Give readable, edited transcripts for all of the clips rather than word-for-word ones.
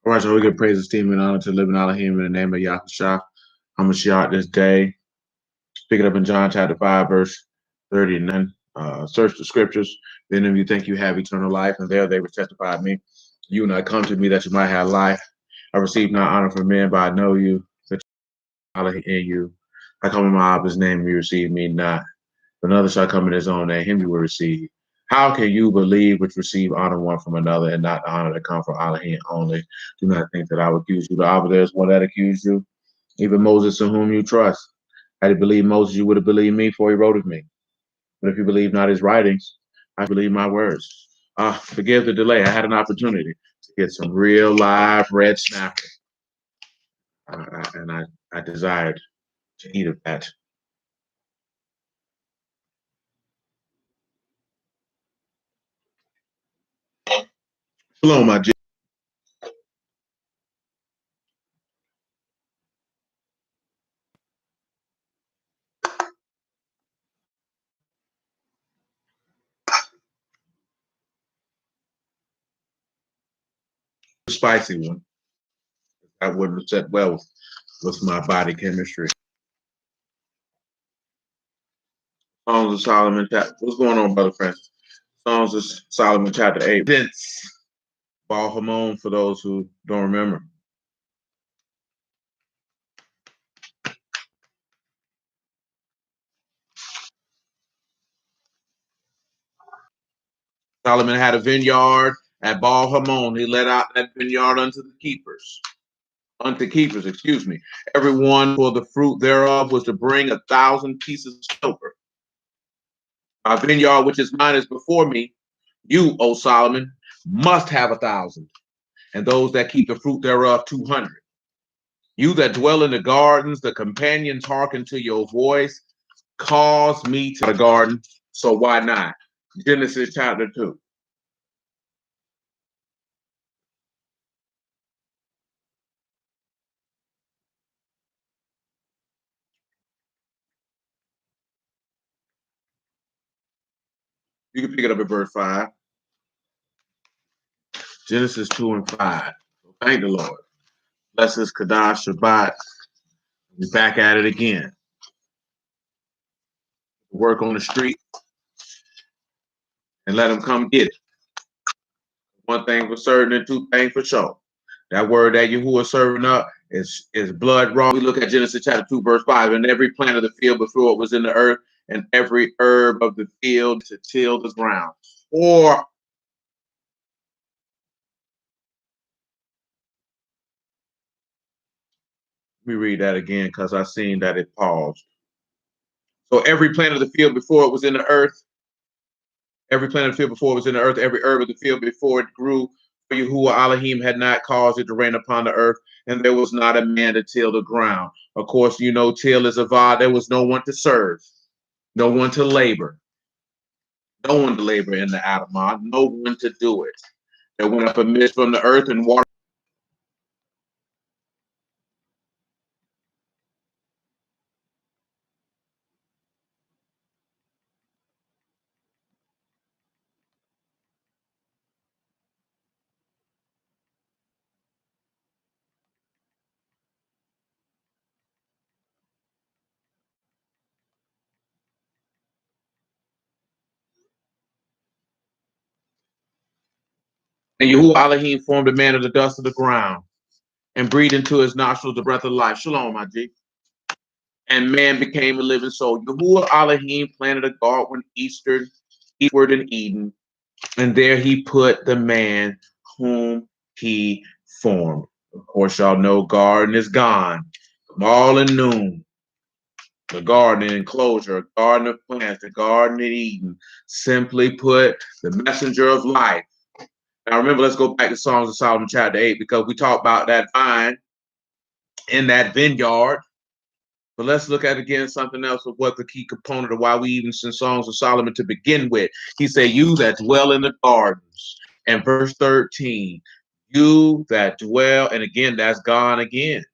All right, so we give praise, esteem, and honor to living Elohim in the name of Yahushua HaMashiach this day. Speaking up in John chapter 5, verse 39. Search the scriptures. Then if you think you have eternal life, and there they will testify of me. You and I come to me that you might have life. I receive not honor from men, but I know you, that Allah in you. I come in my Abba's name, you receive me not. But another shall come in his own name, him you will receive. How can you believe which receive honor one from another and not the honor that come from Elohim only? Do not think that I will accuse you. The Abba, there's one that accused you, even Moses in whom you trust. Had you believed Moses, you would have believed me, for he wrote of me. But if you believe not his writings, I believe my words. Forgive the delay. I had an opportunity to get some real live red snapper, and I desired to eat of that. Shalom, my G. Spicy one. I wouldn't have set well with my body chemistry. Songs of Solomon chapter. What's going on, Brother Francis? Songs of Solomon chapter 8. Vince. Baal Hamon for those who don't remember. Solomon had a vineyard at Baal Hamon. He let out that vineyard unto keepers, excuse me. Everyone for the fruit thereof was to bring 1,000 pieces of silver. My vineyard, which is mine, is before me. You, O Solomon, must have 1,000, and those that keep the fruit thereof 200. You that dwell in the gardens, the companions hearken to your voice. Cause me to the garden, so why not? Genesis chapter 2. You can pick it up at verse 5. Genesis 2 and 5. So thank the Lord. Bless this Kadash Shabbat. We're back at it again. Work on the street and let them come get it. One thing for certain and two things for sure. That word that Yahuwah is serving up is blood raw. We look at Genesis chapter 2, verse 5. And every plant of the field before it was in the earth, and every herb of the field to till the ground. Or let me read that again because I seen that it paused. So every plant of the field before it was in the earth, every plant of the field before it was in the earth, every herb of the field before it grew, for Yahuwah Elohim had not caused it to rain upon the earth, and there was not a man to till the ground. Of course, you know, till is a vod. There was no one to serve, no one to labor, no one to labor in the Adamah, no one to do it. There went up a mist from the earth and water. And Yahuwah Elohim formed a man of the dust of the ground and breathed into his nostrils the breath of life. Shalom, my G. And man became a living soul. Yahuwah Elohim planted a garden eastward in Eden, and there he put the man whom he formed. Of course, y'all know garden is gone. All in noon. The garden enclosure, a garden of plants, the garden of Eden. Simply put, the messenger of life. Now remember, let's go back to Songs of Solomon chapter 8 because we talked about that vine in that vineyard. But let's look at again something else of what the key component of why we even sing Songs of Solomon to begin with. He said, you that dwell in the gardens. And verse 13, you that dwell, and again, that's gone again.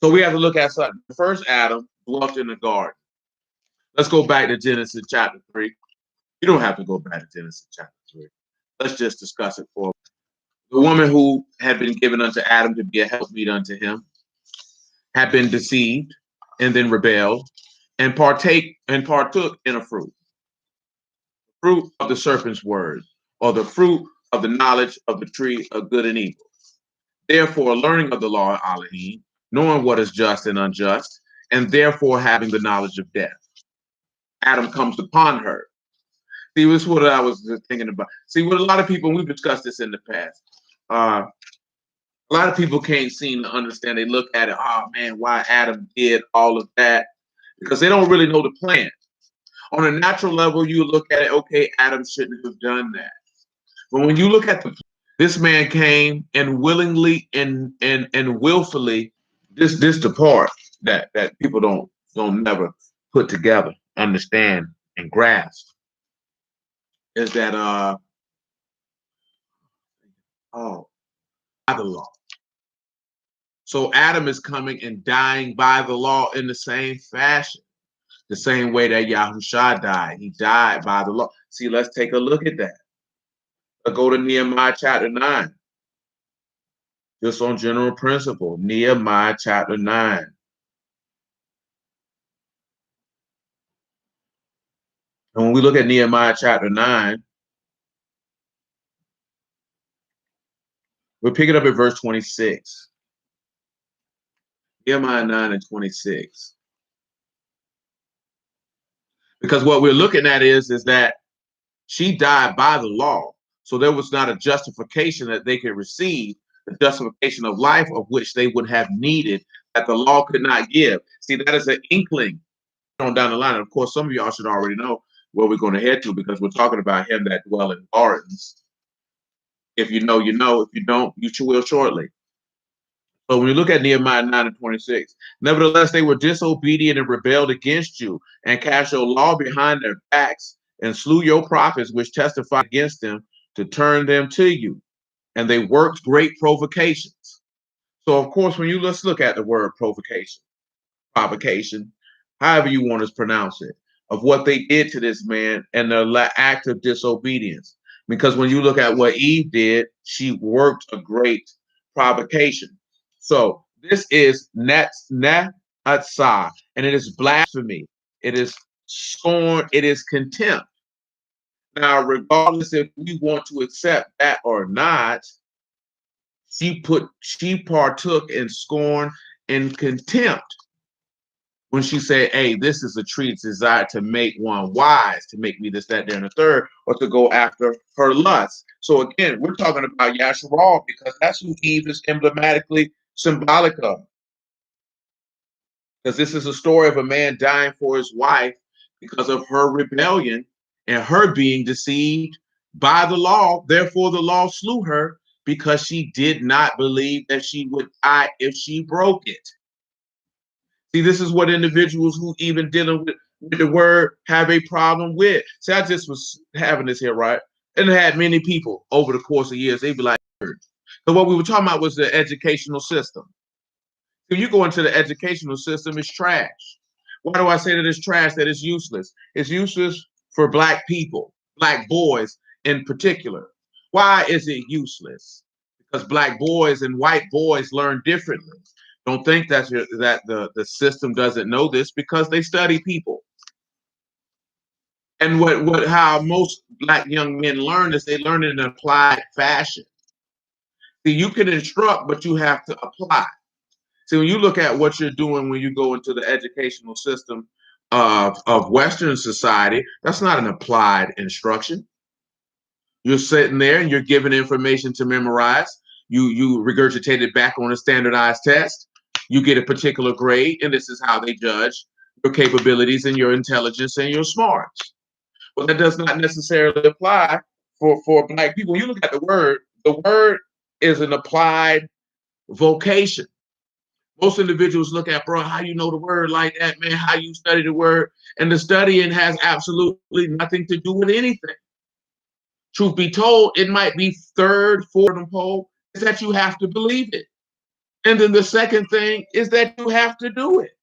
So we have to look at something. The first Adam dwelt in the garden. Let's go back to Genesis chapter 3. You don't have to go back to Genesis chapter 3. Let's just discuss it for a The woman who had been given unto Adam to be a helpmeet unto him had been deceived and then rebelled and partook in a fruit of the serpent's word, or the fruit of the knowledge of the tree of good and evil. Therefore, learning of the law of Elohim, knowing what is just and unjust, and therefore having the knowledge of death, Adam comes upon her. See, this is what I was just thinking about. See, with a lot of people, and we've discussed this in the past, a lot of people can't seem to understand. They look at it, oh man, why Adam did all of that, because they don't really know the plan. On a natural level, you look at it, okay, Adam shouldn't have done that. But when you look at this man came and willingly and willfully, this the part that people don't never put together, understand, and grasp, is that by the law. So Adam is coming and dying by the law in the same fashion, the same way that Yahushua died. He died by the law. See, let's take a look at that. Let's go to Nehemiah chapter 9. Just on general principle, Nehemiah chapter 9. And when we look at Nehemiah chapter 9, we'll pick it up at verse 26. Nehemiah 9 and 26. Because what we're looking at is that she died by the law. So there was not a justification that they could receive, the justification of life of which they would have needed, that the law could not give. See, that is an inkling on down the line. And of course, some of y'all should already know where we're going to head to, because we're talking about him that dwell in gardens. If you know, you know. If you don't, you will shortly. But when you look at Nehemiah 9 and 26, nevertheless, they were disobedient and rebelled against you, and cast your law behind their backs, and slew your prophets which testified against them, to turn them to you. And they worked great provocations. So, of course, when let's look at the word provocation, however you want to pronounce it, of what they did to this man and the act of disobedience. Because when you look at what Eve did, she worked a great provocation. So this is netzah, and it is blasphemy. It is scorn. It is contempt. Now, regardless if we want to accept that or not, she partook in scorn and contempt when she said, hey, this is a tree desired to make one wise, to make me this, that, there, and the third, or to go after her lust. So again, we're talking about Yasharal, because that's who Eve is emblematically symbolic of. Because this is a story of a man dying for his wife because of her rebellion and her being deceived by the law. Therefore, the law slew her, because she did not believe that she would die if she broke it. See, this is what individuals who even dealing with the word have a problem with. See, I just was having this here, right? And it had many people over the course of years, they'd be like, so what we were talking about was the educational system. So you go into the educational system, it's trash. Why do I say that it's trash, that it's useless? It's useless for Black people, Black boys in particular. Why is it useless? Because Black boys and white boys learn differently. Don't think that the system doesn't know this, because they study people. And how most Black young men learn is they learn in an applied fashion. See, you can instruct, but you have to apply. See, when you look at what you're doing when you go into the educational system of Western society, that's not an applied instruction. You're sitting there and you're given information to memorize. You regurgitate it back on a standardized test. You get a particular grade, and this is how they judge your capabilities and your intelligence and your smarts. But that does not necessarily apply for Black people. When you look at the word is an applied vocation. Most individuals look at, bro, how you know the word like that, man, how you study the word. And the studying has absolutely nothing to do with anything. Truth be told, it might be third, fourth, and pole, is that you have to believe it. And then the second thing is that you have to do it.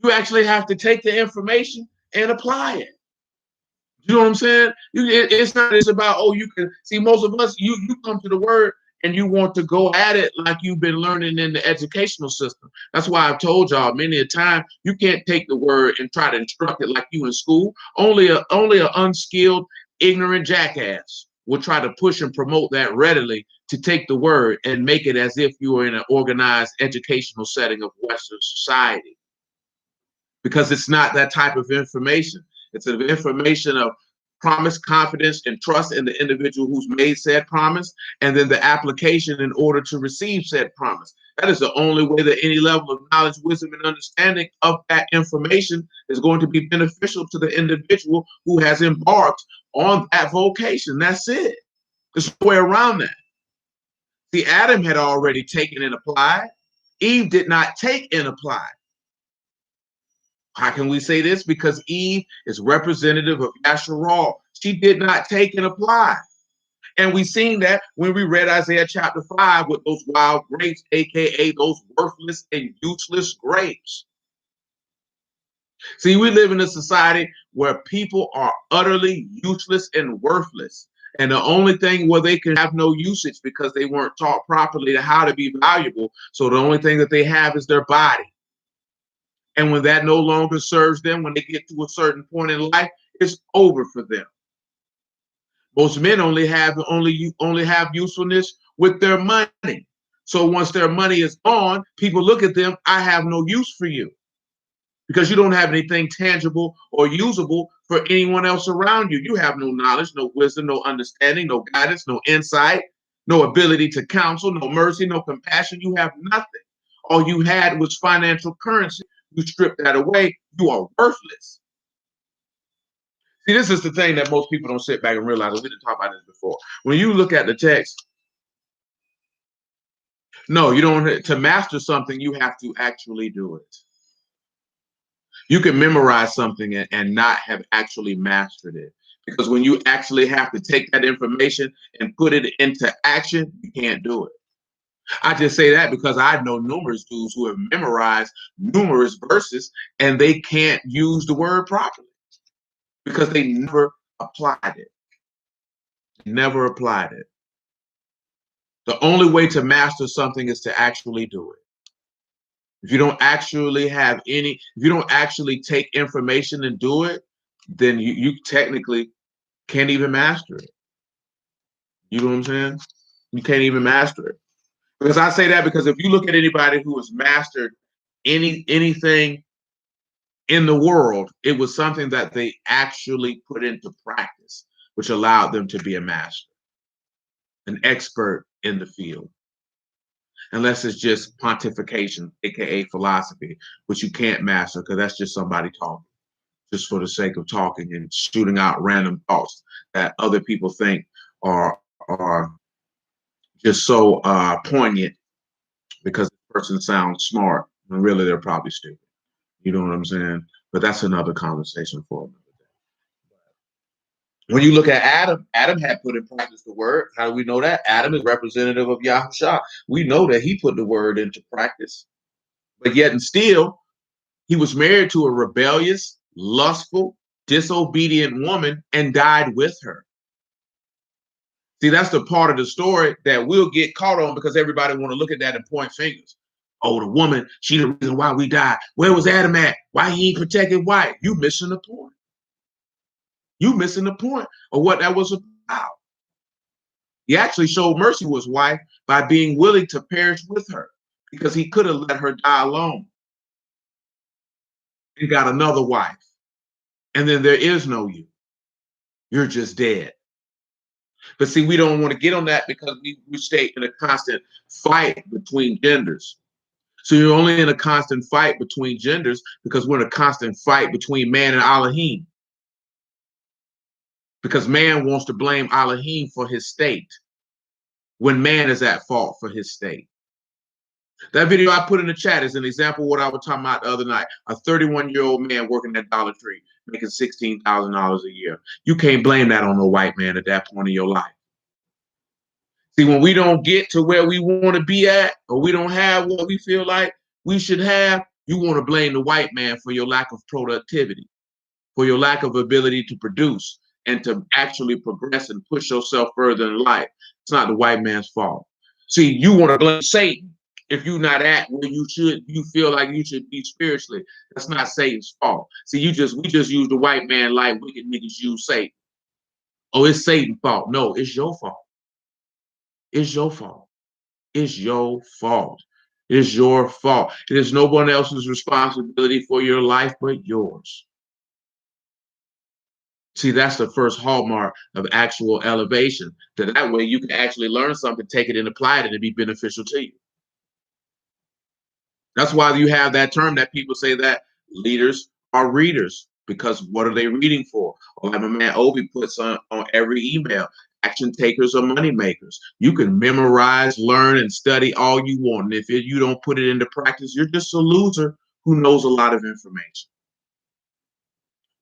You actually have to take the information and apply it. You know what I'm saying? It's not just about, oh, you can see most of us, you come to the word and you want to go at it like you've been learning in the educational system. That's why I've told y'all many a time, you can't take the word and try to instruct it like you in school. Only a unskilled, ignorant jackass will try to push and promote that readily to take the word and make it as if you were in an organized educational setting of Western society. Because it's not that type of information. It's an information of promise, confidence, and trust in the individual who's made said promise, and then the application in order to receive said promise. That is the only way that any level of knowledge, wisdom, and understanding of that information is going to be beneficial to the individual who has embarked on that vocation. That's it. There's no way around that. See, Adam had already taken and applied. Eve did not take and apply. How can we say this? Because Eve is representative of Yasharal. She did not take and apply. And we seen that when we read Isaiah chapter 5 with those wild grapes, aka those worthless and useless grapes. See, we live in a society where people are utterly useless and worthless. And the only thing where they can have no usage because they weren't taught properly to how to be valuable. So the only thing that they have is their body. And when that no longer serves them, when they get to a certain point in life, it's over for them. Most men only have usefulness with their money. So once their money is gone, people look at them, I have no use for you. Because you don't have anything tangible or usable for anyone else around you. You have no knowledge, no wisdom, no understanding, no guidance, no insight, no ability to counsel, no mercy, no compassion. You have nothing. All you had was financial currency. You strip that away, you are worthless. See, this is the thing that most people don't sit back and realize. We didn't talk about this before. When you look at the text, no, you don't. To master something, you have to actually do it. You can memorize something and not have actually mastered it. Because when you actually have to take that information and put it into action, you can't do it. I just say that because I know numerous dudes who have memorized numerous verses and they can't use the word properly because they never applied it. Never applied it. The only way to master something is to actually do it. If you don't actually if you don't actually take information and do it, then you technically can't even master it. You know what I'm saying? You can't even master it. Because I say that because if you look at anybody who has mastered anything in the world, it was something that they actually put into practice, which allowed them to be a master, an expert in the field. Unless it's just pontification, aka philosophy, which you can't master because that's just somebody talking, just for the sake of talking and shooting out random thoughts that other people think are just so poignant because the person sounds smart when really they're probably stupid. You know what I'm saying? But that's another conversation for another day. When you look at Adam, Adam had put in practice the word. How do we know that? Adam is representative of Yahushua. We know that he put the word into practice. But yet and still, he was married to a rebellious, lustful, disobedient woman and died with her. See, that's the part of the story that we'll get caught on because everybody want to look at that and point fingers. Oh, the woman, she the reason why we died. Where was Adam at? Why he ain't protected wife? You missing the point. You missing the point of what that was about. He actually showed mercy to his wife by being willing to perish with her because he could have let her die alone and got another wife. And then there is no you. You're just dead. But see, we don't want to get on that because we stay in a constant fight between genders. So you're only in a constant fight between genders because we're in a constant fight between man and Elohim. Because man wants to blame Elohim for his state when man is at fault for his state. That video I put in the chat is an example of what I was talking about the other night. A 31-year-old man working at Dollar Tree, making $16,000 a year. You can't blame that on no white man at that point in your life. See, when we don't get to where we want to be at, or we don't have what we feel like we should have, you want to blame the white man for your lack of productivity, for your lack of ability to produce and to actually progress and push yourself further in life. It's not the white man's fault. See, you want to blame Satan if you're not at where you feel like you should be spiritually. That's not Satan's fault. See, we just use the white man like wicked niggas use Satan. Oh, it's Satan's fault. No, it's your fault. It's your fault. It's your fault. It's your fault. It is no one else's responsibility for your life but yours. See, that's the first hallmark of actual elevation. That way you can actually learn something, take it and apply it, and be beneficial to you. That's why you have that term that people say that leaders are readers, because what are they reading for? Or like my man Obi puts on every email, action takers or money makers. You can memorize, learn, and study all you want. And if you don't put it into practice, you're just a loser who knows a lot of information.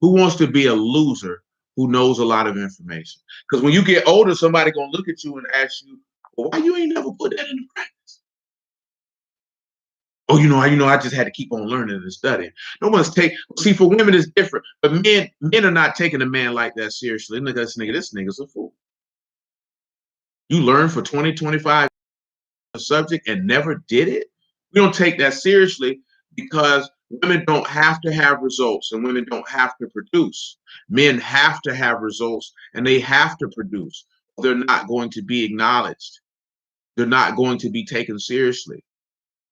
Who wants to be a loser who knows a lot of information? Because when you get older, somebody gonna look at you and ask you, well, why you ain't never put that into practice? Oh, I just had to keep on learning and studying. No one's see, for women it's different, but men are not taking a man like that seriously. Look at this nigga's a fool. You learn for 20, 25 a subject and never did it. We don't take that seriously because women don't have to have results and women don't have to produce. Men have to have results and they have to produce. They're not going to be acknowledged. They're not going to be taken seriously.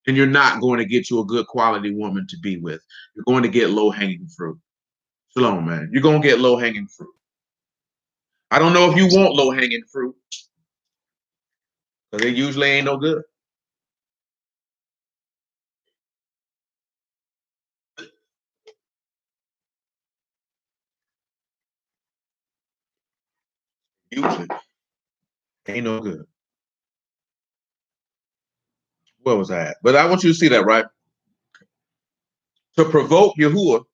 And you're not going to get you a good quality woman to be with. You're going to get low-hanging fruit. Shalom, man. You're going to get low-hanging fruit. I don't know if you want low-hanging fruit, because it usually ain't no good. Usually ain't no good. Where was I at? But I want you to see that, right? To provoke Yahuwah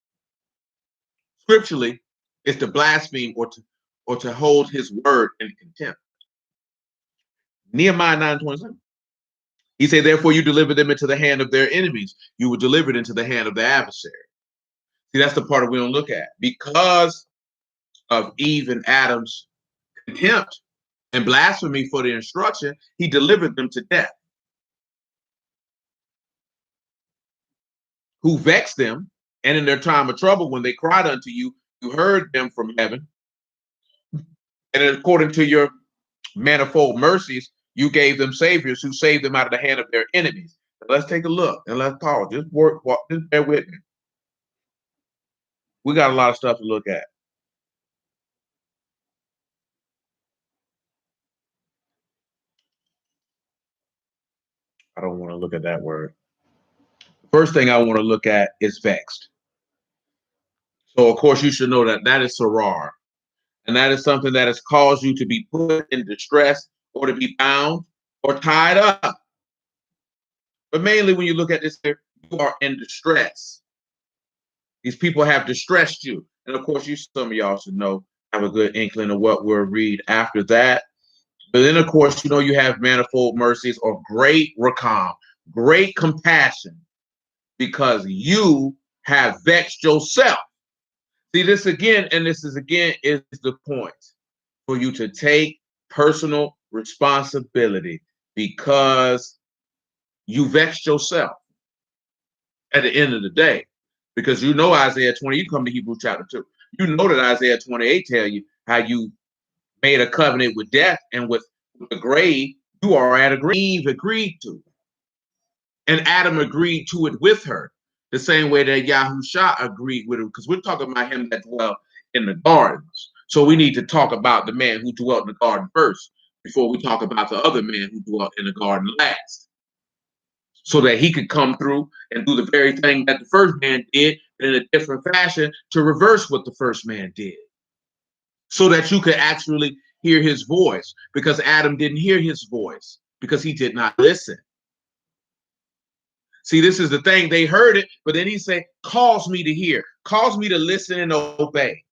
scripturally is to blaspheme or to hold his word in contempt. Nehemiah 9:27. He said, therefore you deliver them into the hand of their enemies. You were delivered into the hand of the adversary. See, that's the part that we don't look at. Because of Eve and Adam's contempt and blasphemy for the instruction, he delivered them to death. Who vexed them, and in their time of trouble, when they cried unto you, you heard them from heaven. And according to your manifold mercies, you gave them saviors who saved them out of the hand of their enemies. Now let's take a look and let's pause. Just bear with me. We got a lot of stuff to look at. I don't want to look at that word. First thing I want to look at is vexed. So, of course, you should know that that is sarar. And that is something that has caused you to be put in distress or to be bound or tied up. But mainly when you look at this, you are in distress. These people have distressed you. And of course, some of y'all should know, have a good inkling of what we'll read after that. But then, of course, you have manifold mercies or great rakam, great compassion, because you have vexed yourself. See, this is the point for you to take personal responsibility, because you vexed yourself at the end of the day. Because Isaiah 20, you come to Hebrews chapter 2. You know that Isaiah 28 tell you how you made a covenant with death and with the grave. You are at Eve agreed to. And Adam agreed to it with her, the same way that Yahusha agreed with her, because we're talking about him that dwelt in the gardens. So we need to talk about the man who dwelt in the garden first, before we talk about the other man who dwelt in the garden last, so that he could come through and do the very thing that the first man did in a different fashion, to reverse what the first man did, so that you could actually hear his voice, because Adam didn't hear his voice because he did not listen. See, this is the thing. They heard it, but then he said, cause me to hear, cause me to listen and obey.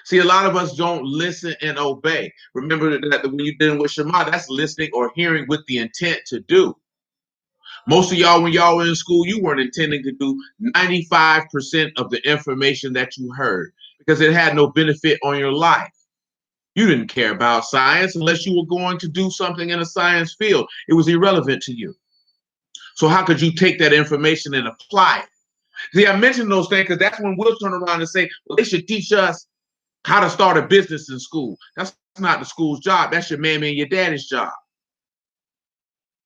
See, a lot of us don't listen and obey. Remember that when you're dealing with Shema, that's listening or hearing with the intent to do. Most of y'all, when y'all were in school, you weren't intending to do 95% of the information that you heard, because it had no benefit on your life. You didn't care about science unless you were going to do something in a science field. It was irrelevant to you. So how could you take that information and apply it? See, I mentioned those things because that's when we'll turn around and say, well, they should teach us how to start a business in school. That's not the school's job. That's your mammy and your daddy's job.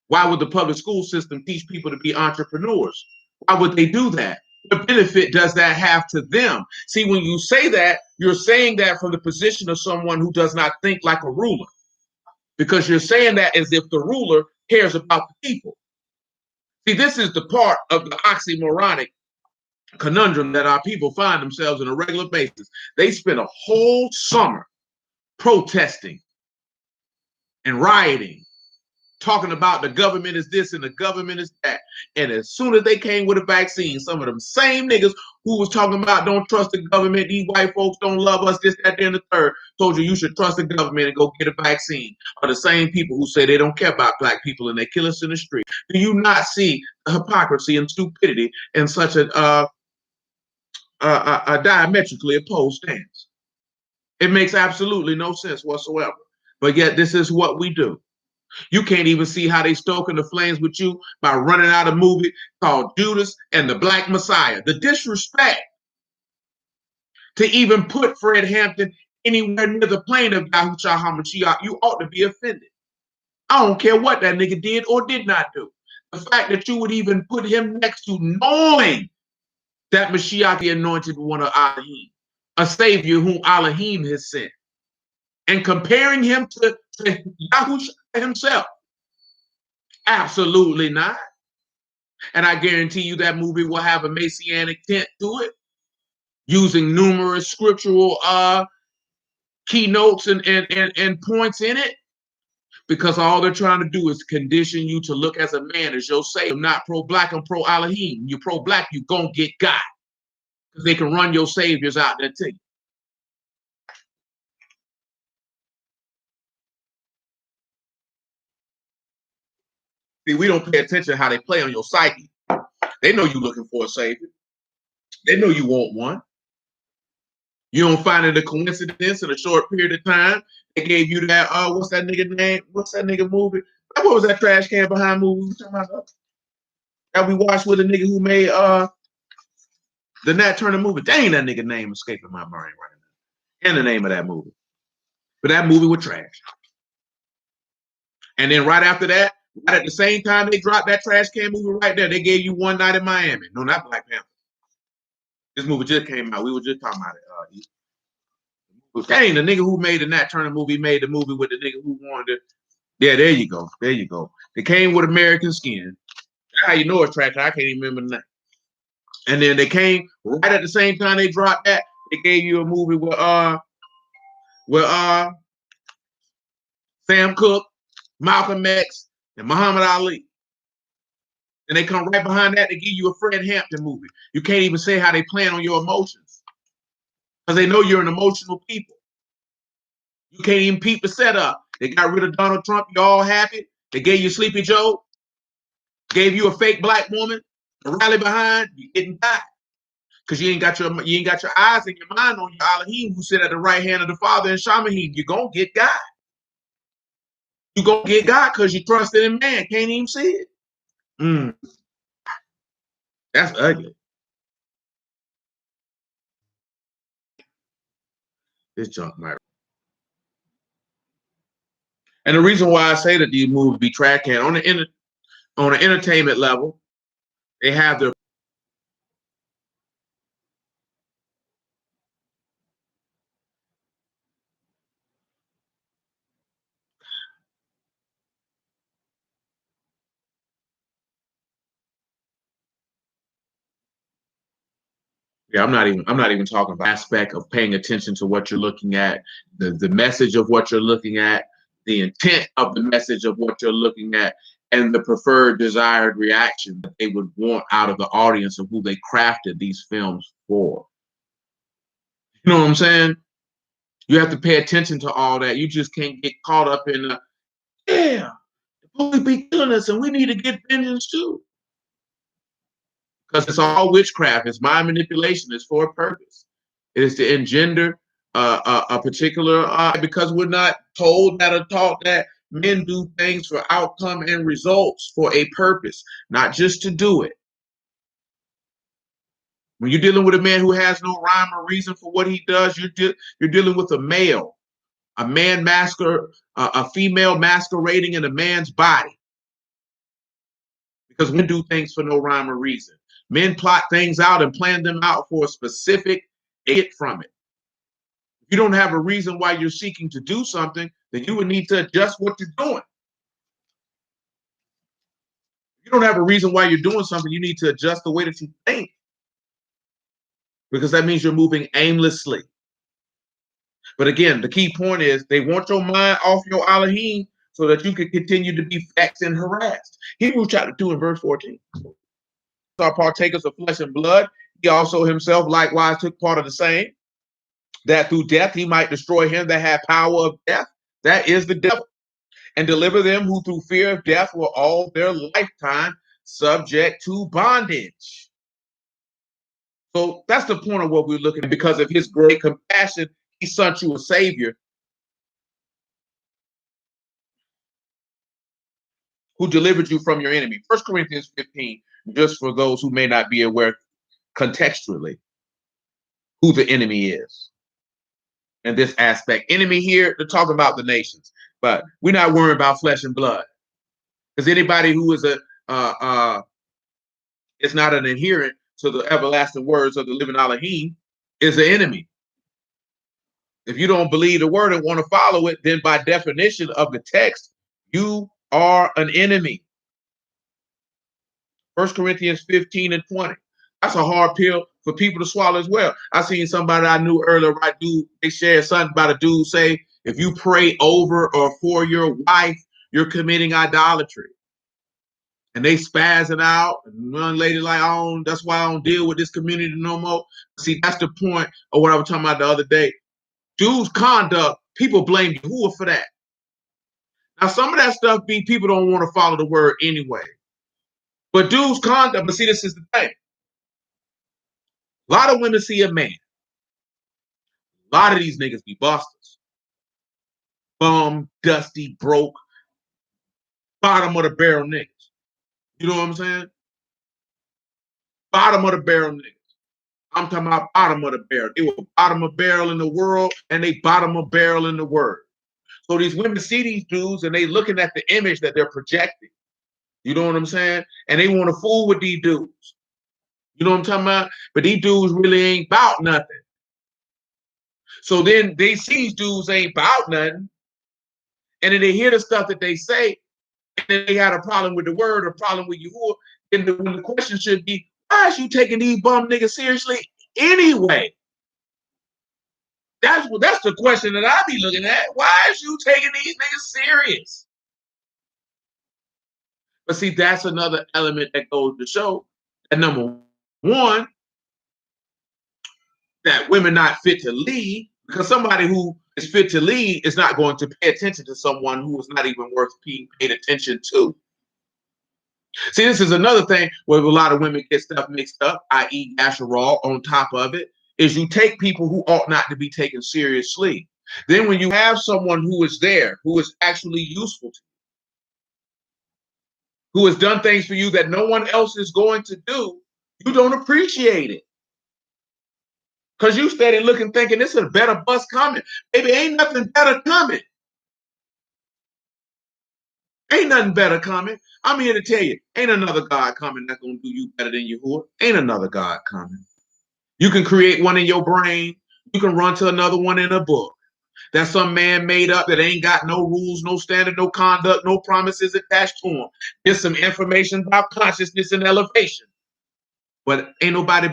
Why would the public school system teach people to be entrepreneurs? Why would they do that? What benefit does that have to them? See, when you say that, you're saying that from the position of someone who does not think like a ruler, because you're saying that as if the ruler cares about the people. See, this is the part of the oxymoronic conundrum that our people find themselves on a regular basis. They spend a whole summer protesting and rioting, talking about the government is this and the government is that. And as soon as they came with a vaccine, some of them same niggas who was talking about don't trust the government, these white folks don't love us, this, that, and the third, told you should trust the government and go get a vaccine, are the same people who say they don't care about black people and they kill us in the street. Do you not see the hypocrisy and stupidity in such a diametrically opposed stance? It makes absolutely no sense whatsoever. But yet this is what we do. You can't even see how they stoking the flames with you by running out a movie called Judas and the Black Messiah. The disrespect to even put Fred Hampton anywhere near the plane of Yahushua HaMashiach, you ought to be offended. I don't care what that nigga did or did not do. The fact that you would even put him next to knowing that Mashiach, the anointed one of Elohim, a savior whom Elohim has sent, and comparing him to Yahushua himself. Absolutely not. And I guarantee you that movie will have a messianic tint to it, using numerous scriptural keynotes and points in it, because all they're trying to do is condition you to look as a man as your savior. I'm not pro-black, I'm pro-Elohim. You're pro-black, you're going to get got, because they can run your saviors out there to you. See, we don't pay attention to how they play on your psyche. They know you're looking for a savior. They know you want one. You don't find it a coincidence in a short period of time they gave you that, what's that nigga name? What's that nigga movie? What was that trash can behind movie that we watched with a nigga who made the Nat Turner movie? Dang, that nigga name escaping my brain right now. And the name of that movie. But that movie was trash. And then right after that, right at the same time they dropped that trash can movie right there, they gave you One Night in Miami. No, not Black Panther. This movie just came out. We were just talking about it. Dang, the nigga who made the Nat Turner movie made the movie with the nigga who wanted it. Yeah, there you go. There you go. They came with American Skin. That's how you know it's trash. I can't even remember the name. And then they came right at the same time they dropped that. They gave you a movie with Sam Cooke, Malcolm X, and Muhammad Ali. And they come right behind that. They give you a Fred Hampton movie. You can't even say how they plan on your emotions, because they know you're an emotional people. You can't even peep the setup. They got rid of Donald Trump. You all happy? They gave you Sleepy Joe. Gave you a fake black woman to rally behind. You getting died, because you ain't got your eyes and your mind on your Elohim, who sit at the right hand of the Father in Shamahim. You're gonna get God. You're gonna get God because you trusted in man. Can't even see it. That's ugly. This junk might. And the reason why I say that these movies be trash can on an entertainment level, they have their. Yeah, I'm not even talking about aspect of paying attention to what you're looking at, the message of what you're looking at, the intent of the message of what you're looking at, and the preferred desired reaction that they would want out of the audience of who they crafted these films for. You know what I'm saying? You have to pay attention to all that. You just can't get caught up in the police be killing us and we need to get vengeance too. Because it's all witchcraft. It's mind manipulation. It's for a purpose. It is to engender a particular because we're not told that or taught that men do things for outcome and results for a purpose, not just to do it. When you're dealing with a man who has no rhyme or reason for what he does, you're dealing with a male, a female masquerading in a man's body. Because men do things for no rhyme or reason. Men plot things out and plan them out for a specific get from it. If you don't have a reason why you're seeking to do something, then you would need to adjust what you're doing. If you don't have a reason why you're doing something, you need to adjust the way that you think. Because that means you're moving aimlessly. But again, the key point is they want your mind off your Elohim so that you can continue to be vexed and harassed. Hebrews chapter 2 and verse 14. Are partakers of flesh and blood. He also himself likewise took part of the same, that through death he might destroy him that had power of death, that is the devil, and deliver them who through fear of death were all their lifetime subject to bondage. So that's the point of what we're looking at. Because of his great compassion, he sent you a savior who delivered you from your enemy. 1 Corinthians 15, just for those who may not be aware contextually who the enemy is. In this aspect, enemy here, they're talking about the nations, but we're not worrying about flesh and blood. Because anybody who is is not an adherent to the everlasting words of the living Elohim is the enemy. If you don't believe the word and want to follow it, then by definition of the text, you are an enemy. 1 Corinthians 15 and 20. That's a hard pill for people to swallow as well. I seen somebody I knew earlier, right? They shared something about a dude say, if you pray over or for your wife, you're committing idolatry. And they spazzing out. And one lady like, that's why I don't deal with this community no more. See, that's the point of what I was talking about the other day. Dude's conduct, people blame Yahuwah for that. Now, some of that stuff be people don't want to follow the word anyway. But dude's conduct, but see, this is the thing. A lot of women see a man. A lot of these niggas be busters. Bum, dusty, broke, bottom of the barrel niggas. You know what I'm saying? Bottom of the barrel niggas. I'm talking about bottom of the barrel. They were bottom of barrel in the world and they bottom of barrel in the word. So these women see these dudes and they looking at the image that they're projecting. You know what I'm saying? And they want to fool with these dudes. You know what I'm talking about? But these dudes really ain't about nothing. So then they see these dudes ain't about nothing. And then they hear the stuff that they say, and then they had a problem with the word or problem with Yahuwah. And the question should be, why is you taking these bum niggas seriously anyway? That's the question that I be looking at. Why is you taking these niggas serious? But see, that's another element that goes to show that number one, that women not fit to lead, because somebody who is fit to lead is not going to pay attention to someone who is not even worth being paid attention to. See, this is another thing where a lot of women get stuff mixed up, i.e. Asherah on top of it, is you take people who ought not to be taken seriously. Then when you have someone who is there, who is actually useful to you, who has done things for you that no one else is going to do, you don't appreciate it. Because you steady looking, thinking this is a better bus coming. Baby, ain't nothing better coming. Ain't nothing better coming. I'm here to tell you, ain't another God coming that's going to do you better than Yahuwah. Ain't another God coming. You can create one in your brain. You can run to another one in a book. That's some man made up that ain't got no rules, no standard, no conduct, no promises attached to him. Just some information about consciousness and elevation. But ain't nobody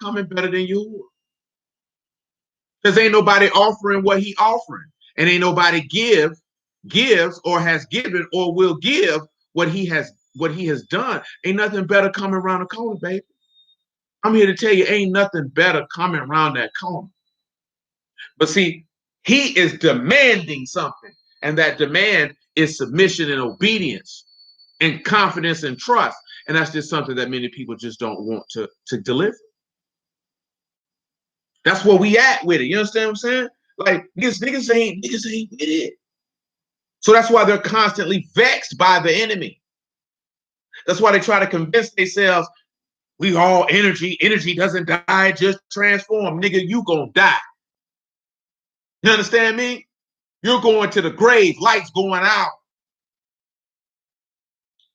coming better than Yahuwah. Because ain't nobody offering what he offering. And ain't nobody gives or has given or will give what he has done. Ain't nothing better coming around the corner, baby. I'm here to tell you, ain't nothing better coming around that corner. But see, he is demanding something. And that demand is submission and obedience and confidence and trust. And that's just something that many people just don't want to deliver. That's where we at with it. You understand what I'm saying? Like niggas ain't with it. So that's why they're constantly vexed by the enemy. That's why they try to convince themselves we all energy. Energy doesn't die, just transform. Nigga, you gonna die. You understand me? You're going to the grave, lights going out.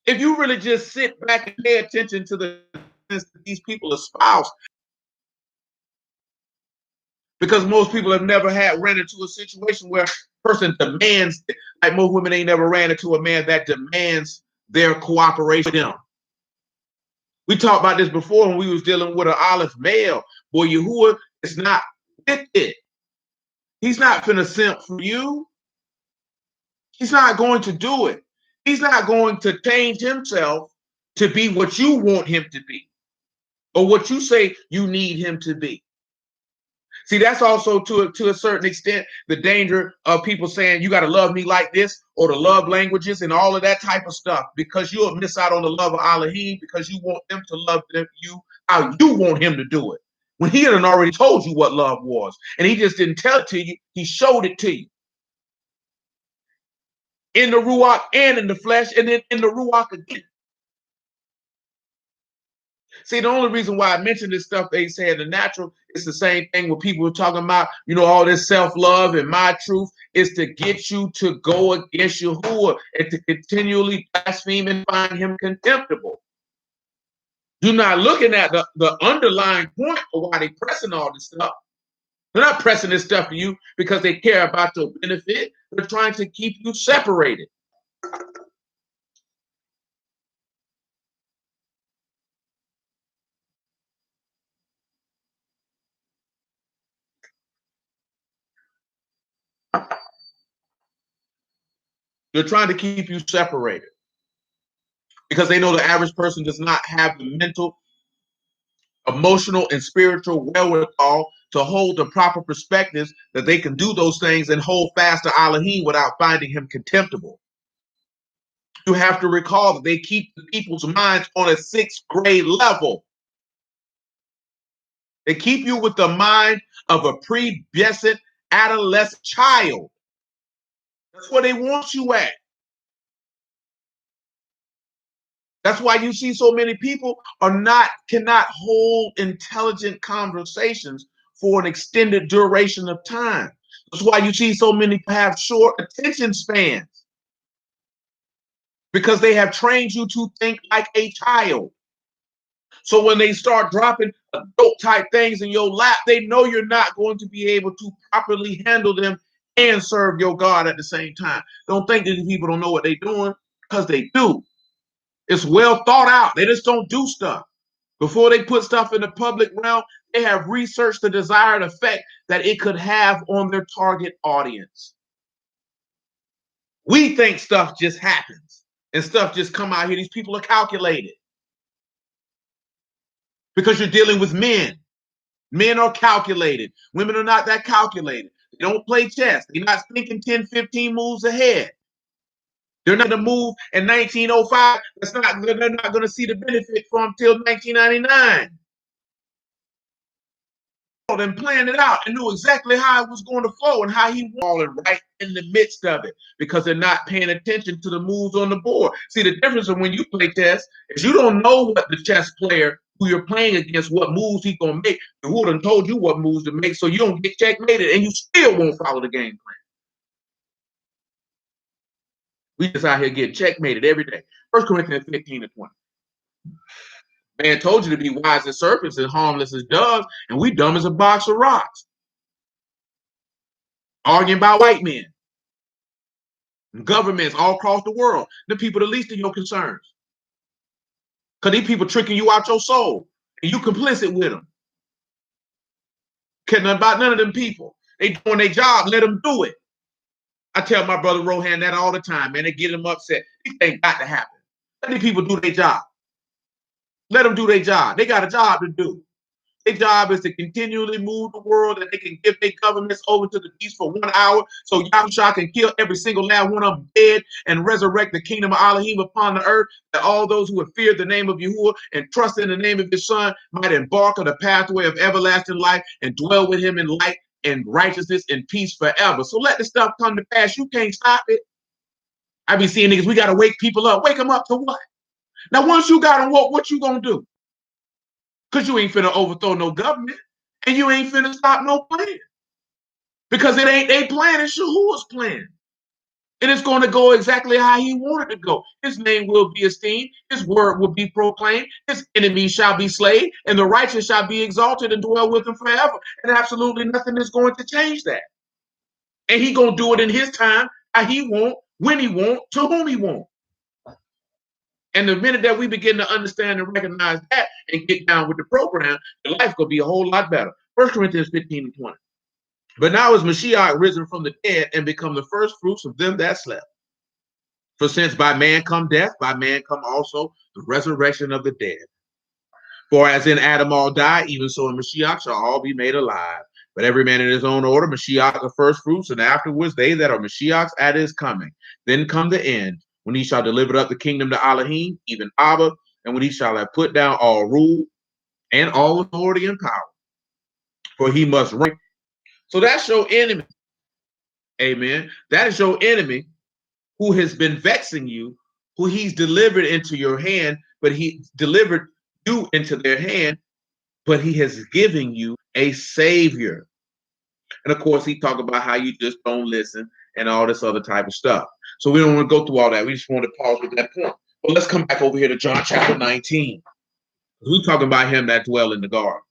If you really just sit back and pay attention to the these people espouse, because most people have never ran into a situation where a person demands, like most women ain't never ran into a man that demands their cooperation with them. We talked about this before when we was dealing with an olive male. Boy, Yahuwah is not with it. He's not finna simp for you. He's not going to do it. He's not going to change himself to be what you want him to be or what you say you need him to be. See, that's also to a certain extent the danger of people saying you got to love me like this or the love languages and all of that type of stuff, because you'll miss out on the love of Elohim because you want them to love you how you want him to do it. When he had already told you what love was, and he just didn't tell it to you, he showed it to you. In the Ruach and in the flesh, and then in the Ruach again. See, the only reason why I mentioned this stuff they say in the natural, it's the same thing when people were talking about, all this self-love and my truth is to get you to go against Yahuwah and to continually blaspheme and find him contemptible. You're not looking at the underlying point of why they're pressing all this stuff. They're not pressing this stuff for you because they care about your benefit. They're trying to keep you separated. They're trying to keep you separated because they know the average person does not have the mental, emotional, and spiritual wherewithal to hold the proper perspectives that they can do those things and hold fast to Elohim without finding him contemptible. You have to recall that they keep the people's minds on a 6th grade level. They keep you with the mind of a prepubescent adolescent child. That's where they want you at. That's why you see so many people cannot hold intelligent conversations for an extended duration of time. That's why you see so many have short attention spans, because they have trained you to think like a child. So when they start dropping adult type things in your lap, they know you're not going to be able to properly handle them and serve your God at the same time. Don't think that these people don't know what they're doing, because they do. It's well thought out. They just don't do stuff. Before they put stuff in the public realm, they have researched the desired effect that it could have on their target audience. We think stuff just happens and stuff just come out here. These people are calculated because you're dealing with men. Men are calculated. Women are not that calculated. They don't play chess. They're not thinking 10, 15 moves ahead. They're not going to move in 1905. They're not going to see the benefit from until 1999. And planned it out and knew exactly how it was going to flow and how he was falling right in the midst of it, because they're not paying attention to the moves on the board. See, the difference of when you play chess is you don't know what the chess player who you're playing against, what moves he's going to make. Who would have told you what moves to make, so you don't get checkmated and you still won't follow the game plan. We just out here getting checkmated every day. 1 Corinthians 15 and 20. Man told you to be wise as serpents and harmless as doves, and we dumb as a box of rocks. Arguing about white men, governments all across the world. The people the least of your concerns. Because these people tricking you out your soul, and you complicit with them. Care nothing about none of them people. They doing their job, let them do it. I tell my brother Rohan that all the time, man. They get them upset. These things got to happen. Let these people do their job. Let them do their job. They got a job to do. Their job is to continually move the world, and they can give their governments over to the beast for 1 hour, so Yahushua can kill every single last one of them dead and resurrect the kingdom of Elohim upon the earth, that all those who have feared the name of Yahuwah and trust in the name of his son might embark on the pathway of everlasting life and dwell with him in light and righteousness and peace forever. So let the stuff come to pass. You can't stop it. I be seeing niggas, we got to wake people up. Wake them up to what? Now, once you got them woke, what you going to do? Because you ain't finna overthrow no government, and you ain't finna stop no plan. Because it ain't they plan, it's Yahuwah's plan. And it's going to go exactly how he wanted to go. His name will be esteemed, his word will be proclaimed, his enemies shall be slain, and the righteous shall be exalted and dwell with him forever. And absolutely nothing is going to change that. And he going to do it in his time, how he want, when he want, to whom he want. And the minute that we begin to understand and recognize that and get down with the program, your life going to be a whole lot better. 1 Corinthians 15 and 20. But now is Mashiach risen from the dead and become the first fruits of them that slept. For since by man come death, by man come also the resurrection of the dead. For as in Adam all die, even so in Mashiach shall all be made alive. But every man in his own order, Mashiach the first fruits, and afterwards they that are Mashiach's at his coming. Then come the end, when he shall deliver up the kingdom to Elohim, even Abba, and when he shall have put down all rule and all authority and power. For he must reign. So that's your enemy. Amen. That is your enemy who has been vexing you, who he's delivered into your hand, but he delivered you into their hand, but he has given you a savior. And of course, he talked about how you just don't listen and all this other type of stuff. So we don't want to go through all that. We just want to pause with that point. But let's come back over here to John chapter 19. We're talking about him that dwell in the garden.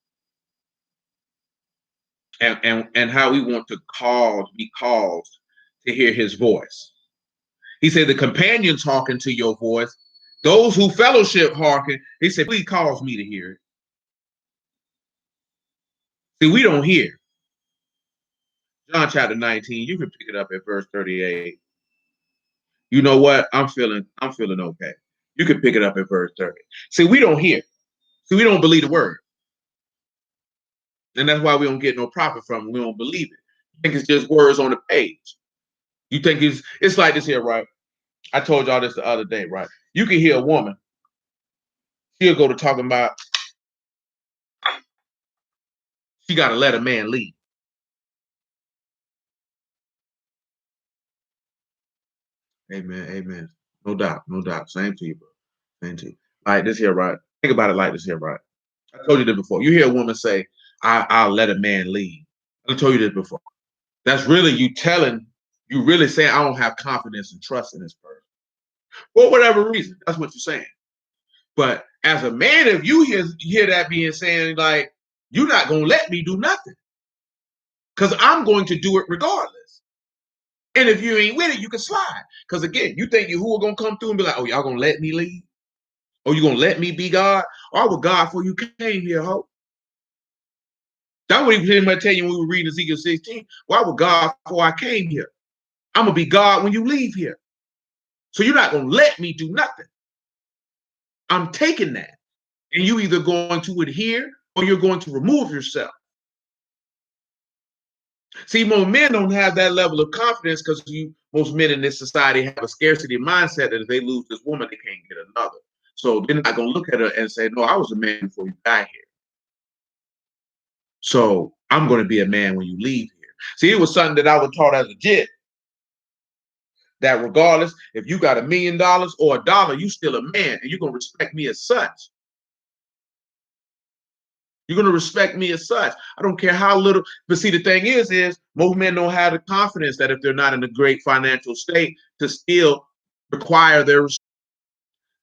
And how we want to be caused to hear his voice. He said, the companions hearken to your voice. Those who fellowship hearken. He said, please cause me to hear it. See, we don't hear. John chapter 19, you can pick it up at verse 38. You know what? I'm feeling okay. You can pick it up at verse 30. See, we don't hear. See, we don't believe the word. And that's why we don't get no profit from it. We don't believe it. You think it's just words on the page. You think it's like this here, right? I told y'all this the other day, right? You can hear a woman. She'll go to talking about she got to let a man lead. Amen, amen. No doubt, no doubt. Same to you, bro. Same to you. Like this here, right? Think about it like this here, right? I told you this before. You hear a woman say, I'll let a man lead. I told you this before. That's really you really saying, I don't have confidence and trust in this person. For whatever reason, that's what you're saying. But as a man, if you hear that being saying, like, you're not going to let me do nothing because I'm going to do it regardless. And if you ain't with it, you can slide. Because again, you think Yahuwah going to come through and be like, oh, y'all going to let me lead? Or you going to let me be God? Or I was God before you came here, ho. That's what he pretty much tell you when we were reading Ezekiel 16. Why was God before I came here? I'm going to be God when you leave here. So you're not going to let me do nothing. I'm taking that. And you either going to adhere or you're going to remove yourself. See, most men don't have that level of confidence because most men in this society have a scarcity mindset that if they lose this woman, they can't get another. So they're not going to look at her and say, no, I was a man before you got here. So I'm going to be a man when you leave here. See, it was something that I was taught as a jit. That regardless, if you got $1 million or $1, you still a man and you're going to respect me as such. You're going to respect me as such. I don't care how little. But see, the thing is most men don't have the confidence that if they're not in a great financial state to still require their respect.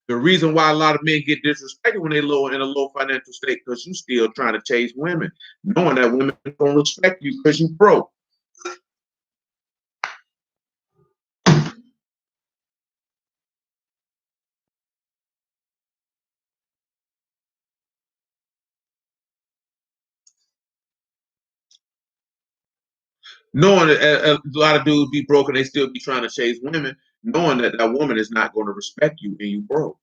The reason why a lot of men get disrespected when they're in a low financial state because you still trying to chase women, knowing that women don't respect you because you broke. Knowing that a lot of dudes be broke and they still be trying to chase women, knowing that that woman is not going to respect you and you broke.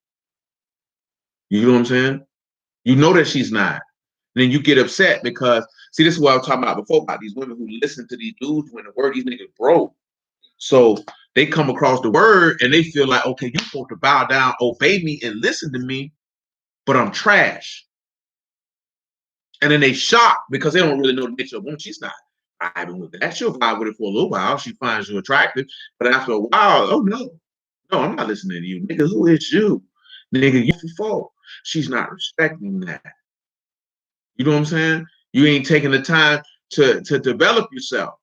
You know what I'm saying? You know that she's not. then you get upset because, see, this is what I was talking about before about these women who listen to these dudes when the word, these niggas broke. So they come across the word and they feel like, okay, you're supposed to bow down, obey me, and listen to me, but I'm trash. And then they shocked because they don't really know the nature of a woman. She's not vibing with that. She'll vibe with it for a little while. She finds you attractive. But after a while, oh no, I'm not listening to you. Nigga, who is you? Nigga, you for. She's not respecting that. You know what I'm saying? You ain't taking the time to develop yourself.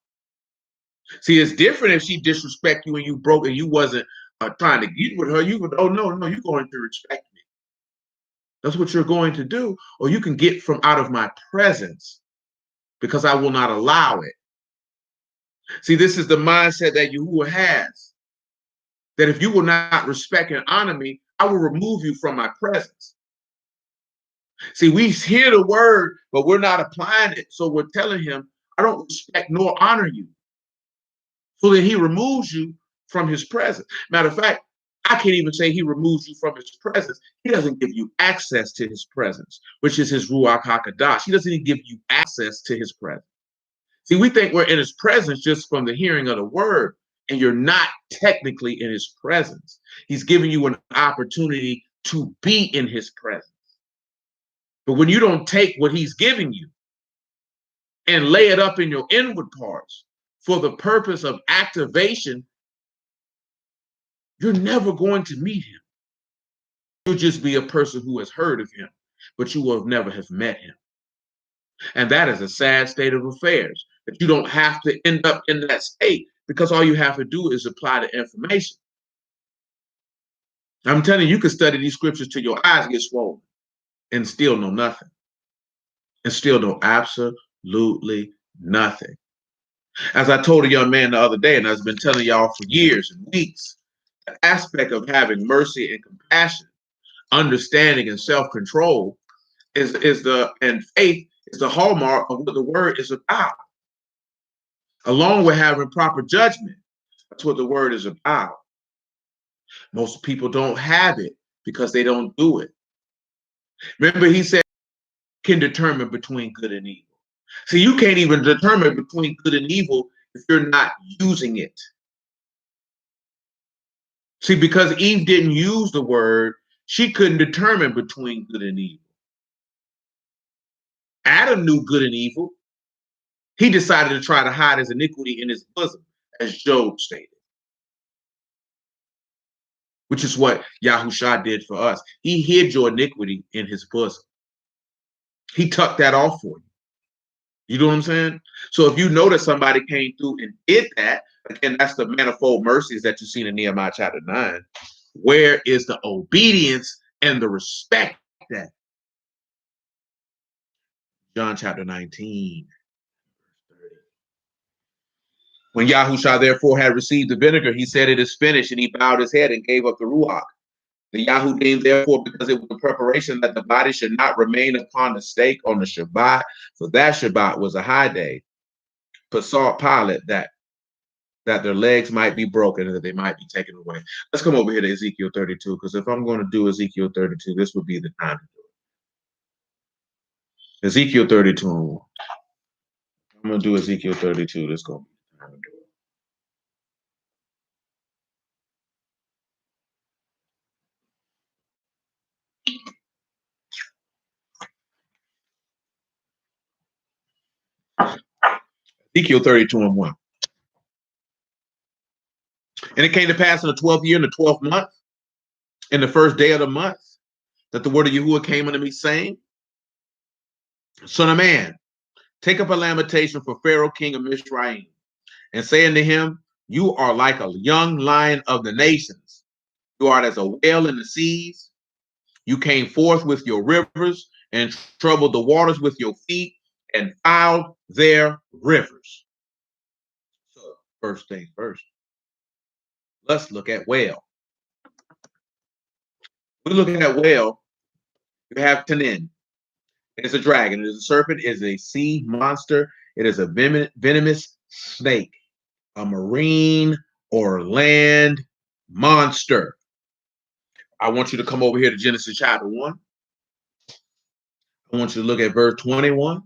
See, it's different if she disrespect you and you broke and you wasn't trying to get with her. You would, oh no, you're going to respect me. That's what you're going to do. Or you can get from out of my presence because I will not allow it. See, this is the mindset that Yahuwah has. That if you will not respect and honor me, I will remove you from my presence. See, we hear the word, but we're not applying it. So we're telling him, I don't respect nor honor you. So that he removes you from his presence. Matter of fact, I can't even say he removes you from his presence. He doesn't give you access to his presence, which is his Ruach HaKadosh. He doesn't even give you access to his presence. See, we think we're in his presence just from the hearing of the word, and you're not technically in his presence. He's giving you an opportunity to be in his presence. But when you don't take what he's giving you and lay it up in your inward parts for the purpose of activation, you're never going to meet him. You'll just be a person who has heard of him, but you will never have met him. And that is a sad state of affairs, that you don't have to end up in that state because all you have to do is apply the information. I'm telling you, you can study these scriptures till your eyes get swollen and still know nothing. And still know absolutely nothing. As I told a young man the other day, and I've been telling y'all for years and weeks, the aspect of having mercy and compassion, understanding and self-control and faith is the hallmark of what the word is about. Along with having proper judgment. That's what the word is about. Most people don't have it because they don't do it. Remember, he said, can determine between good and evil. See, you can't even determine between good and evil if you're not using it. See, because Eve didn't use the word, she couldn't determine between good and evil. Adam knew good and evil. He decided to try to hide his iniquity in his bosom, as Job stated. Which is what Yahusha did for us. He hid your iniquity in his bosom. He tucked that off for you. You know what I'm saying? So if you know that somebody came through and did that, again, that's the manifold mercies that you see in Nehemiah chapter 9. Where is the obedience and the respect that? John chapter 19. When Yahusha therefore had received the vinegar, he said, it is finished, and he bowed his head and gave up the Ruach. The Yahudim, therefore, because it was a preparation that the body should not remain upon the stake on the Shabbat, for that Shabbat was a high day, besought Pilate that their legs might be broken and that they might be taken away. Let's come over here to Ezekiel 32, because if I'm going to do Ezekiel 32, this would be the time to do it. Ezekiel 32 and 1. I'm going to do Ezekiel 32. This is going to be the time to do it. Ezekiel 32 and 1. And it came to pass in the 12th year, in the 12th month, in the first day of the month, that the word of Yahuwah came unto me, saying, Son of man, take up a lamentation for Pharaoh, king of Mizraim, and say unto him, you are like a young lion of the nations. You art as a whale in the seas. You came forth with your rivers and troubled the waters with your feet and fouled their rivers. So first things first, let's look at whale. We look at whale, you have Tanin. It's a dragon. It is a serpent. It is a sea monster. It is a venomous snake, a marine or land monster. I want you to come over here to Genesis chapter 1. I I want you to look at verse 21.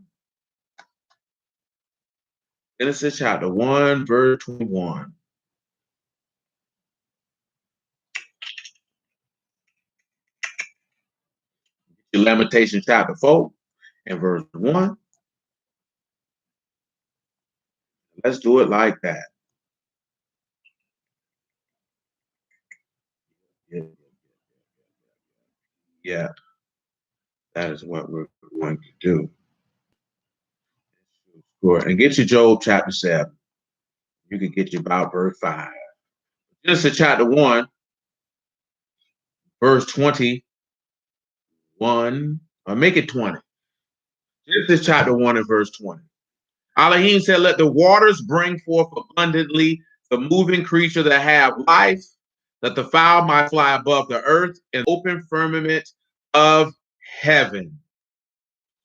Genesis chapter 1, verse 21. Lamentation chapter 4 and verse 1. Let's do it like that. Yeah, that is what we're going to do. And get your Job chapter 7. You can get you about verse 5. Genesis chapter 1, verse 21, or make it 20. Genesis chapter 1 and verse 20. Elohim said, let the waters bring forth abundantly the moving creature that have life, that the fowl might fly above the earth and open firmament of heaven.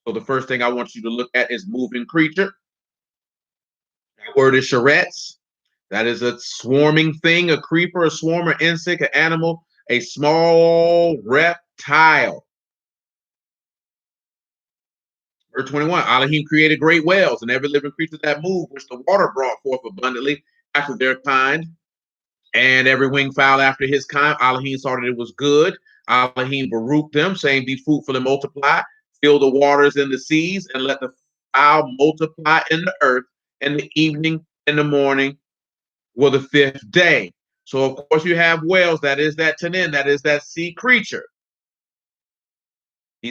So the first thing I want you to look at is moving creature. That word is charets. That is a swarming thing, a creeper, a swarmer, insect, an animal, a small reptile. Verse 21, Elohim created great whales and every living creature that moved, which the water brought forth abundantly after their kind, and every winged fowl after his kind. Elohim saw that it was good. Elohim baruched them, saying, be fruitful and multiply, fill the waters in the seas, and let the fowl multiply in the earth. In the evening and the morning were the fifth day. So, of course, you have whales. That is that tanin. That is that sea creature.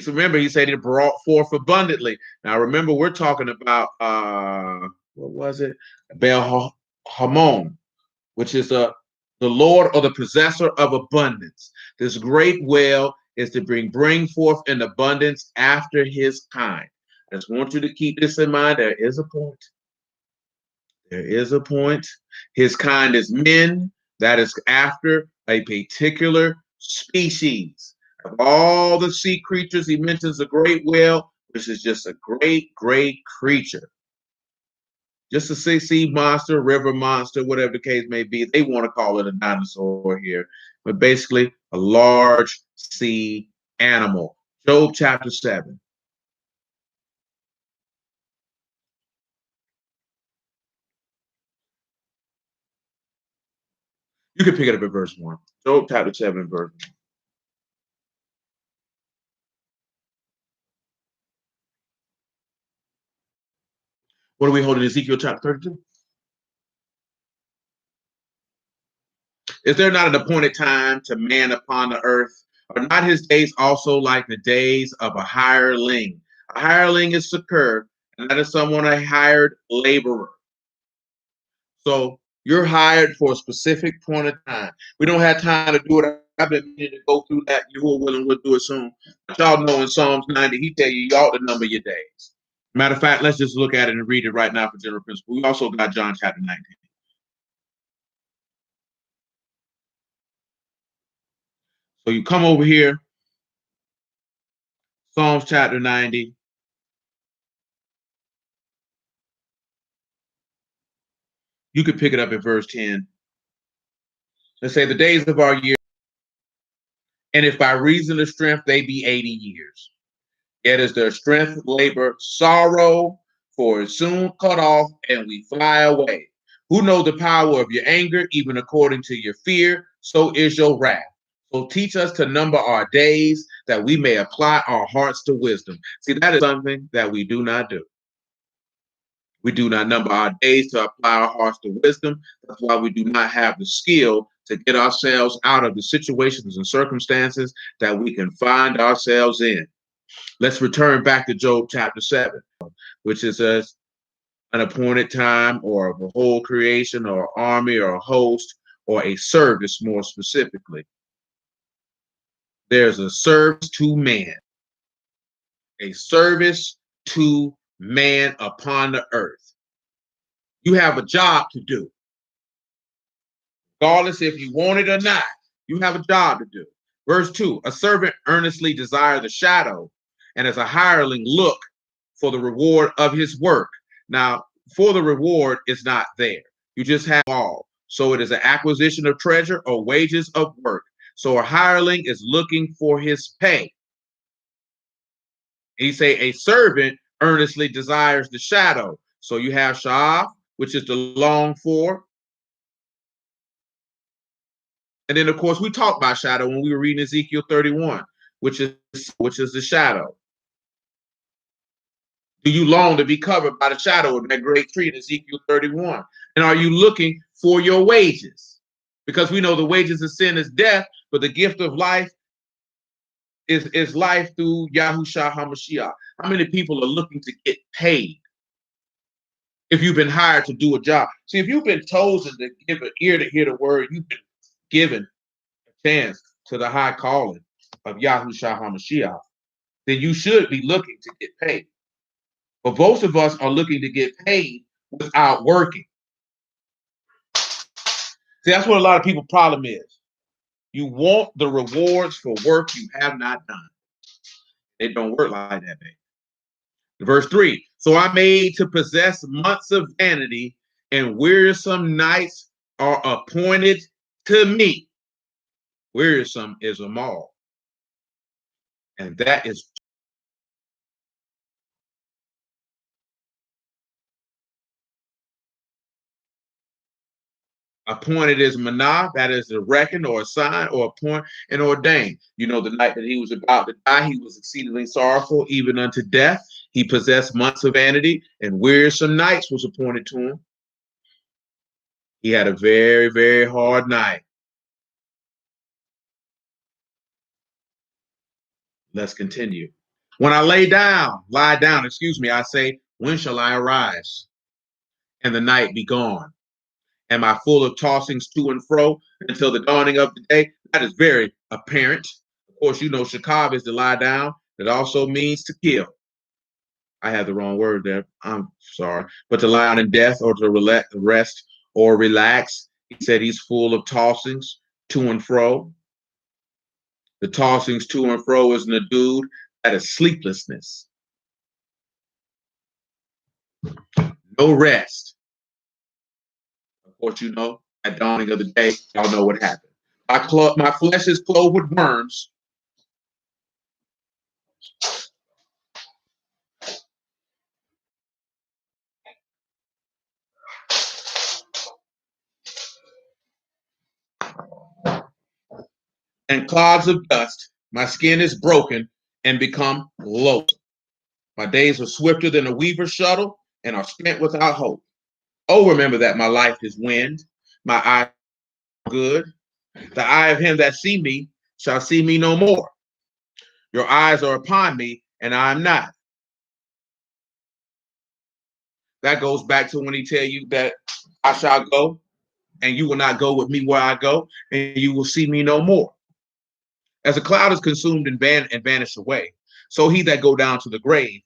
Remember, he said it brought forth abundantly. Now, remember, we're talking about, what was it? Baal Hamon, which is the Lord or the possessor of abundance. This great whale is to bring forth an abundance after his kind. I just want you to keep this in mind. There is a point. There is a point. His kind is men. That is after a particular species. Of all the sea creatures, he mentions a great whale, which is just a great, great creature. Just a sea monster, river monster, whatever the case may be. They want to call it a dinosaur here, but basically a large sea animal. Job chapter 7. You can pick it up at verse 1. Job chapter 7, verse 1. What are we holding? Ezekiel chapter 32? Is there not an appointed time to man upon the earth? Are not his days also like the days of a hireling? A hireling is secure, and that is someone a hired laborer. So you're hired for a specific point of time. We don't have time to do it. I've been meaning to go through that. You will willing, we'll do it soon. But y'all know in Psalms 90, he tell you ought to number your days. Matter of fact, let's just look at it and read it right now for general principle. We also got John chapter 19. So you come over here, Psalms chapter 90. You could pick it up at verse 10. Let's say the days of our year, and if by reason of strength they be 80 years. Yet is their strength, labor, sorrow, for it's soon cut off, and we fly away. Who know the power of your anger, even according to your fear, so is your wrath. So teach us to number our days, that we may apply our hearts to wisdom. See, that is something that we do not do. We do not number our days to apply our hearts to wisdom. That's why we do not have the skill to get ourselves out of the situations and circumstances that we can find ourselves in. Let's return back to Job chapter 7, which is an appointed time or of a whole creation or army or a host or a service more specifically. There's a service to man, a service to man upon the earth. You have a job to do. Regardless if you want it or not, you have a job to do. Verse 2, a servant earnestly desires the shadow, and as a hireling look for the reward of his work. Now, for the reward is not there. You just have all. So it is an acquisition of treasure or wages of work. So a hireling is looking for his pay. He say a servant earnestly desires the shadow. So you have sha'af, which is the long for. And then, of course, we talked about shadow when we were reading Ezekiel 31, which is the shadow. Do you long to be covered by the shadow of that great tree in Ezekiel 31? And are you looking for your wages? Because we know the wages of sin is death, but the gift of life is life through Yahushua HaMashiach. How many people are looking to get paid if you've been hired to do a job? See, if you've been chosen to give an ear to hear the word, you've been given a chance to the high calling of Yahushua HaMashiach, then you should be looking to get paid. But most of us are looking to get paid without working. See, that's what a lot of people's problem is. You want the rewards for work you have not done. It don't work like that, baby. Verse 3, so I made to possess months of vanity, and wearisome nights are appointed to me. Wearisome is them all. And that is appointed is manah, that is a reckon or a sign or a point and ordained. You know, the night that he was about to die, he was exceedingly sorrowful, even unto death. He possessed months of vanity, and wearisome nights was appointed to him. He had a very, very hard night. Let's continue. When I lie down, I say, when shall I arise and the night be gone? Am I full of tossings to and fro until the dawning of the day? That is very apparent. Of course, you know, shakab is to lie down. That also means to kill. I had the wrong word there. I'm sorry. But to lie down in death or to rest or relax. He said he's full of tossings to and fro. The tossings to and fro is nadude. That is sleeplessness. No rest. Of course, you know, at dawning of the day, y'all know what happened. My flesh is clothed with worms. And clouds of dust. My skin is broken and become loathsome. My days are swifter than a weaver's shuttle and are spent without hope. Oh, remember that my life is wind, my eye good. The eye of him that see me shall see me no more. Your eyes are upon me, and I am not. That goes back to when he tell you that I shall go, and you will not go with me where I go, and you will see me no more. As a cloud is consumed and vanish away, so he that go down to the grave,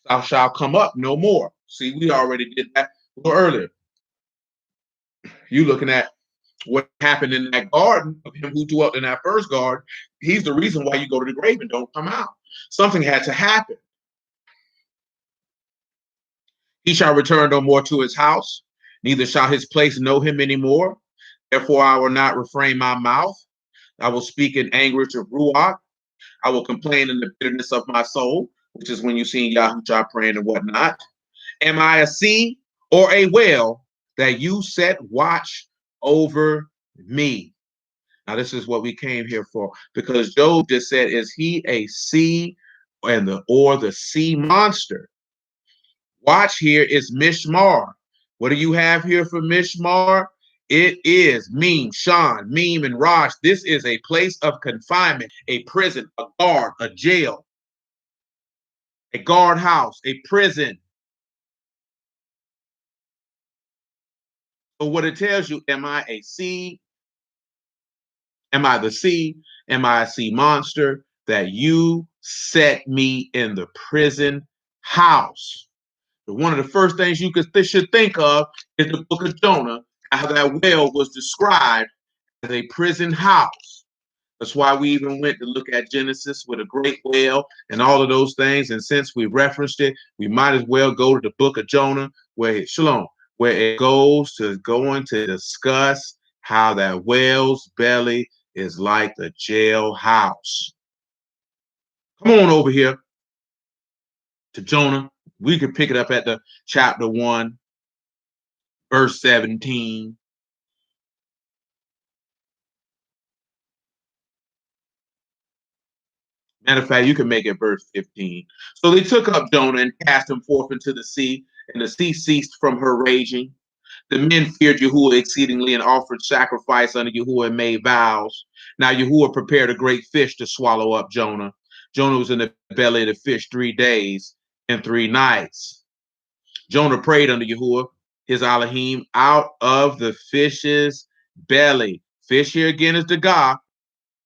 thou shalt come up no more. See, we already did that a little earlier. You looking at what happened in that garden of him who dwelt in that first garden. He's the reason why you go to the grave and don't come out. Something had to happen. He shall return no more to his house, neither shall his place know him anymore. Therefore, I will not refrain my mouth. I will speak in anguish of ruach. I will complain in the bitterness of my soul, which is when you see Yahushua praying and whatnot. Am I a sea or a whale that you set watch over me? Now, this is what we came here for, because Job just said, is he a sea or the sea monster? Watch here is Mishmar. What do you have here for Mishmar? It is Meme, Shan, Meme, and Rosh. This is a place of confinement, a prison, a guard, a jail, a guardhouse, a prison. So what it tells you, am I a sea? Am I the sea? Am I a sea monster that you set me in the prison house? One of the first things you should think of is the book of Jonah, how that whale was described as a prison house. That's why we even went to look at Genesis with a great whale and all of those things. And since we referenced it, we might as well go to the book of Jonah, where it goes to going to discuss how that whale's belly is like the jailhouse. Come on over here to Jonah. We could pick it up at the chapter 1, verse 17. Matter of fact, you can make it verse 15. So they took up Jonah and cast him forth into the sea, and the sea ceased from her raging. The men feared Yahuwah exceedingly and offered sacrifice unto Yahuwah and made vows. Now Yahuwah prepared a great fish to swallow up Jonah. Jonah was in the belly of the fish 3 days and 3 nights. Jonah prayed unto Yahuwah, his Elohim, out of the fish's belly. Fish here again is the God.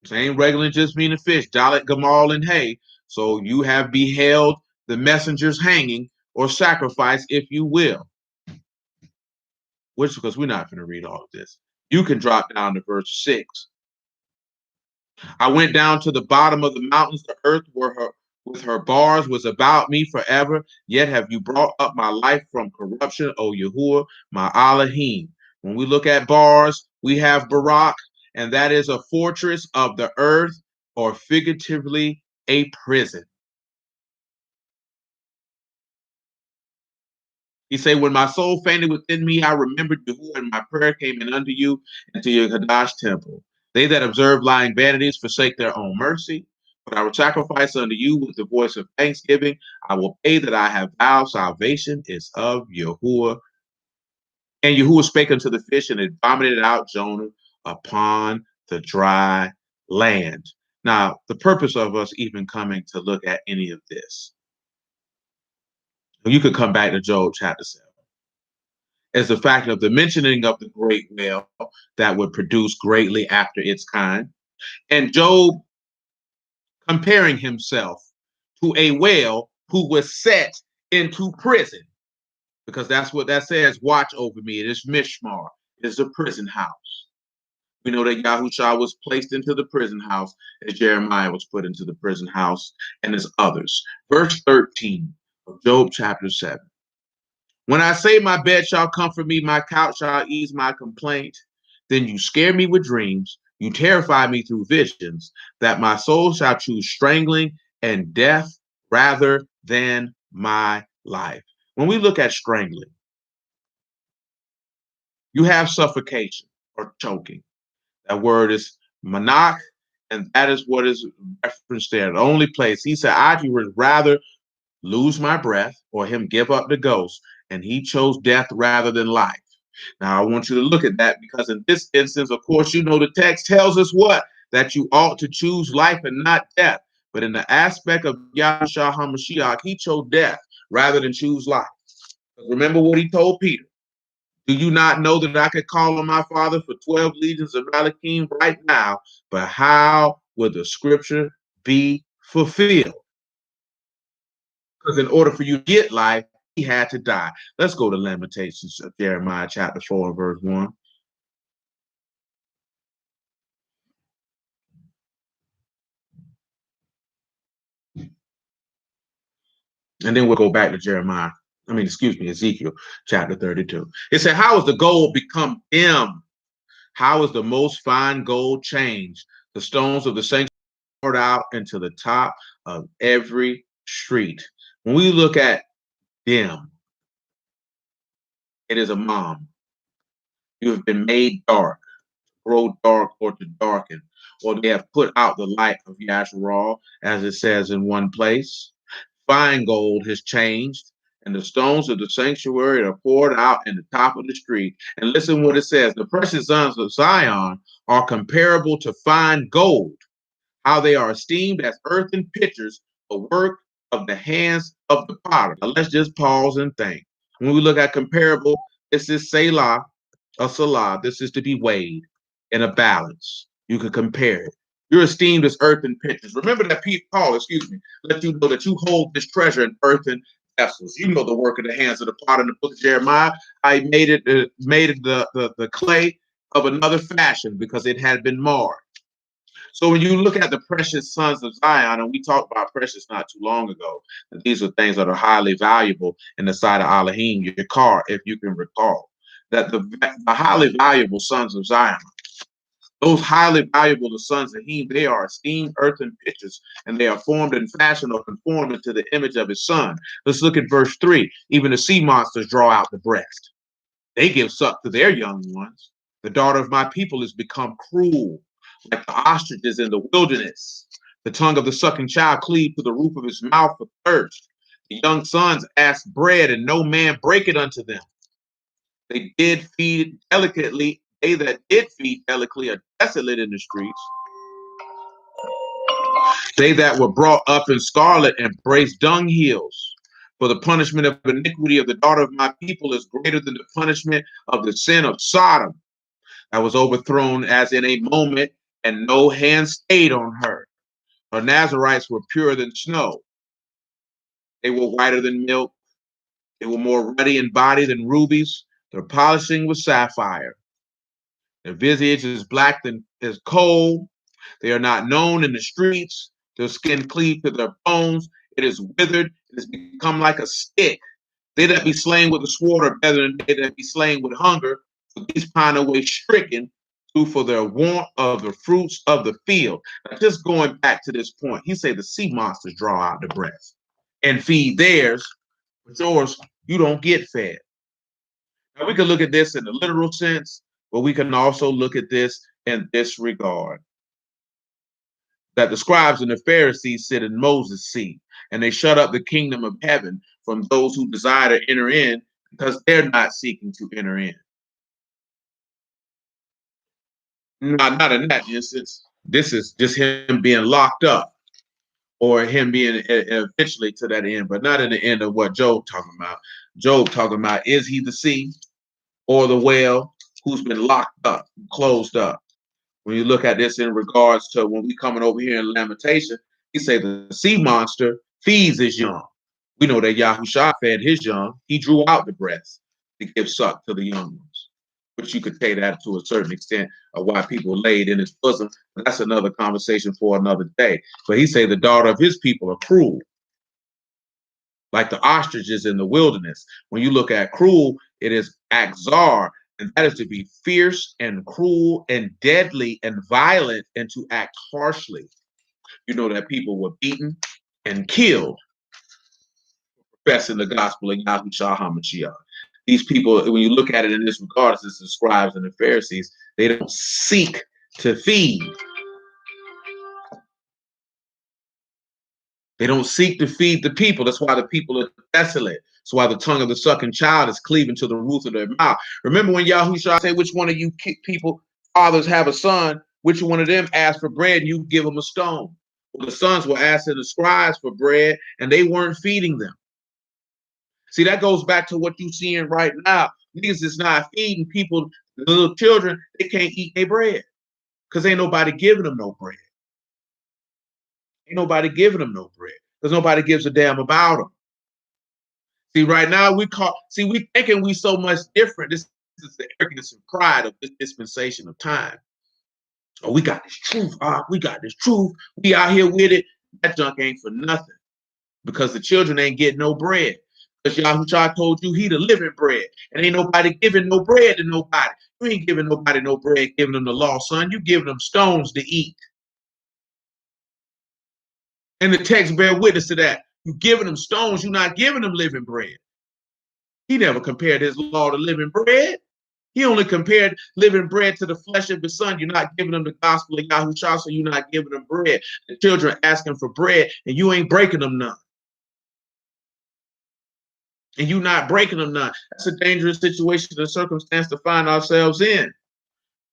Same regular just meaning fish, Dalet, Gamal, and Hay. So you have beheld the messengers hanging or sacrifice, if you will. Which, because we're not going to read all of this. You can drop down to verse 6. I went down to the bottom of the mountains. The earth with her bars was about me forever. Yet have you brought up my life from corruption, O Yahuwah, my Elohim. When we look at bars, we have Barak, and that is a fortress of the earth, or figuratively a prison. He said, when my soul fainted within me, I remembered Yahuwah, and my prayer came in unto you and to your Kadash temple. They that observe lying vanities forsake their own mercy. But I will sacrifice unto you with the voice of thanksgiving. I will pay that I have vowed. Salvation is of Yahuwah. And Yahuwah spake unto the fish, and it vomited out Jonah upon the dry land. Now, the purpose of us even coming to look at any of this, you could come back to Job chapter 7. Is the fact of the mentioning of the great whale that would produce greatly after its kind, and Job comparing himself to a whale who was set into prison, because that's what that says. Watch over me. It is Mishmar. It is a prison house. We know that Yahushua was placed into the prison house as Jeremiah was put into the prison house, and as others. Verse 13 of Job chapter 7. When I say my bed shall comfort me, my couch shall ease my complaint, then you scare me with dreams, you terrify me through visions, that my soul shall choose strangling and death rather than my life. When we look at strangling, you have suffocation or choking. That word is manak, and that is what is referenced there. The only place he said, I would rather lose my breath or him give up the ghost, and he chose death rather than life. Now, I want you to look at that, because in this instance, of course, you know, the text tells us what? That you ought to choose life and not death. But in the aspect of Yahshua HaMashiach, he chose death rather than choose life. Remember what he told Peter. Do you not know that I could call on my Father for 12 legions of Malakim right now? But how will the scripture be fulfilled? Because in order for you to get life, he had to die. Let's go to Lamentations of Jeremiah chapter 4 and verse 1. And then we'll go back to Ezekiel chapter 32. It said, how is the gold become dim? How is the most fine gold changed? The stones of the sanctuary poured out into the top of every street. When we look at dim, it is a mom. You have been made dark, grow dark, or to darken, or they have put out the light of Yasharal, as it says in one place. Fine gold has changed, and the stones of the sanctuary are poured out in the top of the street. And listen what it says. The precious sons of Zion are comparable to fine gold, how they are esteemed as earthen pitchers, the work of the hands of the potter. Now let's just pause and think. When we look at comparable, this is Selah, a Salah. This is to be weighed in a balance. You can compare it. You're esteemed as earthen pitchers. Remember that Paul, let you know that you hold this treasure in earthen vessels. You know the work of the hands of the potter in the book of Jeremiah. I made it the clay of another fashion because it had been marred. So when you look at the precious sons of Zion, and we talked about precious not too long ago, that these are things that are highly valuable in the sight of Elohim, your car, if you can recall, that the highly valuable sons of Zion. Those highly valuable, the sons of Hem, they are esteemed earthen pitchers, and they are formed in fashion or conformed into the image of his son. Let's look at verse 3. Even the sea monsters draw out the breast. They give suck to their young ones. The daughter of my people has become cruel, like the ostriches in the wilderness. The tongue of the sucking child cleaved to the roof of his mouth for thirst. The young sons ask bread, and no man break it unto them. They did feed delicately. They that did feed delicately are desolate in the streets. They that were brought up in scarlet embrace dunghills. For the punishment of iniquity of the daughter of my people is greater than the punishment of the sin of Sodom. I was overthrown as in a moment, and no hand stayed on her. Her Nazarites were purer than snow. They were whiter than milk. They were more ruddy in body than rubies. Their polishing was sapphire. Their visage is black than as coal. They are not known in the streets. Their skin cleaved to their bones. It is withered. It has become like a stick. They that be slain with the sword are better than they that be slain with hunger. For these pine away stricken, who for their want of the fruits of the field. Now, just going back to this point, he say the sea monsters draw out the breast and feed theirs, but yours, you don't get fed. Now, we can look at this in the literal sense, but we can also look at this in this regard, that the scribes and the Pharisees sit in Moses' seat, and they shut up the kingdom of heaven from those who desire to enter in because they're not seeking to enter in. Not in that instance. This is just him being locked up or him being eventually to that end, but not in the end of what Job talking about. Job talking about, is he the sea or the whale who's been locked up, closed up? When you look at this in regards to when we coming over here in Lamentation, he say the sea monster feeds his young. We know that Yahushua fed his young. He drew out the breast to give suck to the young ones. But you could take that to a certain extent of why people laid in his bosom. But that's another conversation for another day. But he say the daughter of his people are cruel, like the ostriches in the wilderness. When you look at cruel, it is axar, and that is to be fierce and cruel and deadly and violent and to act harshly. You know that people were beaten and killed professing the gospel of Yahushua HaMashiach. These people, when you look at it in this regard, as the scribes and the Pharisees, they don't seek to feed. They don't seek to feed the people. That's why the people are desolate. That's why the tongue of the sucking child is cleaving to the roof of their mouth. Remember when Yahushua said, which one of you people, fathers, have a son, which one of them ask for bread and you give them a stone? Well, the sons were asking the scribes for bread and they weren't feeding them. See, that goes back to what you're seeing right now. Niggas is not feeding people, the little children, they can't eat their bread because ain't nobody giving them no bread. Ain't nobody giving them no bread because nobody gives a damn about them. See, right now we thinking we so much different. This is the arrogance and pride of this dispensation of time. Oh, we got this truth. We got this truth. We out here with it. That junk ain't for nothing because the children ain't getting no bread. Because Yahushua told you he the living bread. And ain't nobody giving no bread to nobody. You ain't giving nobody no bread, giving them the law, son. You giving them stones to eat. And the text bear witness to that. You giving them stones, you're not giving them living bread. He never compared his law to living bread. He only compared living bread to the flesh of his son. You're not giving them the gospel of Yahushua, so you're not giving them bread. The children asking for bread, and you ain't breaking them none. And you not breaking them none. That's a dangerous situation and circumstance to find ourselves in.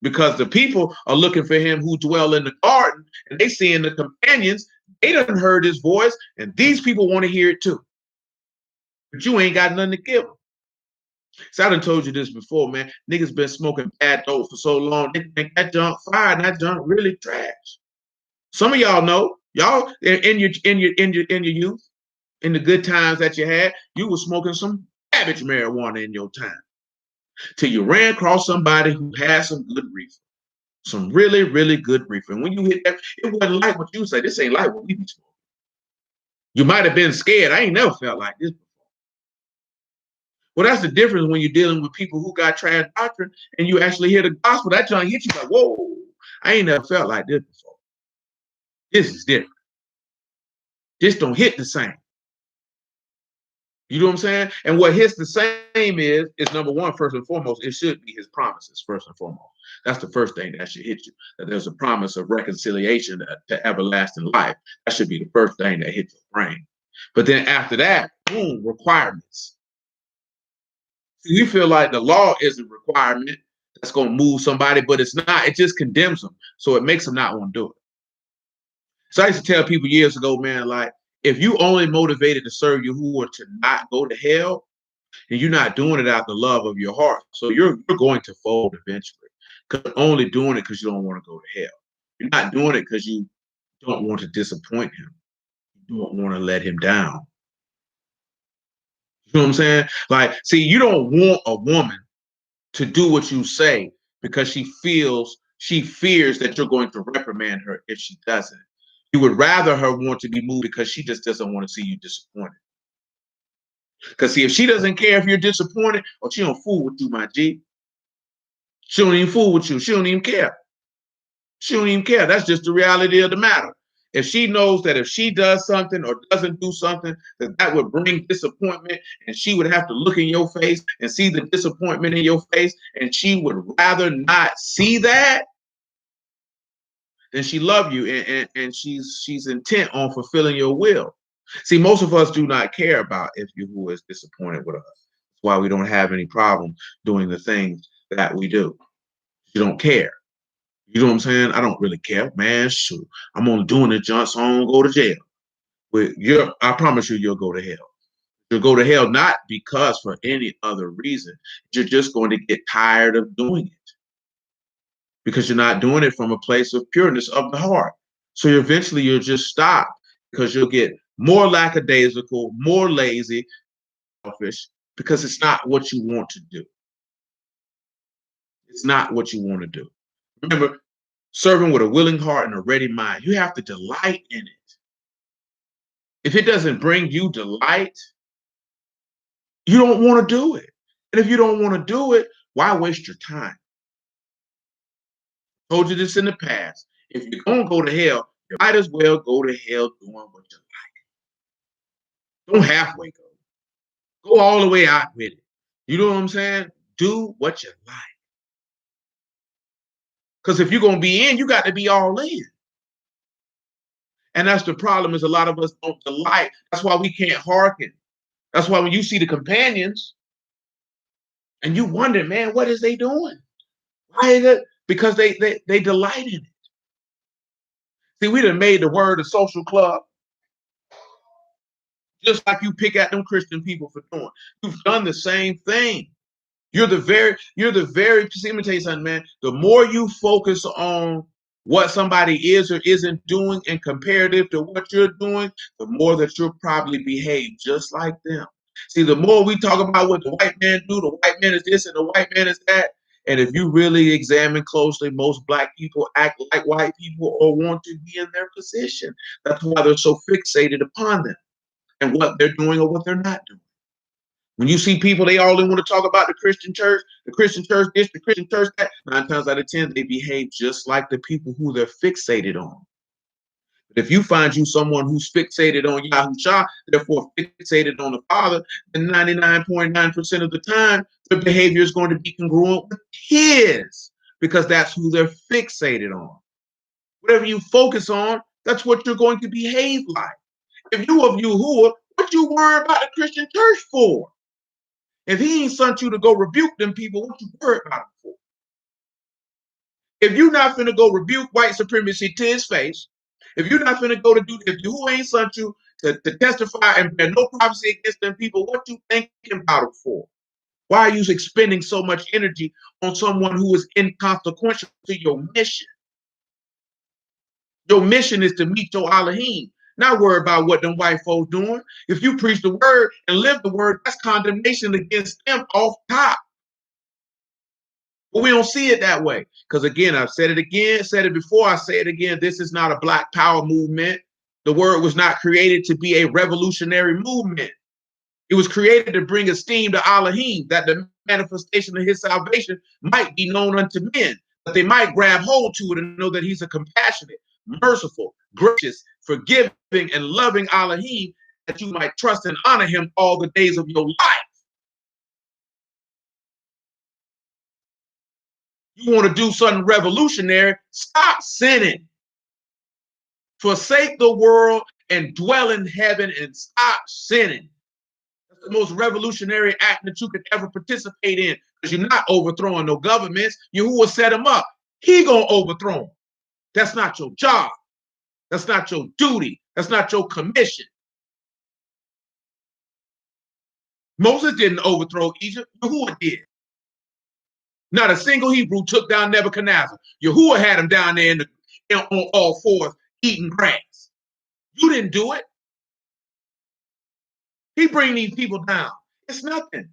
Because the people are looking for him who dwell in the garden, and they seeing the companions, they done heard his voice, and these people want to hear it too. But you ain't got nothing to give them. So I done told you this before, man. Niggas been smoking bad dope for so long, they think that junk fire and that junk really trash. Some of y'all know, y'all in your youth, in the good times that you had, you were smoking some savage marijuana in your time. Till you ran across somebody who had some good reefer. Some really, really good reefer. And when you hit that, it wasn't like what you say. This ain't like what we be smoking. You might have been scared. I ain't never felt like this before. Well, that's the difference when you're dealing with people who got trash doctrine and you actually hear the gospel. That junk hit you like, whoa, I ain't never felt like this before. This is different. This don't hit the same. You know what I'm saying? And what hits the same is number one, first and foremost, it should be his promises, first and foremost. That's the first thing that should hit you, that there's a promise of reconciliation to everlasting life. That should be the first thing that hits your brain. But then after that, boom, requirements. See, we feel like the law is a requirement that's going to move somebody, but it's not. It just condemns them. So it makes them not want to do it. So I used to tell people years ago, man, like, if you only motivated to serve Yahuwah to not go to hell, then you're not doing it out the love of your heart. So you're going to fold eventually. Because you're only doing it because you don't want to go to hell. You're not doing it because you don't want to disappoint him. You don't want to let him down. You know what I'm saying? Like, see, you don't want a woman to do what you say because she fears that you're going to reprimand her if she doesn't. You would rather her want to be moved because she just doesn't want to see you disappointed. Because see, if she doesn't care if you're disappointed, or she don't fool with you, my G. She don't even fool with you. She don't even care. She don't even care. That's just the reality of the matter. If she knows that if she does something or doesn't do something, that would bring disappointment, and she would have to look in your face and see the disappointment in your face, and she would rather not see that, then she love you, and she's intent on fulfilling your will. See, most of us do not care about if Yahuwah is disappointed with us. That's why we don't have any problem doing the things that we do. You don't care. You know what I'm saying? I don't really care, man. Shoot, I'm only doing it, John, so I don't go to jail. But I promise you, you'll go to hell. You'll go to hell not because for any other reason. You're just going to get tired of doing it because you're not doing it from a place of pureness of the heart. So eventually you'll just stop because you'll get more lackadaisical, more lazy, selfish, because it's not what you want to do. It's not what you want to do. Remember, serving with a willing heart and a ready mind, you have to delight in it. If it doesn't bring you delight, you don't want to do it. And if you don't want to do it, why waste your time? I told you this in the past. If you're going to go to hell, you might as well go to hell doing what you like. Don't halfway go. Go all the way out with it. You know what I'm saying? Do what you like. Because if you're going to be in, you got to be all in. And that's the problem, is a lot of us don't delight. That's why we can't hearken. That's why when you see the companions and you wonder, man, what is they doing? Why is it? Because they delight in it. See, we done made the word a social club, just like you pick at them Christian people for doing. You've done the same thing. You're the very, see, let me tell you something, man. The more you focus on what somebody is or isn't doing and comparative to what you're doing, the more that you'll probably behave just like them. See, the more we talk about what the white man do, the white man is this and the white man is that. And if you really examine closely, most black people act like white people or want to be in their position. That's why they're so fixated upon them and what they're doing or what they're not doing. When you see people, they all want to talk about the Christian church this, the Christian church that. 9 times out of 10, they behave just like the people who they're fixated on. But if you find you someone who's fixated on Yahushua, therefore fixated on the Father, then 99.9% of the time, their behavior is going to be congruent with his, because that's who they're fixated on. Whatever you focus on, that's what you're going to behave like. If you of Yahuwah, what you worry about the Christian church for? If he ain't sent you to go rebuke them people, what you worried about him for? If you're not finna go rebuke white supremacy to his face, if you're not finna go to do, if who ain't sent you to testify and bear no prophecy against them people, what you thinking about it for? Why are you expending so much energy on someone who is inconsequential to your mission? Your mission is to meet your Elohim. Not worry about what them white folks doing. If you preach the word and live the word, that's condemnation against them off top. But we don't see it that way. Because again, I've said it again, said it before, I say it again, this is not a black power movement. The word was not created to be a revolutionary movement. It was created to bring esteem to Elohim, that the manifestation of his salvation might be known unto men. that they might grab hold to it and know that he's a compassionate, merciful, gracious, forgiving, and loving Elohim, that you might trust and honor him all the days of your life. You want to do something revolutionary, stop sinning. Forsake the world and dwell in heaven and stop sinning. That's the most revolutionary act that you could ever participate in, because you're not overthrowing no governments. Yahuwah set them up. He gonna overthrow them. That's not your job. That's not your duty. That's not your commission. Moses didn't overthrow Egypt. Yahuwah did. Not a single Hebrew took down Nebuchadnezzar. Yahuwah had him down there on all fours eating grass. You didn't do it. He bring these people down. It's nothing.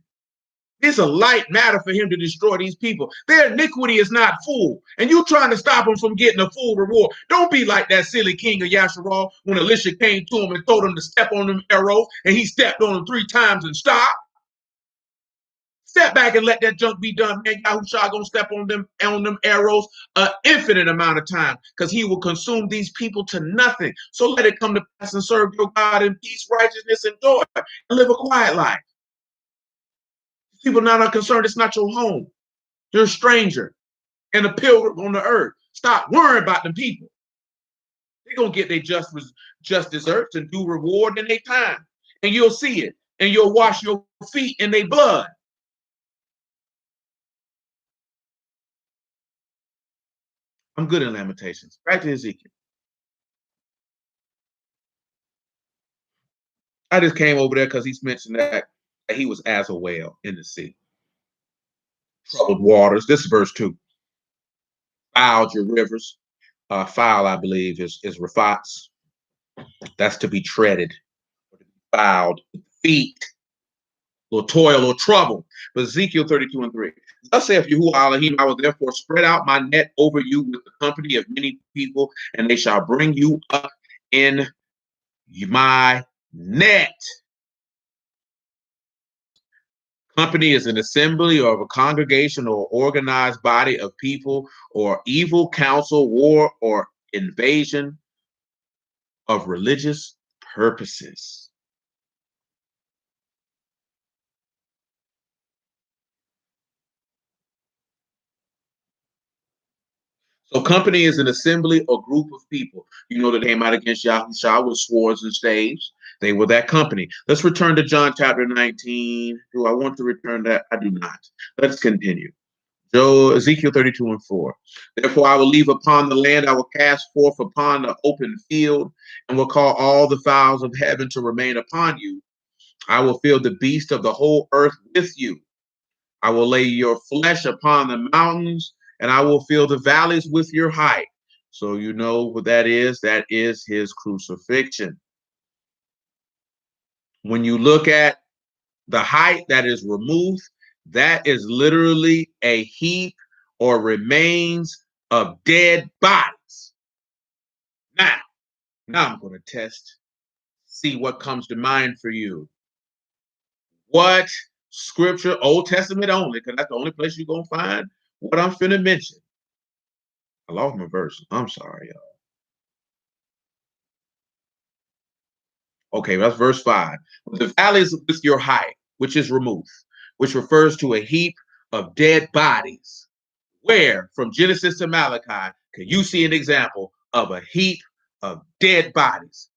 It's a light matter for him to destroy these people. Their iniquity is not full, and you trying to stop them from getting a full reward. Don't be like that silly king of Yasharal when Elisha came to him and told him to step on them arrows, and he stepped on them 3 times and stopped. Step back and let that junk be done, man. Yahushua gonna step on them arrows an infinite amount of time, because he will consume these people to nothing. So let it come to pass and serve your God in peace, righteousness, and joy, and live a quiet life. People not are concerned. It's not your home. You're a stranger and a pilgrim on the earth. Stop worrying about them people. They're gonna get their just deserts and due reward in their time, and you'll see it, and you'll wash your feet in their blood. I'm good in Lamentations. Back to Ezekiel. I just came over there because he's mentioned that he was as a whale in the sea. Troubled waters. This is verse 2. Fouled your rivers. Foul, I believe, is rafats. That's to be treaded, or to be fouled. Feet, or toil, or trouble. But Ezekiel 32:3. Thus saith Yahuwah Elohim, I will therefore spread out my net over you with the company of many people, and they shall bring you up in my net. Company is an assembly or a congregation or organized body of people, or evil counsel, war, or invasion of religious purposes. So company is an assembly or group of people. You know that they came out against Yahushua with swords and staves. They were that company. Let's return to John chapter 19. Do I want to return that? I do not. Let's continue. Ezekiel 32:4. Therefore I will leave upon the land, I will cast forth upon the open field, and will call all the fowls of heaven to remain upon you. I will fill the beast of the whole earth with you. I will lay your flesh upon the mountains, and I will fill the valleys with your height. So you know what that is? That is his crucifixion. When you look at the height that is removed, that is literally a heap or remains of dead bodies. Now I'm going to test, see what comes to mind for you. What scripture, Old Testament only, because that's the only place you're going to find what I'm finna mention. I lost my verse. I'm sorry, y'all. Okay, that's verse 5. The valleys with your height, which is removed, which refers to a heap of dead bodies. Where, from Genesis to Malachi, can you see an example of a heap of dead bodies?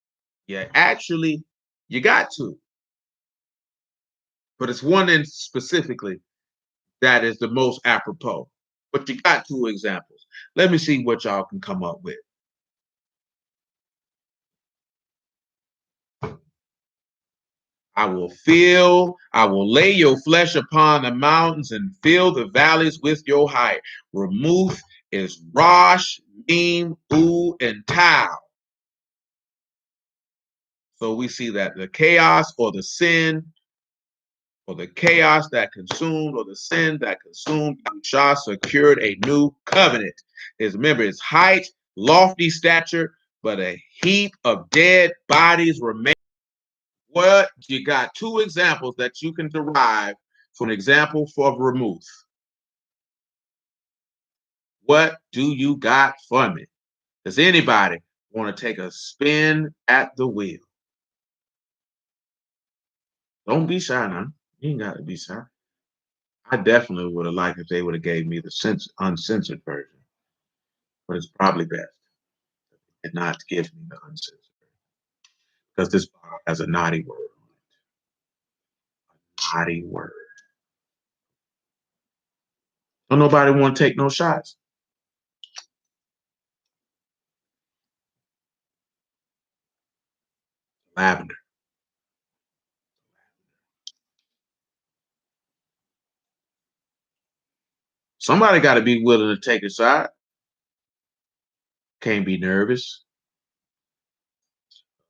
Yeah, actually, you got to. But it's one in specifically that is the most apropos. But you got 2 examples. Let me see what y'all can come up with. I will lay your flesh upon the mountains and fill the valleys with your height. Remuth is Rosh, Mim, U, and Tau. So we see that the chaos or the sin, or the chaos that consumed, or the sin that consumed, Yahusha secured a new covenant. Remember, it's height, lofty stature, but a heap of dead bodies remain. What you got 2 examples that you can derive from an example for remuth. what do you got for me? Does anybody want to take a spin at the wheel? Don't be shy now. You ain't got to be shy. I definitely would have liked if they would have gave me the uncensored version, but it's probably best and not to give me the uncensored because this bar has a naughty word on it. Naughty word. Don't nobody want to take no shots. Lavender. Somebody got to be willing to take a shot. Can't be nervous.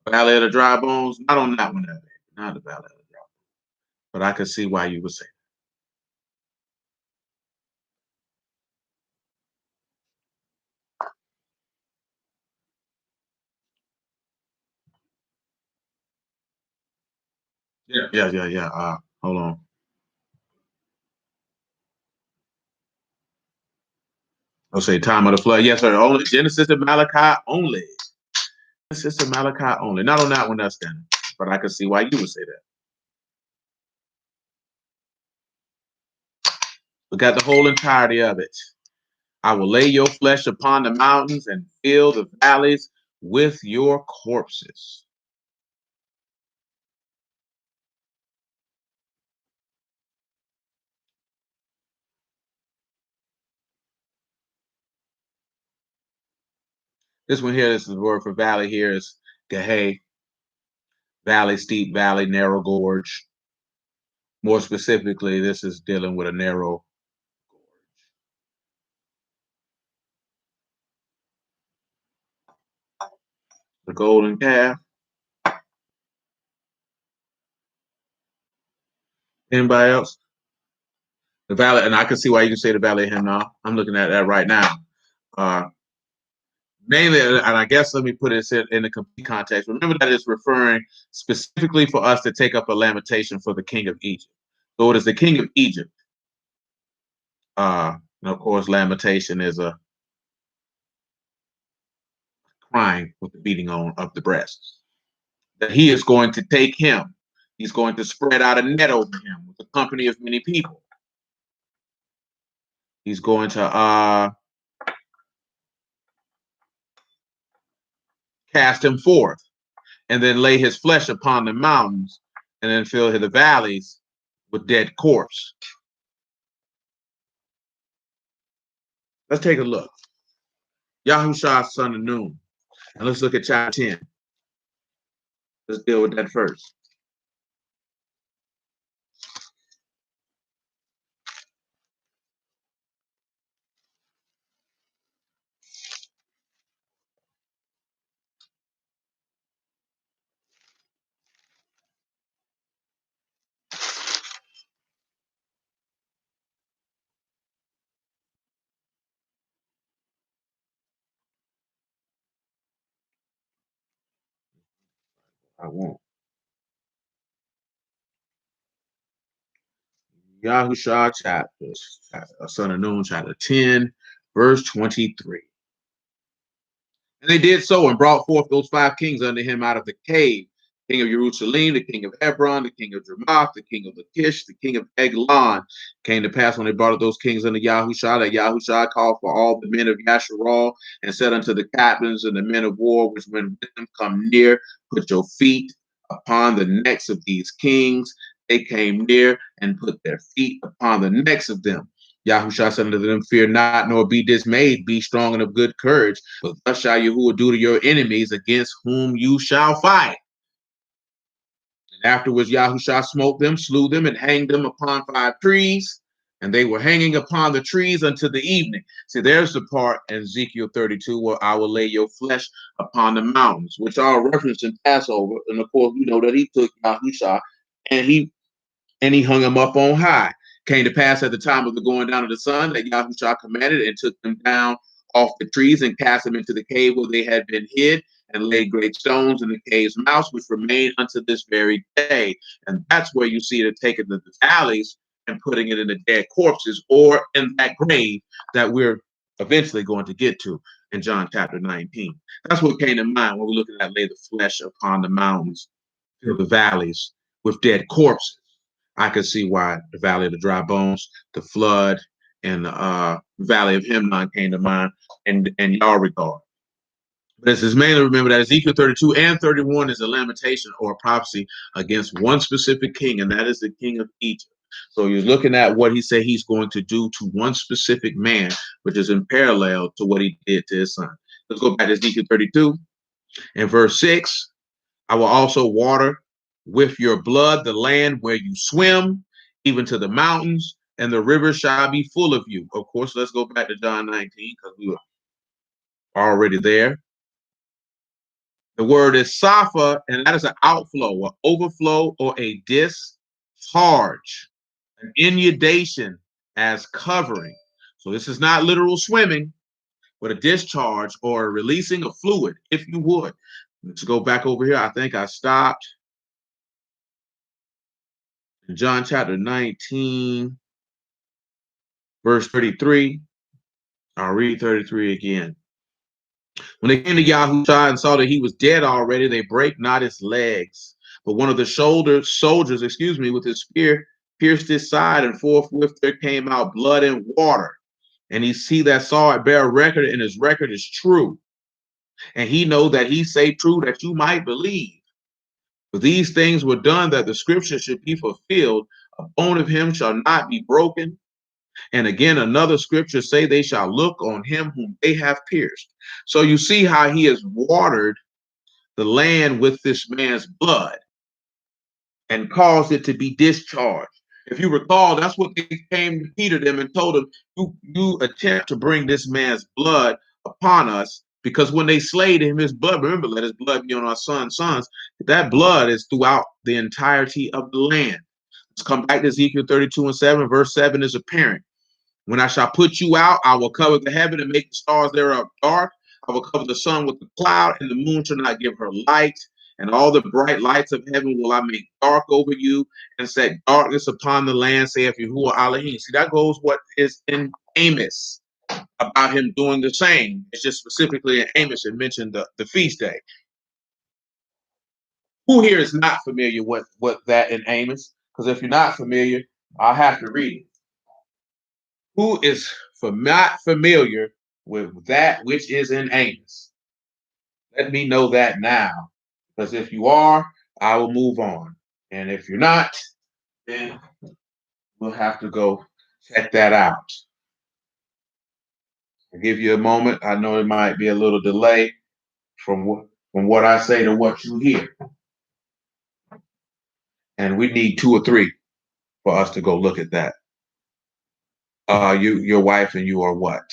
Valley of the Dry Bones. Not on that one, that baby. Not the Valley of the Dry Bones. But I could see why you would say that. Yeah. Hold on. I'll say time of the flood. Yes, sir. Only Genesis and Malachi only. Genesis and Malachi only. Not on that one, that's then. But I could see why you would say that. We got the whole entirety of it. I will lay your flesh upon the mountains and fill the valleys with your corpses. This one here, this is the word for valley here is Gehay. Valley, steep valley, narrow gorge. More specifically, this is dealing with a narrow gorge. The golden calf. Anybody else? The valley, and I can see why you can say the valley of Hinnom. I'm looking at that right now. Uh, Mainly, and I guess let me put it in a complete context. Remember that it's referring specifically for us to take up a lamentation for the king of Egypt. So it is the king of Egypt. And of course, lamentation is a crying with the beating on of the breasts. That he is going to take him. He's going to spread out a net over him with the company of many people. He's going to cast him forth and then lay his flesh upon the mountains and then fill the valleys with dead corpse. Let's take a look. Yahushua, son of Nun. And let's look at chapter 10. Let's deal with that first. I won't. Yahushua chapter, son of Nun, chapter 10, verse 23. And they did so and brought forth those 5 kings unto him out of the cave. The king of Jerusalem, the king of Hebron, the king of Jarmuth, the king of Lachish, the king of Eglon. Came to pass when they brought those kings unto Yahushua, that Yahushua called for all the men of Yasharal and said unto the captains and the men of war which went with them, come near, put your feet upon the necks of these kings. They came near and put their feet upon the necks of them. Yahushua said unto them, fear not, nor be dismayed, be strong and of good courage. But thus shall Yahuwah do to your enemies against whom you shall fight. And afterwards Yahushua smote them, slew them, and hanged them upon 5 trees. And they were hanging upon the trees until the evening. See, there's the part in Ezekiel 32 where I will lay your flesh upon the mountains, which are referenced in Passover. And of course, we know that he took Yahushua and he hung him up on high. Came to pass at the time of the going down of the sun that Yahushua commanded and took them down off the trees and cast them into the cave where they had been hid and laid great stones in the cave's mouth, which remain unto this very day. And that's where you see it taking the valleys and putting it in the dead corpses or in that grave that we're eventually going to get to in John chapter 19. That's what came to mind when we're looking at lay the flesh upon the mountains, fill the valleys with dead corpses. I could see why the valley of the dry bones, the flood, and the valley of Hinnom came to mind in your regard. But it's mainly remember that Ezekiel 32 and 31 is a lamentation or a prophecy against one specific king, and that is the king of Egypt. So you're looking at what he said he's going to do to one specific man, which is in parallel to what he did to his son. Let's go back to Ezekiel 32 and verse 6. I will also water with your blood the land where you swim, even to the mountains, and the river shall be full of you. Of course, let's go back to John 19 because we were already there. The word is safa, and that is an outflow, an overflow, or a discharge, an inundation as covering. So this is not literal swimming, but a discharge or a releasing of fluid, if you would. Let's go back over here. I think I stopped in John chapter 19, verse 33. I'll read 33 again. When they came to Yahushua and saw that he was dead already, they brake not his legs. But one of the soldiers, with his spear pierced his side, and forthwith there came out blood and water. And he that saw it bear record, and his record is true. And he know that he say true, that you might believe. For these things were done that the scripture should be fulfilled. A bone of him shall not be broken. And again, another scripture say they shall look on him whom they have pierced. So you see how he has watered the land with this man's blood and caused it to be discharged. If you recall, that's what they came to Peter them and told him, you attempt to bring this man's blood upon us, because when they slayed him, his blood, remember, let his blood be on our sons' sons. That blood is throughout the entirety of the land. Let's come back to Ezekiel 32 and 7. Verse 7 is apparent. When I shall put you out, I will cover the heaven and make the stars thereof dark. I will cover the sun with the cloud, and the moon shall not give her light. And all the bright lights of heaven will I make dark over you, and set darkness upon the land, saith Yahuwah Elohim. See, that goes what is in Amos about him doing the same. It's just specifically in Amos it mentioned the feast day. Who here is not familiar with that in Amos? Because if you're not familiar, I'll have to read it. Who is not familiar with that which is in Amos? Let me know that now, because if you are, I will move on. And if you're not, then we'll have to go check that out. I'll give you a moment. I know it might be a little delay from what I say to what you hear. And we need 2 or 3 for us to go look at that. Your wife and you are what?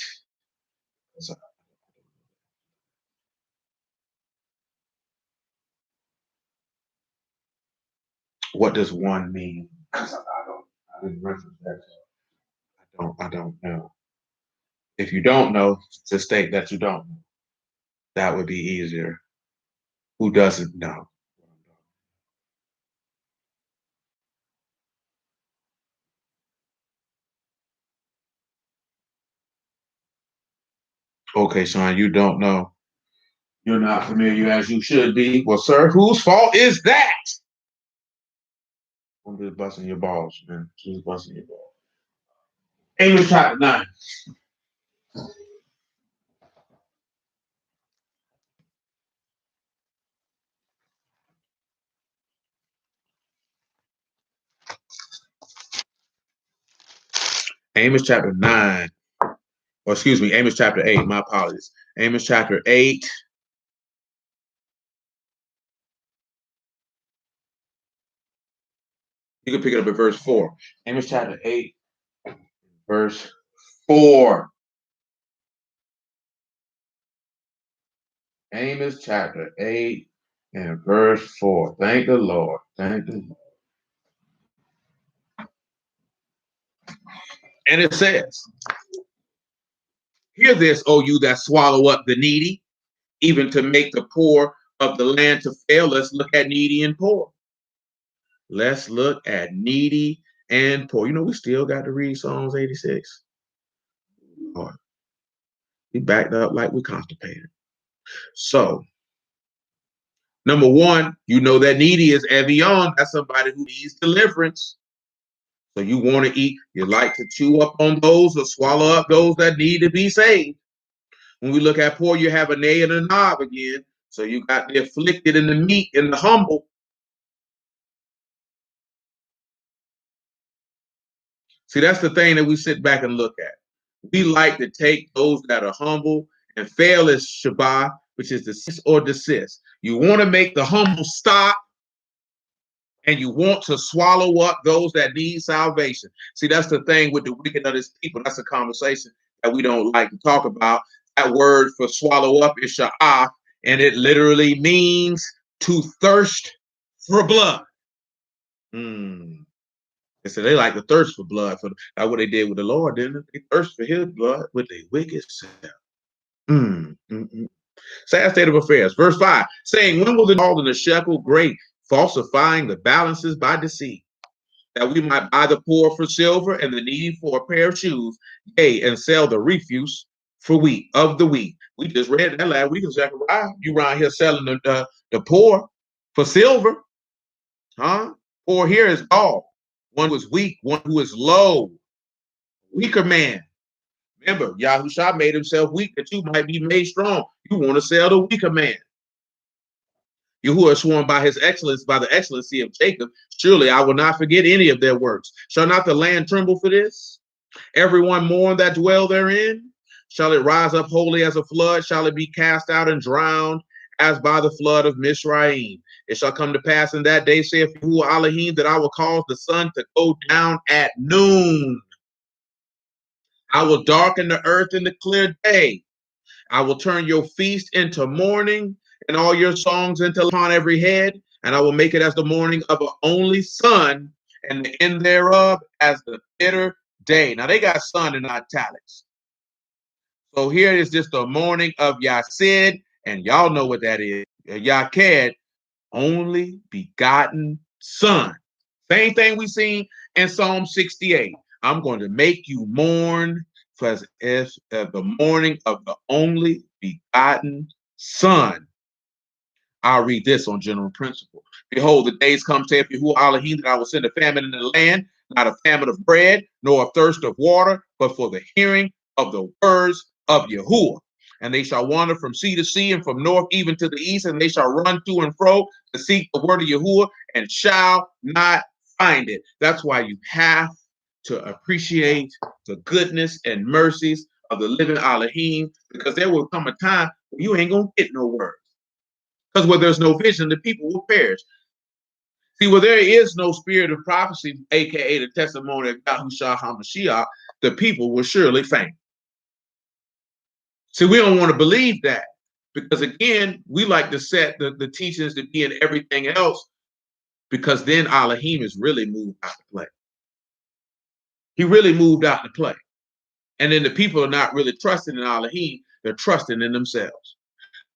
What does one mean? I didn't reference that. I don't know. If you don't know, just state that you don't know. That would be easier. Who doesn't know? Okay, Sean, you don't know. You're not familiar as you should be. Well, sir, whose fault is that? I'm just busting your balls, man. Just busting your balls. Amos chapter 9. Amos chapter 9. Or excuse me, Amos chapter 8. My apologies. Amos chapter 8. You can pick it up at verse 4. Amos chapter 8, verse 4. Amos chapter 8 and verse 4. Thank the Lord. Thank the Lord. And it says, hear this, O you that swallow up the needy, even to make the poor of the land to fail. Let's look at needy and poor. Let's look at needy and poor. You know, we still got to read Psalms 86. Lord. We backed up like we constipated. So, number one, you know that needy is Evion. That's somebody who needs deliverance. So you want to eat, you like to chew up on those or swallow up those that need to be saved. When we look at poor, you have a nay and a knob again. So you got the afflicted and the meek and the humble. See, that's the thing that we sit back and look at. We like to take those that are humble and fail as Shabbat, which is desist or desist. You want to make the humble stop and you want to swallow up those that need salvation. See, that's the thing with the wicked of this people. That's a conversation that we don't like to talk about. That word for swallow up is sha'af, and it literally means to thirst for blood. They said they like to thirst for blood. That's what they did with the Lord, didn't it? They thirst for his blood with their wicked self. Sad state of affairs. Verse 5, saying, when will the call in the shekel great, falsifying the balances by deceit, that we might buy the poor for silver and the needy for a pair of shoes, yea, and sell the refuse for wheat, of the wheat. We just read that last week in Zechariah. You around here selling the poor for silver, huh? Poor here is all. One who is weak, one who is low, weaker man. Remember, Yahushua made himself weak that you might be made strong. You want to sell the weaker man. You who are sworn by his excellence, by the excellency of Jacob, surely I will not forget any of their works. Shall not the land tremble for this? Everyone mourn that dwell therein? Shall it rise up wholly as a flood? Shall it be cast out and drowned as by the flood of Mizraim? It shall come to pass in that day, saith Yahuwah Elohim, that I will cause the sun to go down at noon. I will darken the earth in the clear day. I will turn your feast into mourning and all your songs into upon every head, and I will make it as the morning of an only son, and the end thereof as the bitter day. Now they got son in italics. So here is just the morning of Yasid, and y'all know what that is. Yaked, only begotten son. Same thing we seen in Psalm 68. I'm going to make you mourn for as if the morning of the only begotten son. I'll read this on general principle. Behold, the days come, saith Yahuwah Elohim, that I will send a famine in the land, not a famine of bread, nor a thirst of water, but for the hearing of the words of Yahuwah. And they shall wander from sea to sea, and from north even to the east, and they shall run to and fro to seek the word of Yahuwah, and shall not find it. That's why you have to appreciate the goodness and mercies of the living Elohim, because there will come a time when you ain't gonna get no word. Because where there's no vision, the people will perish. See, where there is no spirit of prophecy, aka the testimony of Yahushua HaMashiach, the people will surely faint. See, we don't want to believe that, because again, we like to set the teachings to be in everything else, because then Elohim is really moved out to play. He really moved out to play. And then the people are not really trusting in Elohim, they're trusting in themselves.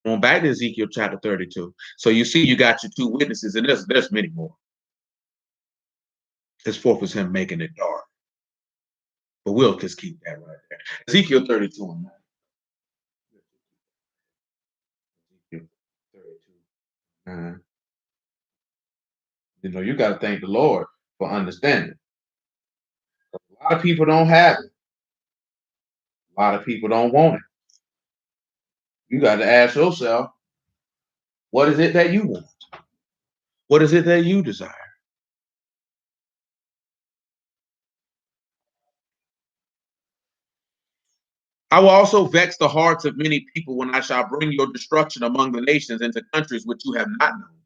On back to Ezekiel chapter 32. So you see, you got your two witnesses, and there's many more. His fourth is him making it dark. But we'll just keep that right there. Ezekiel 32 and 9. Ezekiel 32. You know, you got to thank the Lord for understanding. A lot of people don't have it. A lot of people don't want it. You got to ask yourself, what is it that you want? What is it that you desire? I will also vex the hearts of many people when I shall bring your destruction among the nations into countries which you have not known.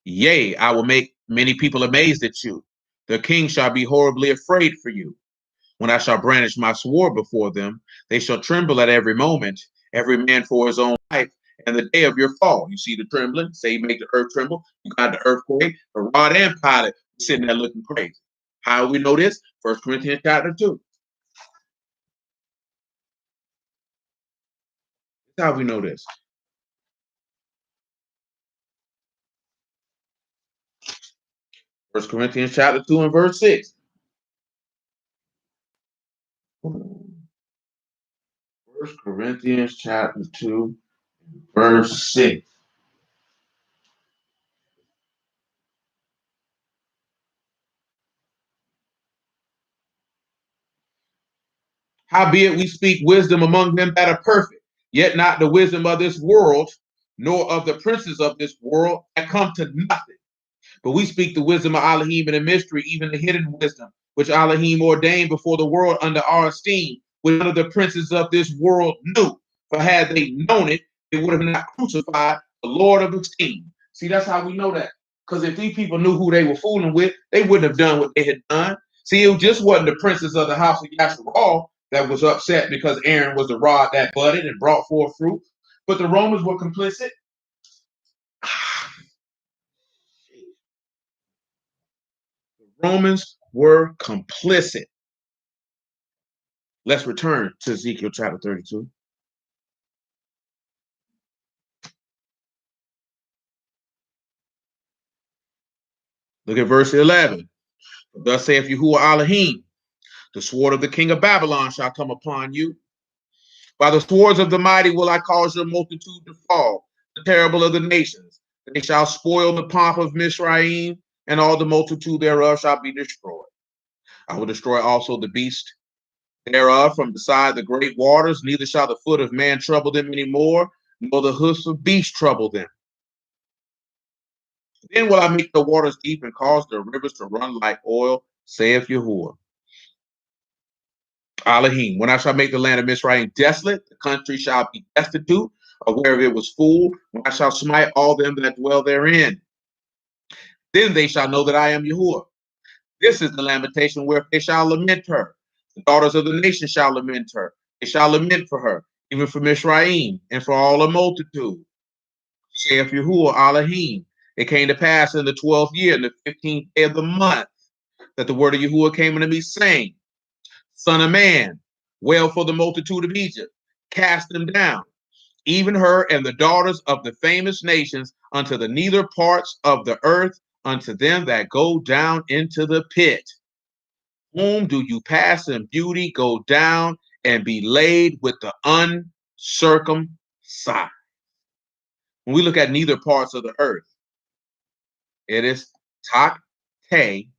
Yea, I will make many people amazed at you. The king shall be horribly afraid for you. When I shall brandish my sword before them, they shall tremble at every moment, every man for his own life, and the day of your fall. You see the trembling, say you make the earth tremble, you got the earthquake, the rod and pilot sitting there looking crazy. How do we know this? 1 Corinthians chapter 2. That's how we know this. 1 Corinthians chapter 2 and verse 6. Verse 1 Corinthians chapter 2, verse 6. Howbeit we speak wisdom among them that are perfect, yet not the wisdom of this world, nor of the princes of this world that come to nothing. But we speak the wisdom of Elohim in a mystery, even the hidden wisdom, which Elohim ordained before the world under our esteem, which none of the princes of this world knew. For had they known it, they would have not crucified the Lord of esteem. See, that's how we know that. Because if these people knew who they were fooling with, they wouldn't have done what they had done. See, it just wasn't the princes of the house of Yasharal that was upset because Aaron was the rod that budded and brought forth fruit, but the Romans were complicit. Romans were complicit. Let's return to Ezekiel chapter 32. Look at verse 11. Thus saith Yahuwah Elohim, the sword of the king of Babylon shall come upon you. By the swords of the mighty will I cause your multitude to fall, the terrible of the nations. They shall spoil the pomp of Mizraim, and all the multitude thereof shall be destroyed. I will destroy also the beast thereof from beside the great waters, neither shall the foot of man trouble them any more, nor the hoofs of beast trouble them. Then will I make the waters deep and cause the rivers to run like oil, saith Yahuwah. Elohim, when I shall make the land of Mizraim desolate, the country shall be destitute, or wherever it was full, when I shall smite all them that dwell therein. Then they shall know that I am Yahuwah. This is the lamentation where they shall lament her. The daughters of the nation shall lament her. They shall lament for her, even for Mizraim, and for all the multitude. Saith Yahuwah Elohim. It came to pass in the 12th year, in the 15th day of the month, that the word of Yahuwah came unto me, saying, Son of man, wail for the multitude of Egypt, cast them down, even her and the daughters of the famous nations, unto the nether parts of the earth, unto them that go down into the pit. Whom do you pass in beauty, go down and be laid with the uncircumcised? When we look at neither parts of the earth, it is tak te,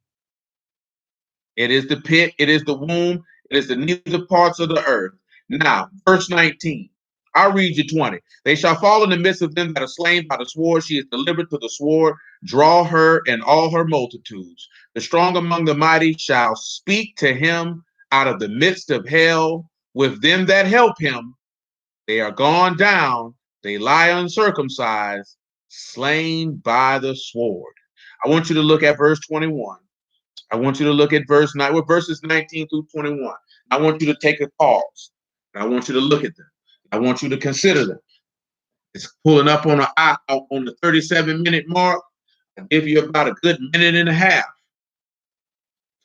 it is the pit, it is the womb, it is the neither parts of the earth. Now, verse 19. I'll read you 20. They shall fall in the midst of them that are slain by the sword. She is delivered to the sword. Draw her and all her multitudes. The strong among the mighty shall speak to him out of the midst of hell with them that help him. They are gone down. They lie uncircumcised, slain by the sword. I want you to look at verse 21. I want you to look at verse 9, what verses 19 through 21. I want you to take a pause. I want you to look at them. I want you to consider them. It's pulling up on the 37-minute mark. I'll give you about a good minute and a half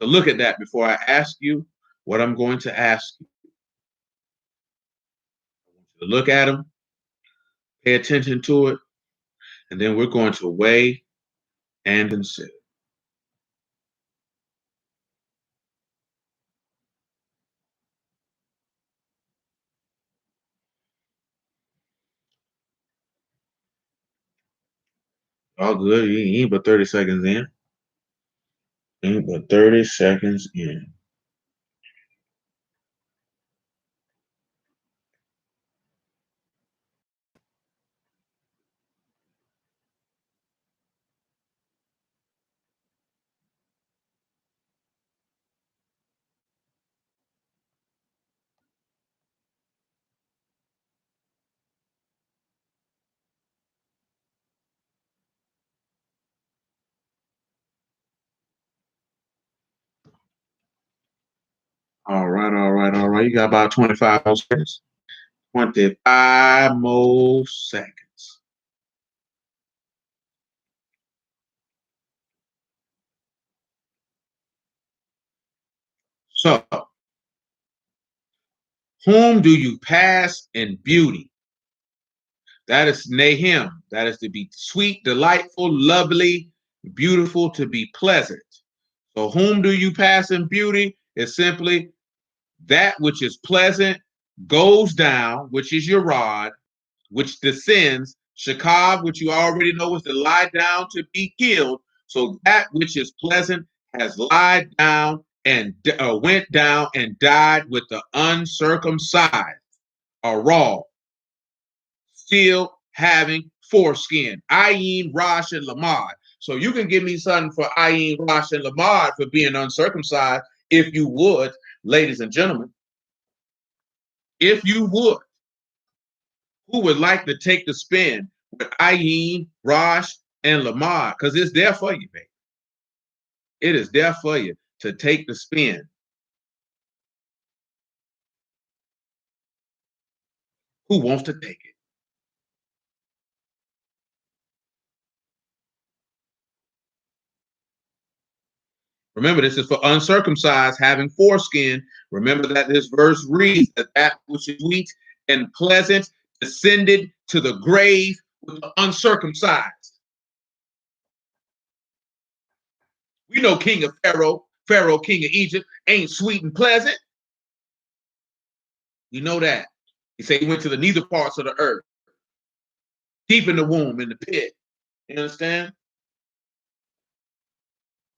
to look at that before I ask you what I'm going to ask you. I want you to look at them, pay attention to it, and then we're going to weigh and consider. All good. You ain't but 30 seconds in. Ain't but 30 seconds in. All right, all right, all right. You got about 25 more seconds. 25 more seconds. So, whom do you pass in beauty? That is Nahim. That is to be sweet, delightful, lovely, beautiful, to be pleasant. So, whom do you pass in beauty is simply that which is pleasant, goes down, which is your rod, which descends, shakav, which you already know is to lie down to be killed. So that which is pleasant has lied down and went down and died with the uncircumcised, or raw, still having foreskin. Ayin, Rosh, and Lamad. So you can give me something for Ayin, Rosh, and Lamad for being uncircumcised, if you would, ladies and gentlemen. If you would, who would like to take the spin with Ayin, Rosh, and Lamar? Because it's there for you, baby. It is there for you to take the spin. Who wants to take it? Remember, this is for uncircumcised having foreskin. Remember that this verse reads that which is sweet and pleasant descended to the grave with the uncircumcised. We know King of Pharaoh, King of Egypt, ain't sweet and pleasant. You know that. He said he went to the neither parts of the earth, deep in the womb, in the pit. You understand?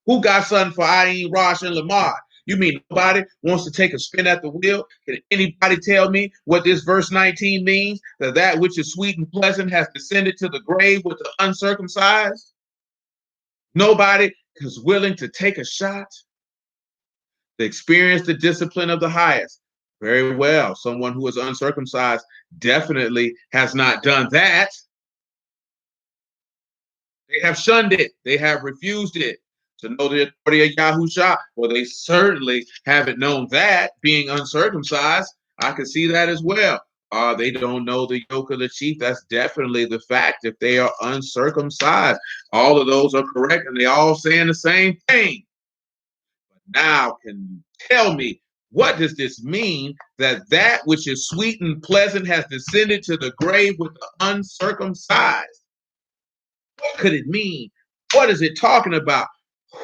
Who got something for Ayin, Rosh, and Lamar? You mean nobody wants to take a spin at the wheel? Can anybody tell me what this verse 19 means? That which is sweet and pleasant has descended to the grave with the uncircumcised? Nobody is willing to take a shot to experience the discipline of the highest. Very well. Someone who is uncircumcised definitely has not done that. They have shunned it. They have refused it. To know the authority of Yahusha, well, they certainly haven't known that, being uncircumcised. I can see that as well. They don't know the yoke of the chief. That's definitely the fact if they are uncircumcised. All of those are correct, and they all saying the same thing. But now, can you tell me, what does this mean that which is sweet and pleasant has descended to the grave with the uncircumcised? What could it mean? What is it talking about?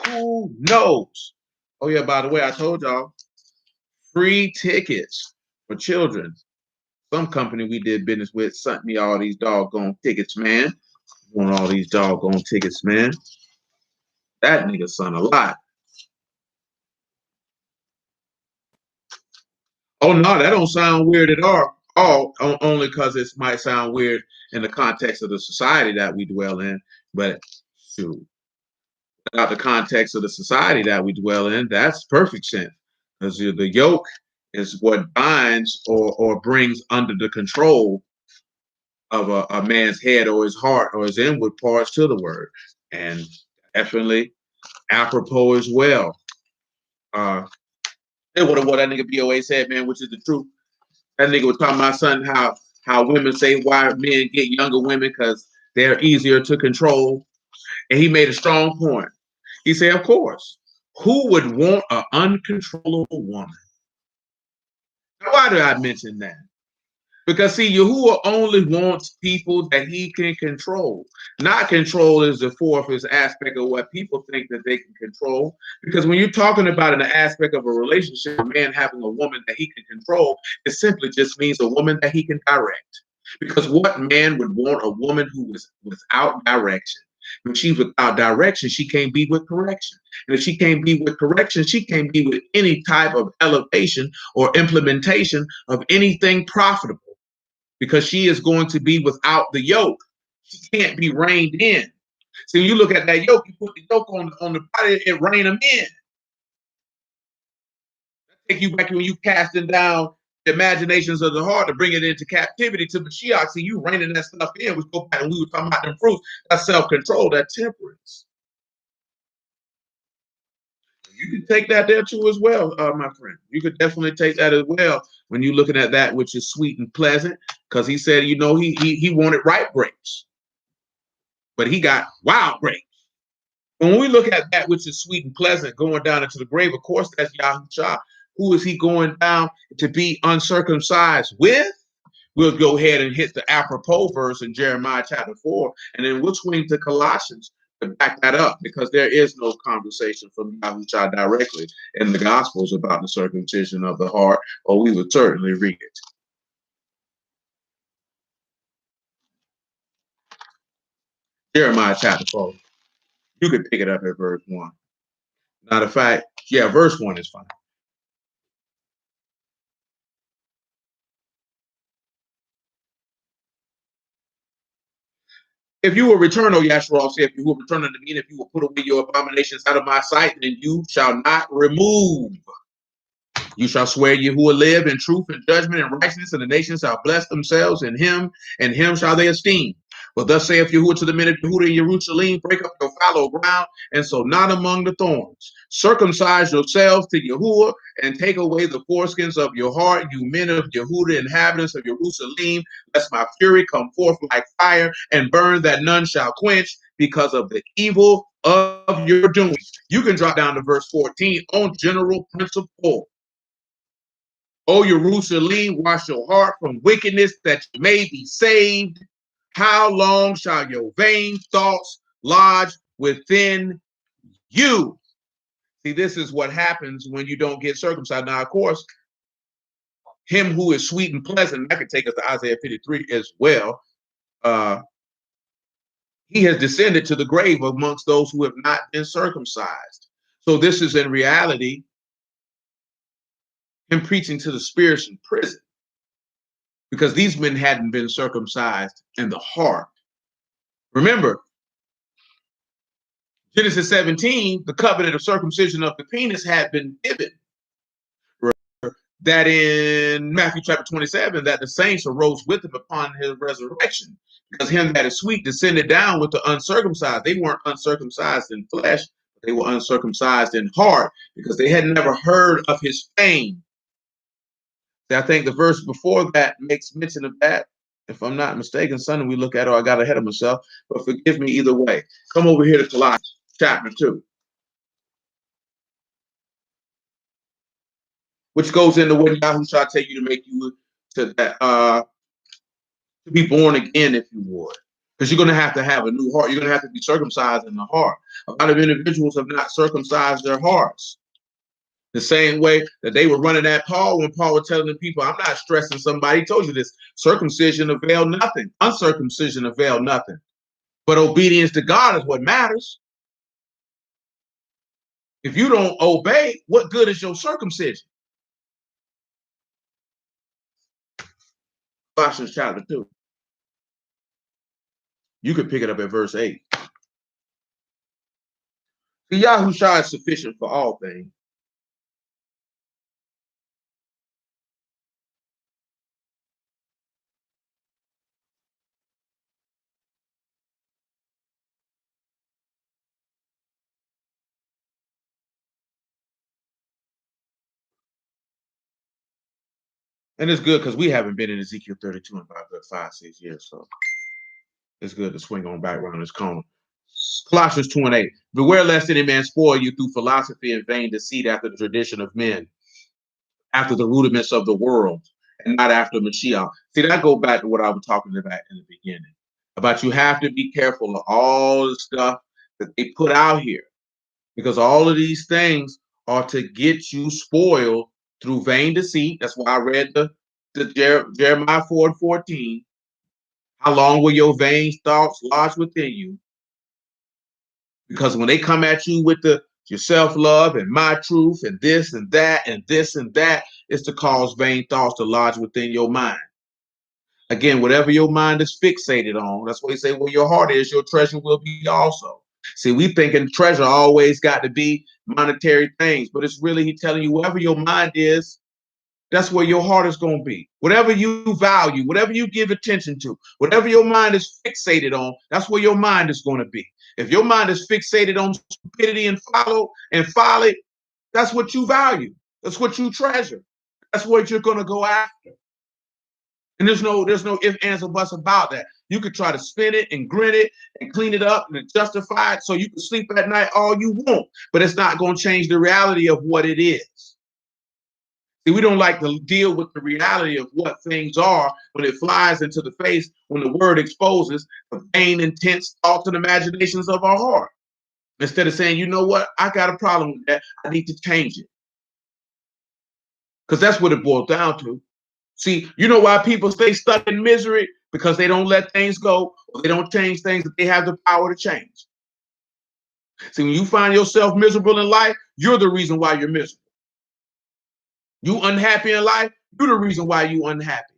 Who knows? Oh, yeah, by the way, I told y'all free tickets for children. Some company we did business with sent me all these doggone tickets, man. I want all these doggone tickets, man. That nigga son a lot. Oh, no, that don't sound weird at all only because it might sound weird in the context of the society that we dwell in. But shoot, without the context of the society that we dwell in, that's perfect sense. Because the yoke is what binds or brings under the control of a man's head or his heart or his inward parts to the word. And definitely apropos as well. And what that nigga BOA said, man, which is the truth. That nigga was talking about son how women say why men get younger women because they're easier to control. And he made a strong point. He said, of course, who would want an uncontrollable woman? Now, why do I mention that? Because see, Yahuwah only wants people that he can control. Not control is the fourth aspect of what people think that they can control. Because when you're talking about an aspect of a relationship, a man having a woman that he can control, it simply just means a woman that he can direct. Because what man would want a woman who was without direction? When she's without direction, she can't be with correction. And if she can't be with correction, she can't be with any type of elevation or implementation of anything profitable because she is going to be without the yoke. She can't be reined in. So when you look at that yoke, you put the yoke on the body, it rein them in. Take you back when you casting down the imaginations of the heart to bring it into captivity to Mashiach. See, you reining that stuff in. We go back and we were talking about them fruits. That's self-control, that temperance. You can take that there too as well, my friend. You could definitely take that as well when you're looking at that which is sweet and pleasant, because he said, you know, he wanted ripe grapes, but he got wild grapes. When we look at that which is sweet and pleasant going down into the grave, of course, that's Yahushua. Who is he going down to be uncircumcised with? We'll go ahead and hit the apropos verse in Jeremiah chapter 4, and then we'll swing to Colossians to back that up, because there is no conversation from Yahushua directly in the Gospels about the circumcision of the heart, or we would certainly read it. Jeremiah chapter 4. You could pick it up at verse 1. Matter of fact, yeah, verse 1 is fine. If you will return, O Yashua, say, if you will return unto me, and if you will put away your abominations out of my sight, then you shall not remove. You shall swear Yahuwah live in truth and judgment and righteousness, and the nations shall bless themselves in him, and him shall they esteem. But thus saith Yahuwah to the men of Yehuda and Jerusalem, break up your fallow ground, and sow not among the thorns. Circumcise yourselves to Yahuwah, and take away the foreskins of your heart, you men of Yehuda, inhabitants of Jerusalem, lest my fury come forth like fire, and burn that none shall quench, because of the evil of your doings. You can drop down to verse 14 on general principle. O Jerusalem, wash your heart from wickedness, that you may be saved. How long shall your vain thoughts lodge within you? See, this is what happens when you don't get circumcised. Now, of course, him who is sweet and pleasant, that could take us to Isaiah 53 as well. He has descended to the grave amongst those who have not been circumcised. So this is in reality him preaching to the spirits in prison, because these men hadn't been circumcised in the heart. Remember, Genesis 17, the covenant of circumcision of the penis had been given. That in Matthew chapter 27, that the saints arose with him upon his resurrection, because him that is sweet descended down with the uncircumcised. They weren't uncircumcised in flesh, but they were uncircumcised in heart, because they had never heard of his fame. I think the verse before that makes mention of that. If I'm not mistaken, son, we look at it, I got ahead of myself, but forgive me either way. Come over here to Colossians chapter 2, which goes into what Yahushua tell you to make you to be born again, if you would. Because you're going to have a new heart. You're going to have to be circumcised in the heart. A lot of individuals have not circumcised their hearts. The same way that they were running at Paul when Paul was telling the people, I'm not stressing somebody. He told you this. Circumcision availed nothing. Uncircumcision availed nothing. But obedience to God is what matters. If you don't obey, what good is your circumcision? Colossians chapter 2. You could pick it up at verse 8. The Yahushua is sufficient for all things. And it's good because we haven't been in Ezekiel 32 in about 5-6 years. So it's good to swing on back around this corner. Colossians 2 and 8. Beware lest any man spoil you through philosophy and vain deceit, after the tradition of men, after the rudiments of the world, and not after Mashiach. See, that go back to what I was talking about in the beginning. About you have to be careful of all the stuff that they put out here, because all of these things are to get you spoiled through vain deceit. That's why I read the Jeremiah 4 and 14. How long will your vain thoughts lodge within you? Because when they come at you with your self-love and my truth and this and that and this and that, it's to cause vain thoughts to lodge within your mind. Again, whatever your mind is fixated on, that's why you say, where your heart is, your treasure will be also. See, we thinking treasure always got to be monetary things, but it's really he telling you wherever your mind is, that's where your heart is going to be. Whatever you value, whatever you give attention to, whatever your mind is fixated on, that's where your mind is going to be. If your mind is fixated on stupidity and folly, that's what you value. That's what you treasure. That's what you're going to go after. And there's no ifs, ands, or buts about that. You could try to spin it and grin it and clean it up and justify it so you can sleep at night all you want, but it's not going to change the reality of what it is. See, we don't like to deal with the reality of what things are when it flies into the face, when the word exposes the vain, intense thoughts and imaginations of our heart. Instead of saying, you know what, I got a problem with that, I need to change it. Because that's what it boils down to. See, you know why people stay stuck in misery? Because they don't let things go, They don't change things that they have the power to change. See, when you find yourself miserable in life, you're the reason why you're miserable. You unhappy in life, you're the reason why you unhappy.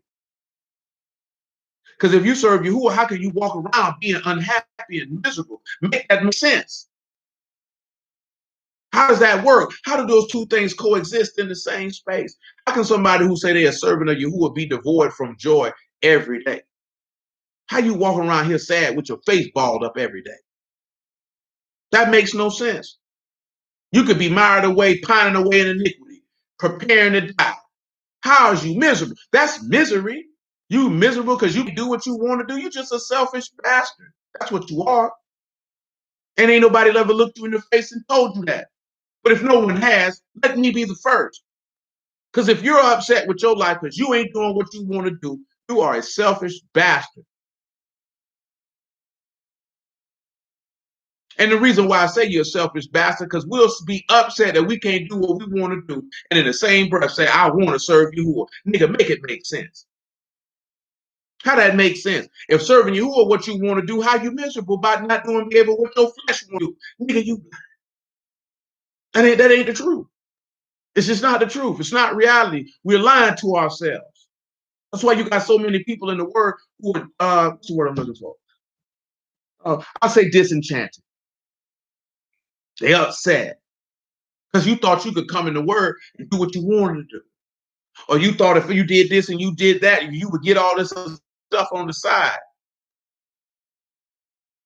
Because if you serve Yahuwah, how can you walk around being unhappy and miserable? Make that make sense. How does that work? How do those two things coexist in the same space? How can somebody who say they are servant of Yahuwah be devoid from joy every day? How you walking around here sad with your face balled up every day? That makes no sense. You could be mired away, pining away in iniquity, preparing to die. How is you miserable? That's misery. You miserable because you do what you want to do. You're just a selfish bastard. That's what you are. And ain't nobody ever looked you in the face and told you that. But if no one has, let me be the first. Because if you're upset with your life because you ain't doing what you want to do, you are a selfish bastard. And the reason why I say you're a selfish bastard, because we'll be upset that we can't do what we want to do. And in the same breath say, I want to serve Yahuwah. Nigga, make it make sense. How that makes sense? If serving Yahuwah what you want to do, how you miserable about not doing able what your flesh want to do? Nigga, you that ain't the truth. It's just not the truth. It's not reality. We're lying to ourselves. That's why you got so many people in the word who are, what's the word I'm looking for? I'll say disenchanted. They upset because you thought you could come in the word and do what you wanted to do. Or you thought if you did this and you did that, you would get all this other stuff on the side.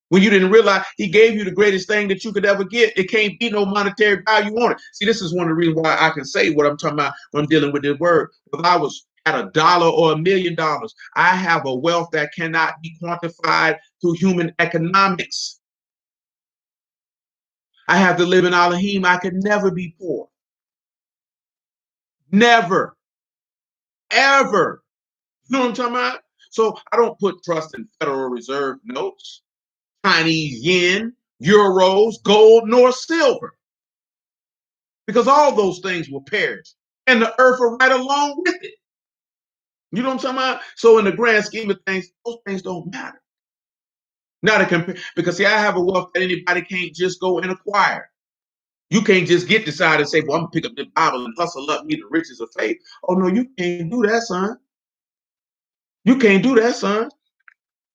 When you didn't realize he gave you the greatest thing that you could ever get. It can't be no monetary value on it. See, this is one of the reasons why I can say what I'm talking about when I'm dealing with this word. If I was at $1 or $1 million, I have a wealth that cannot be quantified through human economics. I have to live in Elohim. I could never be poor. Never. Ever. You know what I'm talking about? So I don't put trust in Federal Reserve notes, Chinese yen, euros, gold, nor silver. Because all those things will perish. And the earth will right along with it. You know what I'm talking about? So in the grand scheme of things, those things don't matter. Not to compare, because see, I have a wealth that anybody can't just go and acquire. You can't just get decided and say, well, I'm gonna pick up the Bible and hustle up me the riches of faith. Oh no, you can't do that, son. You can't do that, son.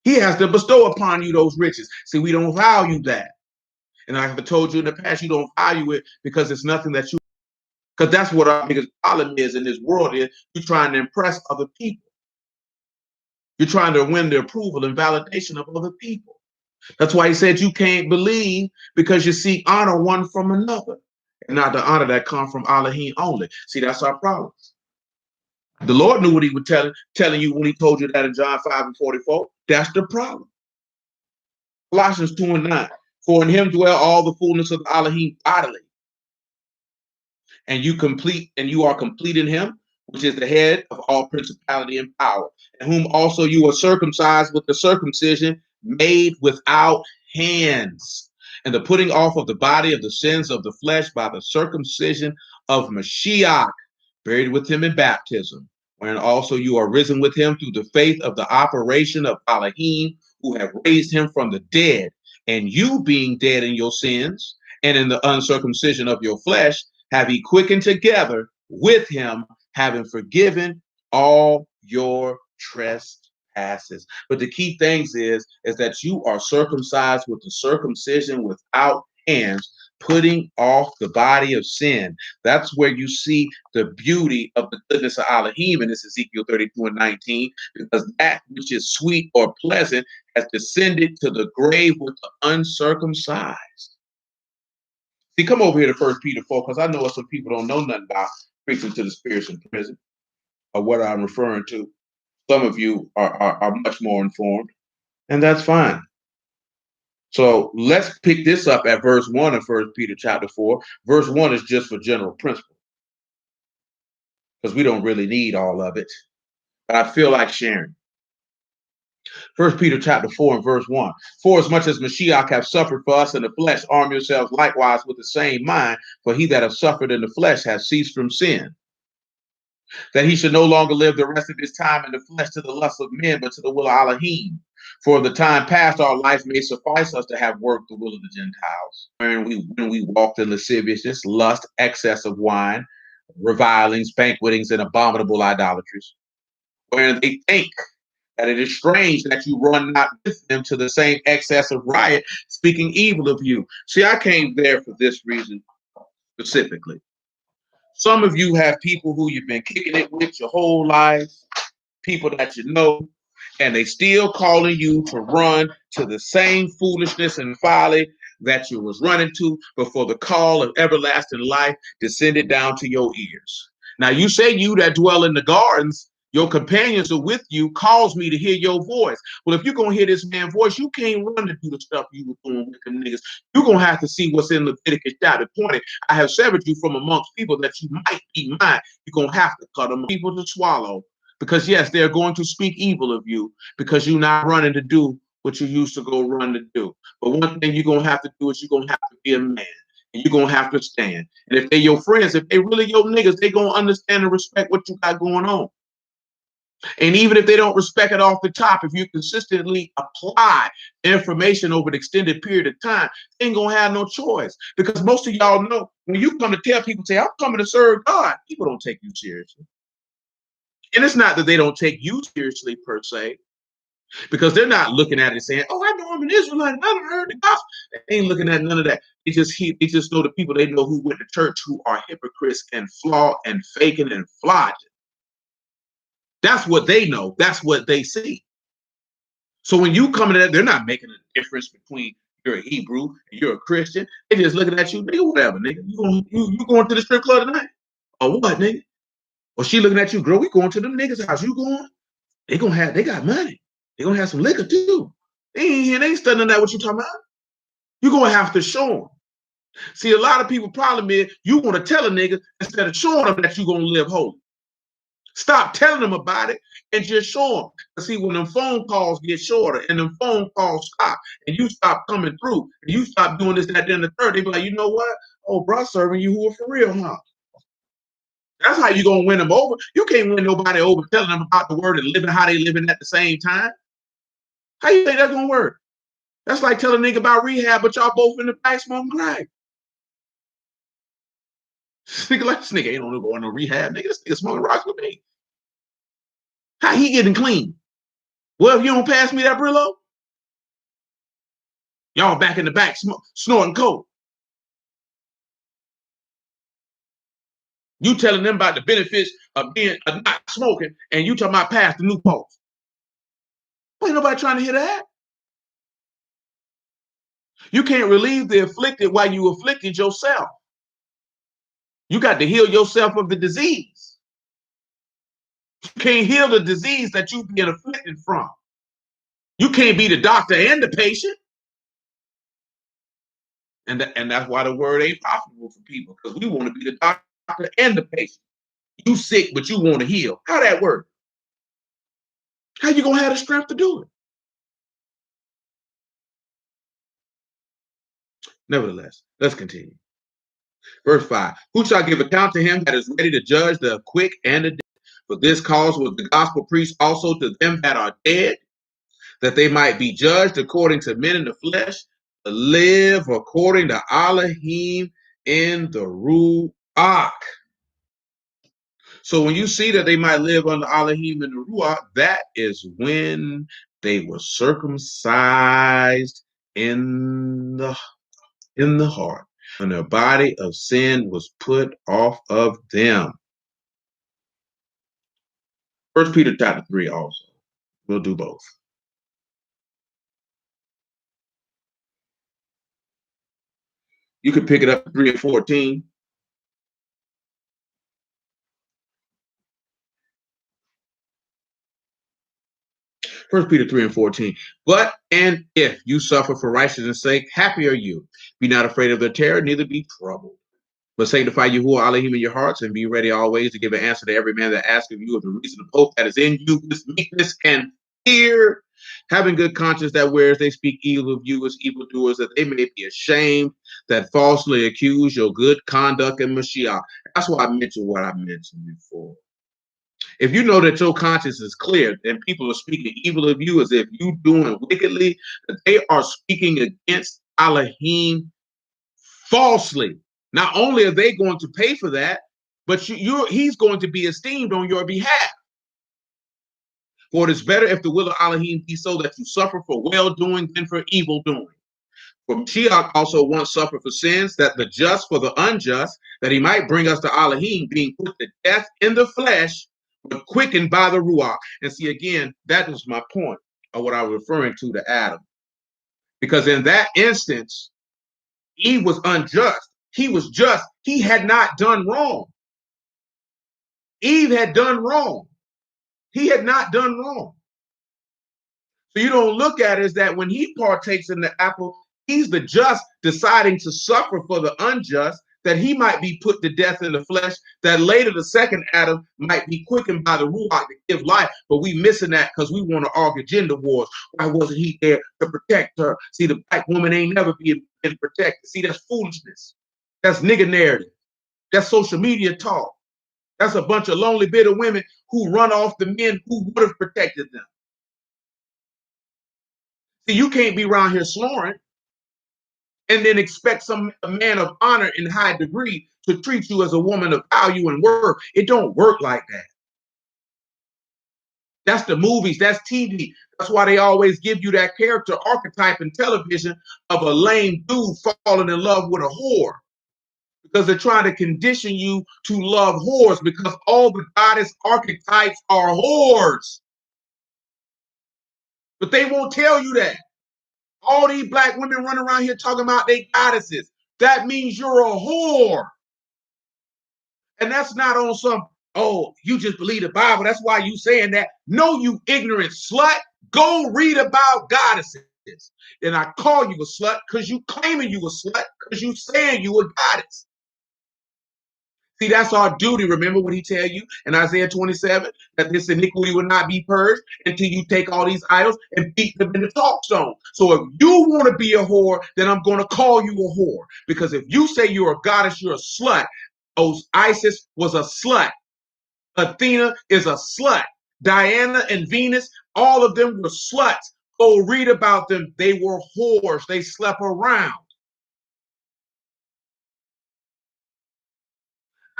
He has to bestow upon you those riches. See, we don't value that. And like I've told you in the past, you don't value it because it's nothing that you, because that's what our biggest problem is in this world is you're trying to impress other people. You're trying to win the approval and validation of other people. That's why he said you can't believe because you seek honor one from another and not the honor that comes from Elohim only. See, that's our problem. The Lord knew what he was telling you when he told you that in John 5:44. That's the problem. Colossians 2:9. For in him dwell all the fullness of the Elohim bodily. And you are complete in him, which is the head of all principality and power, and whom also you are circumcised with the circumcision made without hands, and the putting off of the body of the sins of the flesh by the circumcision of Mashiach, buried with him in baptism, wherein also you are risen with him through the faith of the operation of Elohim, who have raised him from the dead, and you being dead in your sins and in the uncircumcision of your flesh, have he quickened together with him, having forgiven all your trespasses. But the key things is that you are circumcised with the circumcision without hands, putting off the body of sin. That's where you see the beauty of the goodness of Elohim, and this is Ezekiel 32:19, because that which is sweet or pleasant has descended to the grave with the uncircumcised. See, come over here to 1 Peter 4, because I know some people don't know nothing about preaching to the spirits in prison or what I'm referring to. Some of you are much more informed, and that's fine. So let's pick this up at verse 1 of 1 Peter chapter 4. Verse 1 is just for general principle, because we don't really need all of it. But I feel like sharing. 1 Peter chapter 4 and verse 1. For as much as Mashiach hath suffered for us in the flesh, arm yourselves likewise with the same mind, for he that hath suffered in the flesh hath ceased from sin, that he should no longer live the rest of his time in the flesh to the lust of men, but to the will of Elohim. For the time past, our life may suffice us to have worked the will of the Gentiles, when we walked in lasciviousness, lust, excess of wine, revilings, banquetings, and abominable idolatries, wherein they think that it is strange that you run not with them to the same excess of riot, speaking evil of you. See, I came there for this reason specifically. Some of you have people who you've been kicking it with your whole life, people that you know, and they still calling you to run to the same foolishness and folly that you was running to before the call of everlasting life descended down to your ears. Now you say you that dwell in the gardens, your companions are with you, calls me to hear your voice. Well, if you're going to hear this man's voice, you can't run to do the stuff you were doing with them niggas. You're going to have to see what's in Leviticus chapter 20. I have severed you from amongst people that you might be mine. You're going to have to cut them people to swallow. Because yes, they're going to speak evil of you because you're not running to do what you used to go run to do. But one thing you're going to have to do is you're going to have to be a man. And you're going to have to stand. And if they're your friends, if they really your niggas, they're going to understand and respect what you got going on. And even if they don't respect it off the top, if you consistently apply information over an extended period of time, they ain't going to have no choice. Because most of y'all know when you come to tell people, say, I'm coming to serve God, people don't take you seriously. And it's not that they don't take you seriously per se, because they're not looking at it and saying, oh, I know I'm an Israelite, I haven't heard the gospel. They ain't looking at none of that. They just know the people they know who went to church who are hypocrites and flaw and faking and flogging. That's what they know. That's what they see. So when you come to that, they're not making a difference between you're a Hebrew and you're a Christian. They're just looking at you, nigga, whatever, nigga. You going to the strip club tonight? Or what, nigga? Or she looking at you, girl, we going to them niggas' house. You going? They got money. They gonna have some liquor too. They ain't studying that what you talking about. You're gonna have to show them. See, a lot of people problem is you want to tell a nigga instead of showing them that you're gonna live holy. Stop telling them about it and just show them. See, when them phone calls get shorter and them phone calls stop and you stop coming through and you stop doing this, that, then the third, they be like, you know what? Oh, bro, serving you who are for real, huh? That's how you gonna win them over. You can't win nobody over telling them about the word and living how they living at the same time. How you think that's gonna work? That's like telling a nigga about rehab, but y'all both in the back smoking crack. Nigga like this nigga ain't on going to rehab. Nigga, this nigga smoking rocks with me. How he getting clean? Well, if you don't pass me that Brillo, y'all back in the back snorting coke. You telling them about the benefits of being not smoking, and you talking about pass the new post. Ain't nobody trying to hear that. You can't relieve the afflicted while you afflicted yourself. You got to heal yourself of the disease. You can't heal the disease that you've been afflicted from. You can't be the doctor and the patient. And that's why the word ain't profitable for people, because we want to be the doctor and the patient. You sick, but you want to heal. How that work? How you gonna have the strength to do it? Nevertheless, let's continue. Verse 5. Who shall give account to him that is ready to judge the quick and the dead? For this cause was the gospel preached also to them that are dead, that they might be judged according to men in the flesh, to live according to Elohim in the Ruach. So when you see that they might live under Elohim and the Ruach, that is when they were circumcised in the heart, when the body of sin was put off of them. 1 Peter chapter 3 also. We'll do both. You can pick it up 3 and 14. 1 Peter 3 and 14. But and if you suffer for righteousness' sake, happy are you. Be not afraid of their terror, neither be troubled. But sanctify Yahuwah Elohim in your hearts, and be ready always to give an answer to every man that asks of you of the reason of hope that is in you with meekness and fear, having good conscience, that whereas they speak evil of you as evildoers, that they may be ashamed that falsely accuse your good conduct in Mashiach. That's why I mentioned what I mentioned before. If you know that your conscience is clear and people are speaking evil of you as if you doing wickedly, that they are speaking against Elohim falsely. Not only are they going to pay for that, but he's going to be esteemed on your behalf. For it is better if the will of Elohim be so that you suffer for well-doing than for evil doing. For Mashiach also once suffered for sins, that the just for the unjust, that he might bring us to Elohim, being put to death in the flesh, but quickened by the Ruach. And see, again, that was my point of what I was referring to Adam. Because in that instance, Eve was unjust. He was just. He had not done wrong. Eve had done wrong. He had not done wrong. So you don't look at it as that when he partakes in the apple, he's the just deciding to suffer for the unjust, that he might be put to death in the flesh, that later the second Adam might be quickened by the Ruach to give life. But we missing that because we want to argue gender wars. Why wasn't he there to protect her? See, the black woman ain't never been protected. See, that's foolishness. That's nigger narrative. That's social media talk. That's a bunch of lonely, bitter women who run off the men who would have protected them. See, you can't be around here snoring and then expect a man of honor in high degree to treat you as a woman of value and worth. It don't work like that. That's the movies, that's TV. That's why they always give you that character archetype in television of a lame dude falling in love with a whore. Because they're trying to condition you to love whores, because all the goddess archetypes are whores. But they won't tell you that. All these black women running around here talking about they goddesses. That means you're a whore. And that's not on some, oh, you just believe the Bible. That's why you saying that. No, you ignorant slut. Go read about goddesses. And I call you a slut because you claiming you a slut because you saying you a goddess. See, that's our duty. Remember what he tell you in Isaiah 27, that this iniquity will not be purged until you take all these idols and beat them in the talk stone. So if you want to be a whore, then I'm going to call you a whore. Because if you say you're a goddess, you're a slut. Isis was a slut. Athena is a slut. Diana and Venus, all of them were sluts. Go read about them. They were whores. They slept around.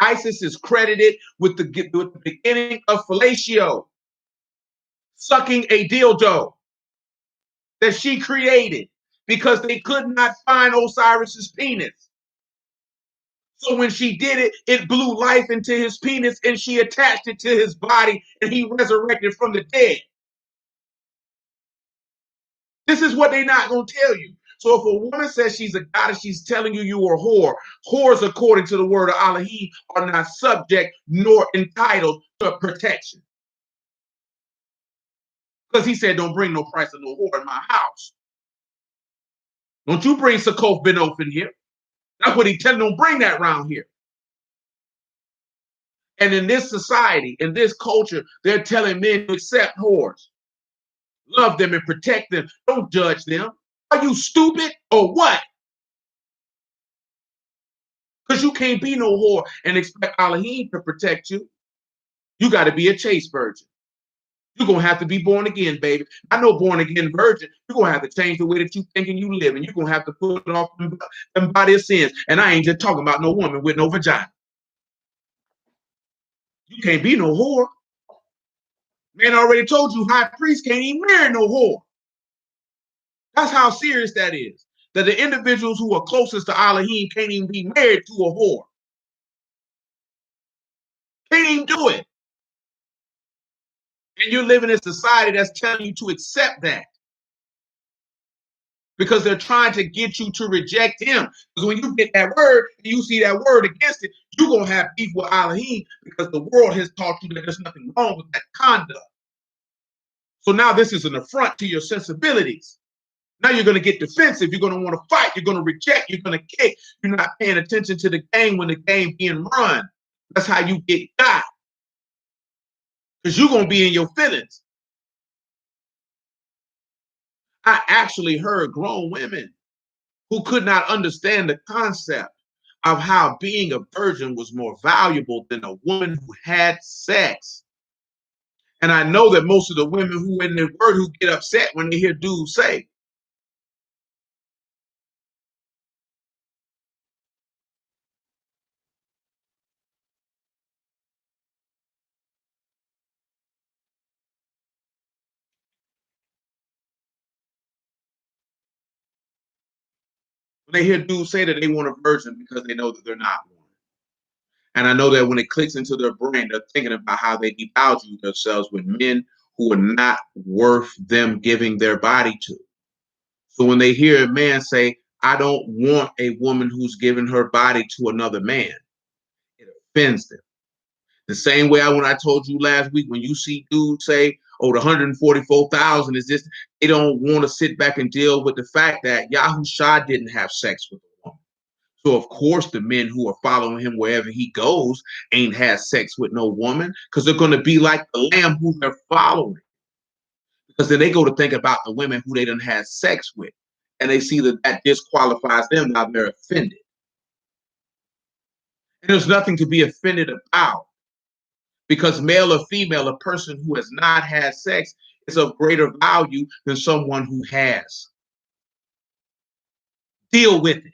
Isis is credited with the beginning of fellatio, sucking a dildo that she created because they could not find Osiris's penis. So when she did it, it blew life into his penis and she attached it to his body and he resurrected from the dead. This is what they're not going to tell you. So if a woman says she's a goddess, she's telling you you are a whore. Whores, according to the word of Elohim, are not subject nor entitled to protection. Because he said, don't bring no price of no whore in my house. Don't you bring Sakof Benof in here. That's what he telling them, don't bring that around here. And in this society, in this culture, they're telling men to accept whores. Love them and protect them. Don't judge them. Are you stupid or what? Because you can't be no whore and expect Elohim to protect you. You got to be a chaste virgin. You're going to have to be born again, baby. I know born again virgin, you're going to have to change the way that you thinking you live, and you're going to have to put off them body of sins. And I ain't just talking about no woman with no vagina. You can't be no whore. Man, I already told you high priest can't even marry no whore. That's how serious that is. That the individuals who are closest to Elohim can't even be married to a whore. Can't even do it. And you're living in a society that's telling you to accept that. Because they're trying to get you to reject him. Because when you get that word and you see that word against it, you're going to have beef with Elohim because the world has taught you that there's nothing wrong with that conduct. So now this is an affront to your sensibilities. Now you're going to get defensive. You're going to want to fight. You're going to reject. You're going to kick. You're not paying attention to the game when the game being run. That's how you get got. Because you're going to be in your feelings. I actually heard grown women who could not understand the concept of how being a virgin was more valuable than a woman who had sex. And I know that most of the women who in the word who get upset when they hear dudes say, when they hear dudes say that they want a virgin because they know that they're not one. And I know that when it clicks into their brain, they're thinking about how they devalue themselves with men who are not worth them giving their body to. So when they hear a man say, I don't want a woman who's giving her body to another man, it offends them. The same way when I told you last week, when you see dudes say, oh, the 144,000 is this, they don't want to sit back and deal with the fact that Yahusha didn't have sex with a woman. So of course the men who are following him wherever he goes ain't had sex with no woman, because they're going to be like the lamb who they're following. Because then they go to think about the women who they done had sex with, and they see that that disqualifies them. Now they're offended. And there's nothing to be offended about, because male or female, a person who has not had sex is of greater value than someone who has. Deal with it.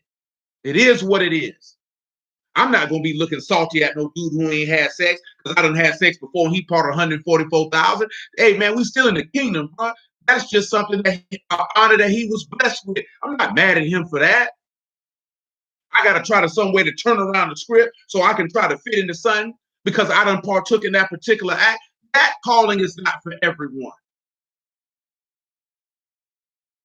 It is what it is. I'm not going to be looking salty at no dude who ain't had sex because I done had sex before and he part 144,000. Hey, man, we still in the kingdom, bro. That's just something that honor that he was blessed with. I'm not mad at him for that. I got to try to some way to turn around the script so I can try to fit into something because I done partook in that particular act. That calling is not for everyone.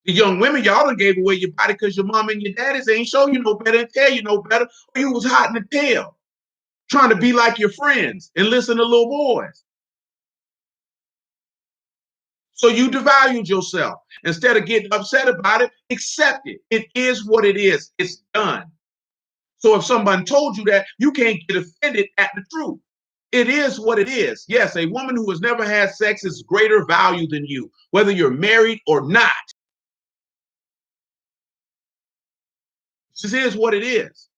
The young women, y'all done gave away your body because your mom and your daddies ain't show you no better and tell you no better, or you was hot in the tail, trying to be like your friends and listen to little boys. So you devalued yourself. Instead of getting upset about it, accept it. It is what it is. It's done. So if somebody told you that, you can't get offended at the truth. It is what it is. Yes, a woman who has never had sex is greater value than you, whether you're married or not. This is what it is.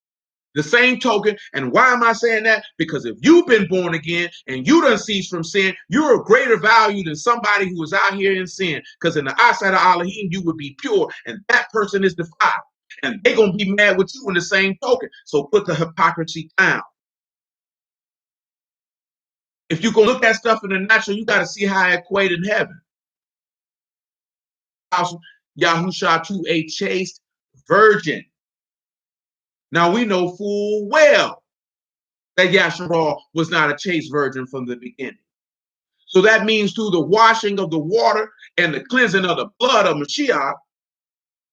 The same token, and why am I saying that? Because if you've been born again and you done cease from sin, you're of greater value than somebody who is out here in sin. Because in the eyesight of Elohim, you would be pure, and that person is defiled. And they're going to be mad with you in the same token. So put the hypocrisy down. If you're going to look at stuff in the natural, you got to see how it equate in heaven. Yahusha to a chaste virgin. Now we know full well that Yasharal was not a chaste virgin from the beginning. So that means through the washing of the water and the cleansing of the blood of Mashiach,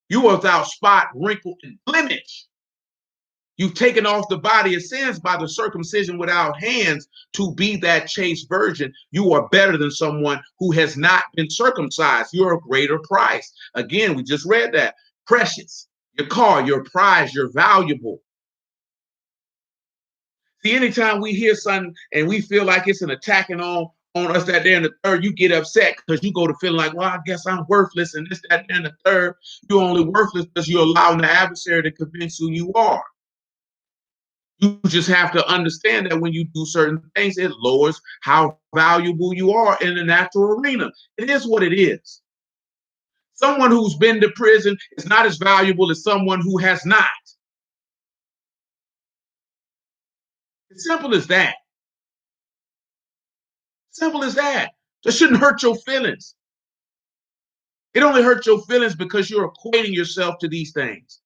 you are without spot, wrinkle, and blemish. You've taken off the body of sins by the circumcision without hands to be that chaste virgin. You are better than someone who has not been circumcised. You're a greater price. Again, we just read that. Precious. Your car, your prize, you're valuable. See, anytime we hear something and we feel like it's an attacking on us that day in the third, you get upset because you go to feeling like, well, I guess I'm worthless and this, that, and the third. You're only worthless because you're allowing the adversary to convince who you are. You just have to understand that when you do certain things, it lowers how valuable you are in the natural arena. It is what it is. Someone who's been to prison is not as valuable as someone who has not. It's simple as that. Simple as that. That shouldn't hurt your feelings. It only hurts your feelings because you're equating yourself to these things.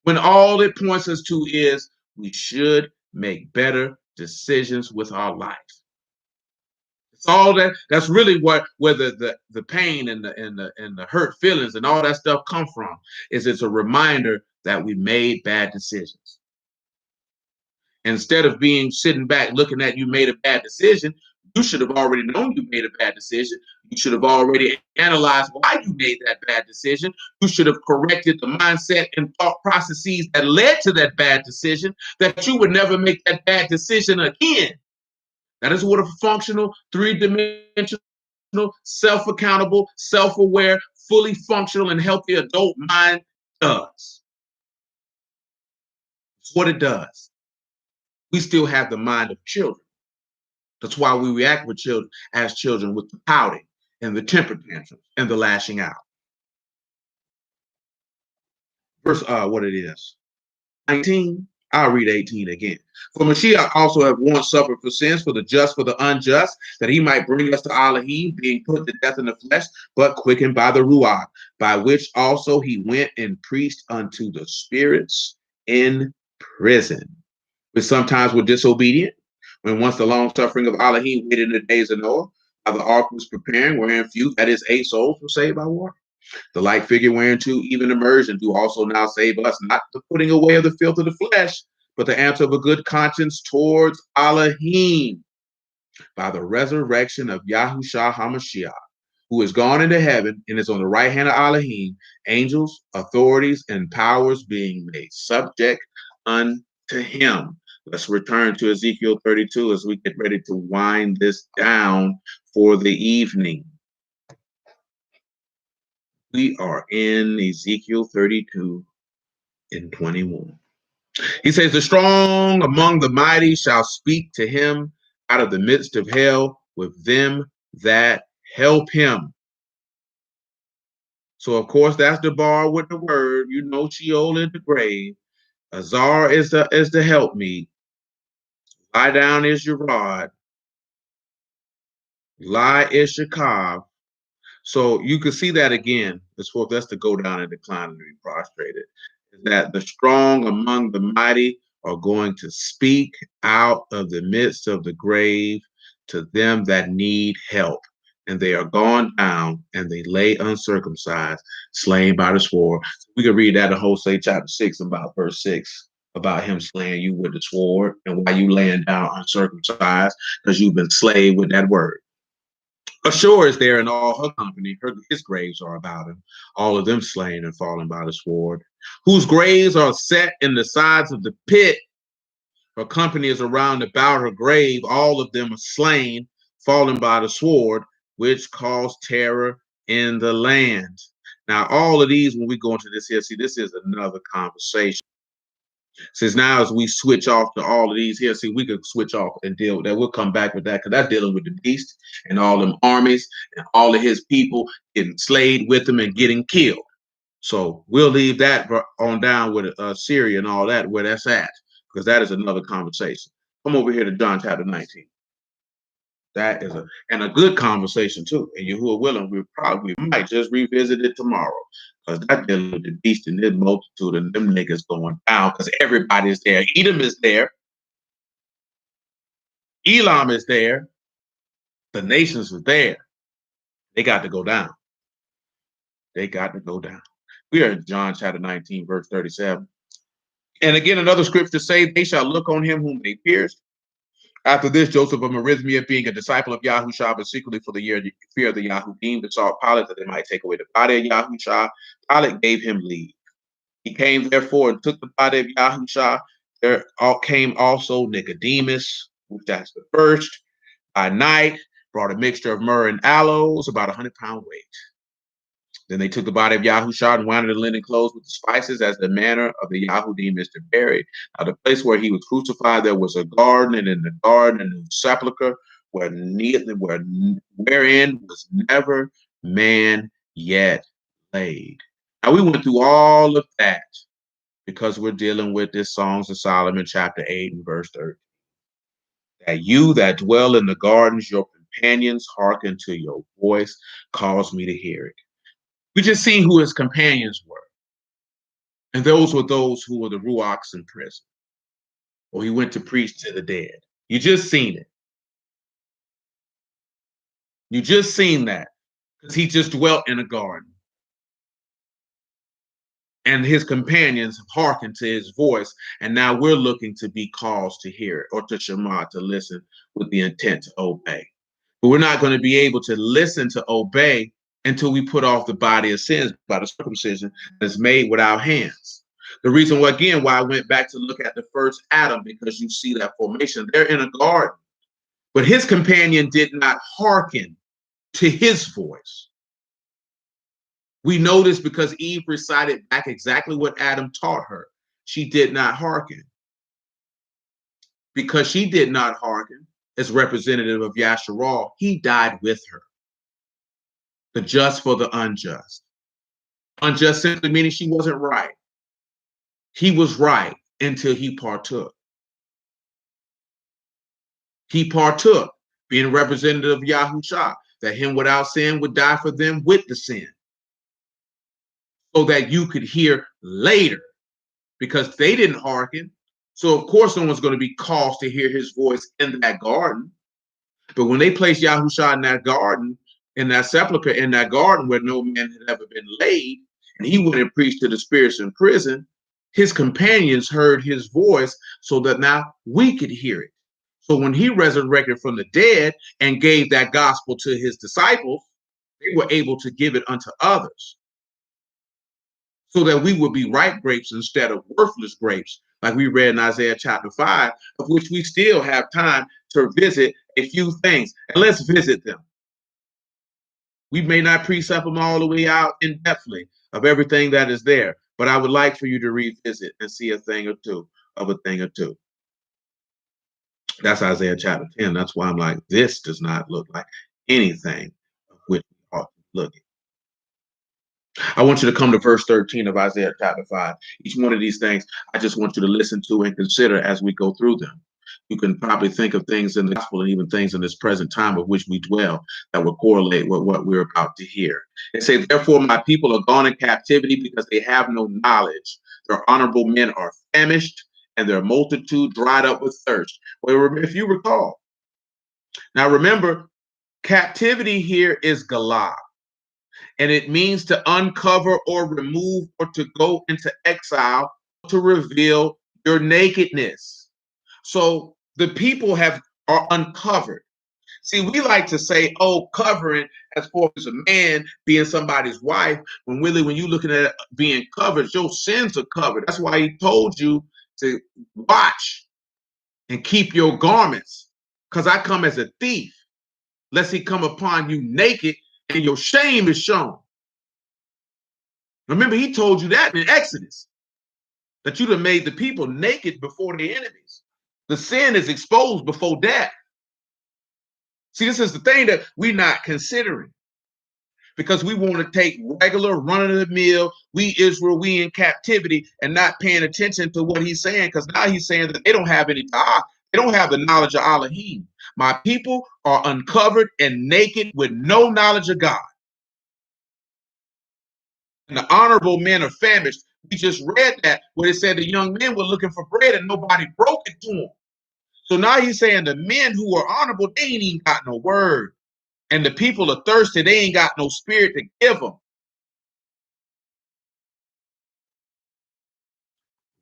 When all it points us to is we should make better decisions with our life. It's all that. That's really what where the pain and the hurt feelings and all that stuff come from. Is it's a reminder that we made bad decisions. Instead of being sitting back looking at you made a bad decision, you should have already known you made a bad decision. You should have already analyzed why you made that bad decision. You should have corrected the mindset and thought processes that led to that bad decision, that you would never make that bad decision again. That is what a functional, three-dimensional, self-accountable, self-aware, fully functional, and healthy adult mind does. It's what it does. We still have the mind of children. That's why we react with children as children with the pouting and the temper tantrums and the lashing out. Verse what it is. 19. I'll read 18 again. For Mashiach also have once suffered for sins, for the just, for the unjust, that he might bring us to Elohim, being put to death in the flesh, but quickened by the Ruach, by which also he went and preached unto the spirits in prison, which sometimes were disobedient, when once the long suffering of Elohim waited in the days of Noah, while the ark was preparing, wherein few, that is, 8 souls, were saved by water. The like figure whereunto even immersion do also now save us, not the putting away of the filth of the flesh, but the answer of a good conscience towards Elohim by the resurrection of Yahushua HaMashiach, who is gone into heaven and is on the right hand of Elohim, angels, authorities, and powers being made subject unto him. Let's return to Ezekiel 32 as we get ready to wind this down for the evening. We are in Ezekiel 32 and 21. He says, the strong among the mighty shall speak to him out of the midst of hell with them that help him. So, of course, that's the bar with the word. You know, Sheol is the grave. Azar is the helpmeet. Lie down is your rod. Lie is your cob. So you can see that again. That's to go down and decline and be prostrated. That the strong among the mighty are going to speak out of the midst of the grave to them that need help. And they are gone down and they lay uncircumcised, slain by the sword. We can read that in Hosea chapter 6, about verse 6, about him slaying you with the sword and why you laying down uncircumcised, because you've been slayed with that word. Ashur is there in all her company. His graves are about him, all of them slain and fallen by the sword, whose graves are set in the sides of the pit. Her company is around about her grave. All of them are slain, fallen by the sword, which caused terror in the land. Now, all of these, when we go into this here, see, this is another conversation. Since now, as we switch off to all of these here, see, we could switch off and deal with that. We'll come back with that because that's dealing with the beast and all them armies and all of his people getting slayed with him and getting killed. So we'll leave that on down with Syria and all that, where that's at, because that is another conversation. Come over here to John chapter 19. That is a good conversation too. And Yahuwah willing, we might just revisit it tomorrow. Because that dealing with the beast and this multitude and them niggas going down, because everybody's there. Edom is there. Elam is there. The nations are there. They got to go down. They got to go down. We are in John chapter 19, verse 37. And again, another scripture say, they shall look on him whom they pierced. After this, Joseph of Arimathea, being a disciple of Yahushua, but secretly for the fear of the Yahudim, besought Pilate that they might take away the body of Yahushua. Pilate gave him leave. He came therefore and took the body of Yahushua. There came also Nicodemus, which that's the first, by night, brought a mixture of myrrh and aloes, about 100-pound weight. Then they took the body of Yahushua and wound it in linen clothes with the spices, as the manner of the Yahudim is to bury. Now, the place where he was crucified, there was a garden, and in the garden, a sepulchre wherein was never man yet laid. Now, we went through all of that because we're dealing with this Songs of Solomon, chapter 8 and verse 30. That you that dwell in the gardens, your companions hearken to your voice, cause me to hear it. We just seen who his companions were. And those were those who were the Ruachs in prison. Or he went to preach to the dead. You just seen it. You just seen that. Because he just dwelt in a garden. And his companions hearkened to his voice. And now we're looking to be caused to hear it, or to shema, to listen with the intent to obey. But we're not going to be able to listen to obey until we put off the body of sins by the circumcision that's made with our hands. The reason why, again, why I went back to look at the first Adam, because you see that formation. They're in a garden, but his companion did not hearken to his voice. We know this because Eve recited back exactly what Adam taught her. She did not hearken. Because she did not hearken, as representative of Yasharal, he died with her. The just for the unjust. Unjust simply meaning she wasn't right. He was right until he partook. He partook, being representative of Yahusha, that him without sin would die for them with the sin. So that you could hear later, because they didn't hearken. So of course no one's going to be caused to hear his voice in that garden. But when they placed Yahusha in that garden, in that sepulcher, in that garden where no man had ever been laid, and he went and preached to the spirits in prison, his companions heard his voice so that now we could hear it. So when he resurrected from the dead and gave that gospel to his disciples, they were able to give it unto others so that we would be ripe grapes instead of worthless grapes, like we read in Isaiah chapter 5, of which we still have time to visit a few things. And let's visit them. We may not precept them all the way out in depthly of everything that is there, but I would like for you to revisit and see a thing or two of a thing or two. That's Isaiah chapter 10. That's why I'm like, this does not look like anything of which we ought to look at. I want you to come to verse 13 of Isaiah chapter 5. Each one of these things, I just want you to listen to and consider as we go through them. You can probably think of things in the gospel and even things in this present time of which we dwell that will correlate with what we're about to hear. It says, therefore, my people are gone in captivity because they have no knowledge. Their honorable men are famished and their multitude dried up with thirst. Well, if you recall, now remember, captivity here is galah. And it means to uncover or remove or to go into exile, to reveal your nakedness. So the people are uncovered. See, we like to say, oh, covering as far as a man being somebody's wife, when really when you're looking at being covered, your sins are covered. That's why he told you to watch and keep your garments, because I come as a thief, lest he come upon you naked and your shame is shown. Remember, he told you that in Exodus, that you'd have made the people naked before their enemies. The sin is exposed before death. See, this is the thing that we're not considering, because we want to take regular run-of-the-mill, we Israel, we in captivity, and not paying attention to what he's saying, because now he's saying that they don't have any ta'ah. They don't have the knowledge of Elohim. My people are uncovered and naked with no knowledge of God. And the honorable men are famished. We just read that where it said the young men were looking for bread and nobody broke it to them. So now he's saying the men who are honorable, they ain't even got no word. And the people are thirsty, they ain't got no spirit to give them.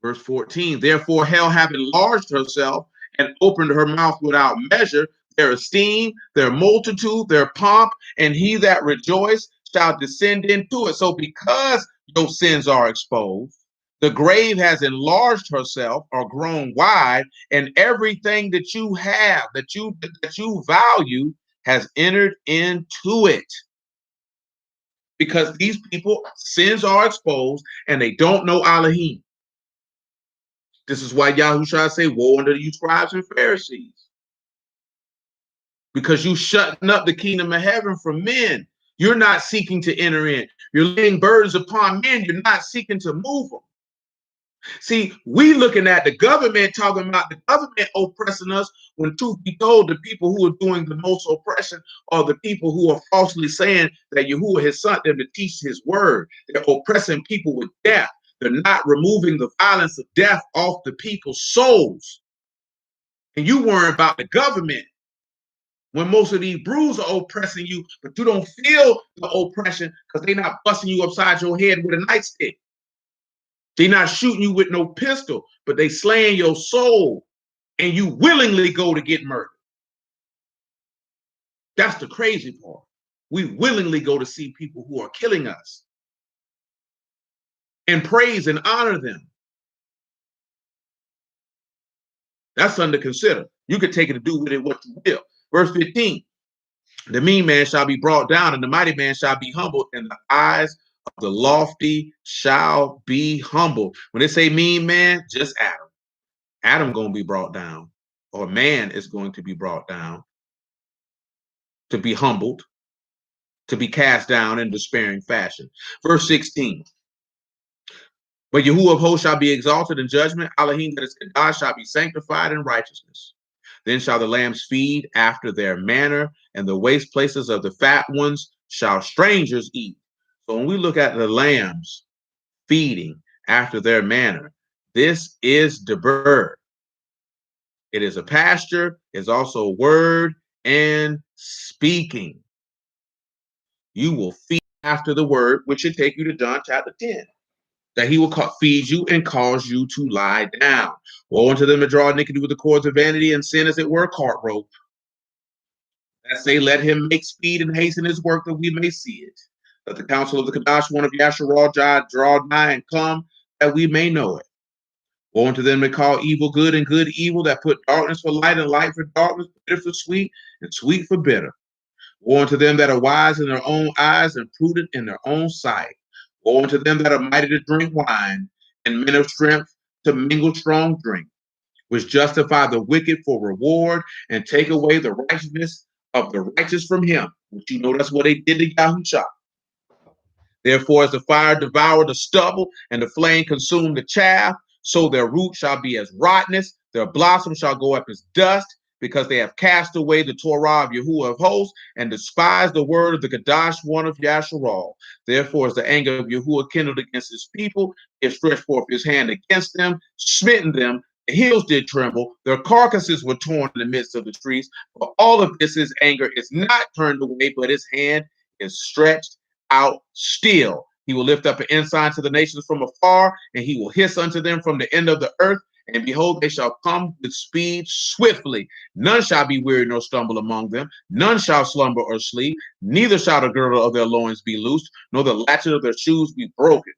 Verse 14, therefore hell hath enlarged herself and opened her mouth without measure, their esteem, their multitude, their pomp, and he that rejoiced shall descend into it. So because your sins are exposed, the grave has enlarged herself or grown wide, and everything that you have, that you value, has entered into it. Because these people, sins are exposed and they don't know Elohim. This is why Yahushua say, woe unto you scribes and Pharisees. Because you shutting up the kingdom of heaven from men. You're not seeking to enter in. You're laying burdens upon men. You're not seeking to move them. See, we looking at the government, talking about the government oppressing us, when truth be told, the people who are doing the most oppression are the people who are falsely saying that Yahuwah has sent them to teach his word. They're oppressing people with death. They're not removing the violence of death off the people's souls. And you worry about the government when most of these brews are oppressing you, but you don't feel the oppression because they're not busting you upside your head with a nightstick. They're not shooting you with no pistol, but they slaying your soul, and you willingly go to get murdered. That's the crazy part. We willingly go to see people who are killing us and praise and honor them. That's something to consider. You could take it to do with it what you will. Verse 15, the mean man shall be brought down, and the mighty man shall be humbled, and the eyes of the lofty shall be humbled. When they say mean man, just Adam. Adam gonna be brought down. or man is going to be brought down, to be humbled, to be cast down in despairing fashion. Verse 16. But Yahuwah of hosts shall be exalted in judgment. Elohim, that is Kadosh, shall be sanctified in righteousness. Then shall the lambs feed after their manner, and the waste places of the fat ones shall strangers eat. So when we look at the lambs feeding after their manner, this is the bird. It is a pasture, is also a word and speaking. You will feed after the word, which should take you to John chapter 10. That he will feed you and cause you to lie down. Woe unto them that draw iniquity with the cords of vanity, and sin as it were a cart rope. That say, let him make speed and hasten his work, that we may see it. Let the counsel of the Kadash, one of Yasharah, draw nigh and come, that we may know it. Woe unto them that call evil good and good evil, that put darkness for light and light for darkness, bitter for sweet and sweet for bitter. Woe unto them that are wise in their own eyes and prudent in their own sight. Woe unto them that are mighty to drink wine, and men of strength to mingle strong drink, which justify the wicked for reward, and take away the righteousness of the righteous from him. Which you know that's what they did to Yahusha. Therefore, as the fire devoured the stubble, and the flame consumed the chaff, so their root shall be as rottenness, their blossom shall go up as dust, because they have cast away the Torah of Yahuwah of hosts, and despised the word of the Kadash one of Yasharal. Therefore, as the anger of Yahuwah kindled against his people, he stretched forth his hand against them, smitten them, the hills did tremble, their carcasses were torn in the midst of the streets. For all of this, his anger is not turned away, but his hand is stretched out still. He will lift up an ensign to the nations from afar, and he will hiss unto them from the end of the earth. And behold, they shall come with speed swiftly. None shall be weary nor stumble among them. None shall slumber or sleep. Neither shall the girdle of their loins be loosed, nor the latchet of their shoes be broken.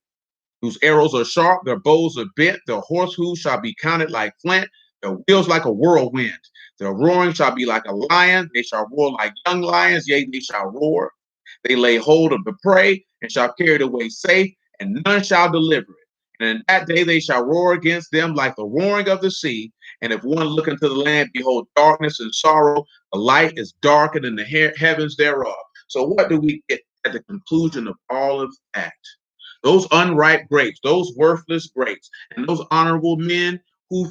Whose arrows are sharp, their bows are bent. Their horse hooves shall be counted like flint. Their wheels like a whirlwind. Their roaring shall be like a lion. They shall roar like young lions. Yea, they shall roar. They lay hold of the prey and shall carry it away safe, and none shall deliver it. And in that day they shall roar against them like the roaring of the sea. And if one look into the land, behold, darkness and sorrow, the light is darkened in the heavens thereof. So what do we get at the conclusion of all of that? Those unripe grapes, those worthless grapes, and those honorable men who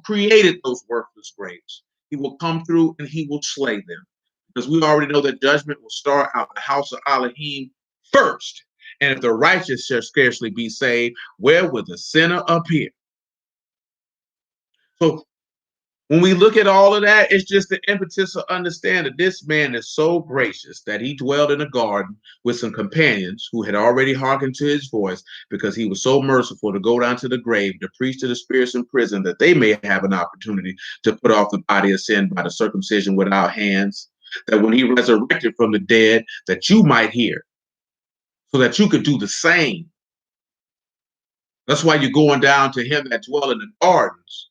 created those worthless grapes. He will come through and he will slay them. Because we already know that judgment will start out the house of Elohim first. And if the righteous shall scarcely be saved, where will the sinner appear? So when we look at all of that, it's just the impetus to understand that this man is so gracious that he dwelled in a garden with some companions who had already hearkened to his voice, because he was so merciful to go down to the grave to preach to the spirits in prison, that they may have an opportunity to put off the body of sin by the circumcision without hands, that when he resurrected from the dead, that you might hear, so that you could do the same. That's why you're going down to him that dwell in the gardens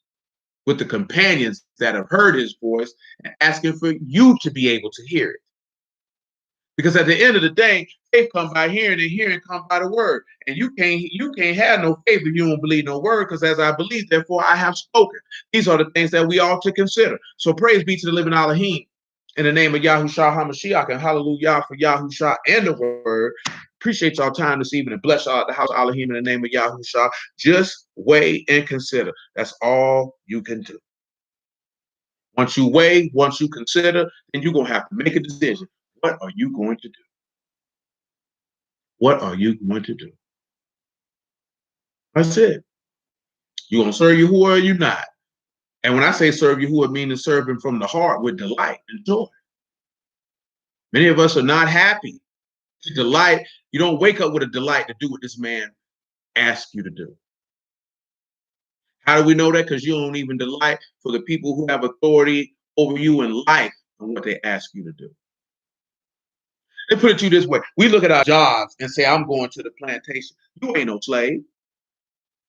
with the companions that have heard his voice, and asking for you to be able to hear it. Because at the end of the day, faith comes by hearing, and hearing comes by the word. And you can't have no faith if you don't believe no word, because as I believe, therefore I have spoken. These are the things that we ought to consider. So praise be to the living Elohim in the name of Yahushua HaMashiach, and hallelujah for Yahushua and the word. Appreciate y'all time this evening, and bless y'all at the house of Elohim in the name of Yahushua. Just weigh and consider. That's all you can do. Once you weigh, once you consider, then you're going to have to make a decision. What are you going to do? What are you going to do? That's it. You going to serve Yahuwah or you not? And when I say serve Yahuwah, I mean to serve him from the heart with delight and joy. Many of us are not happy to delight. You don't wake up with a delight to do what this man asks you to do. How do we know that? Because you don't even delight for the people who have authority over you in life and what they ask you to do. They put it to you this way. We look at our jobs and say, I'm going to the plantation. You ain't no slave.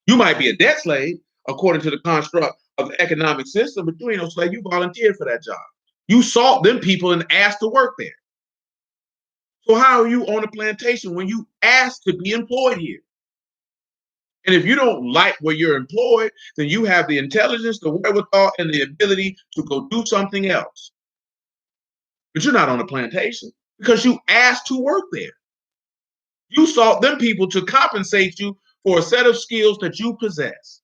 You might be a debt slave according to the construct of the economic system, but you ain't no slave. You volunteered for that job. You sought them people and asked to work there. So how are you on a plantation when you asked to be employed here? And if you don't like where you're employed, then you have the intelligence, the wherewithal, and the ability to go do something else. But you're not on a plantation because you asked to work there. You sought them people to compensate you for a set of skills that you possess.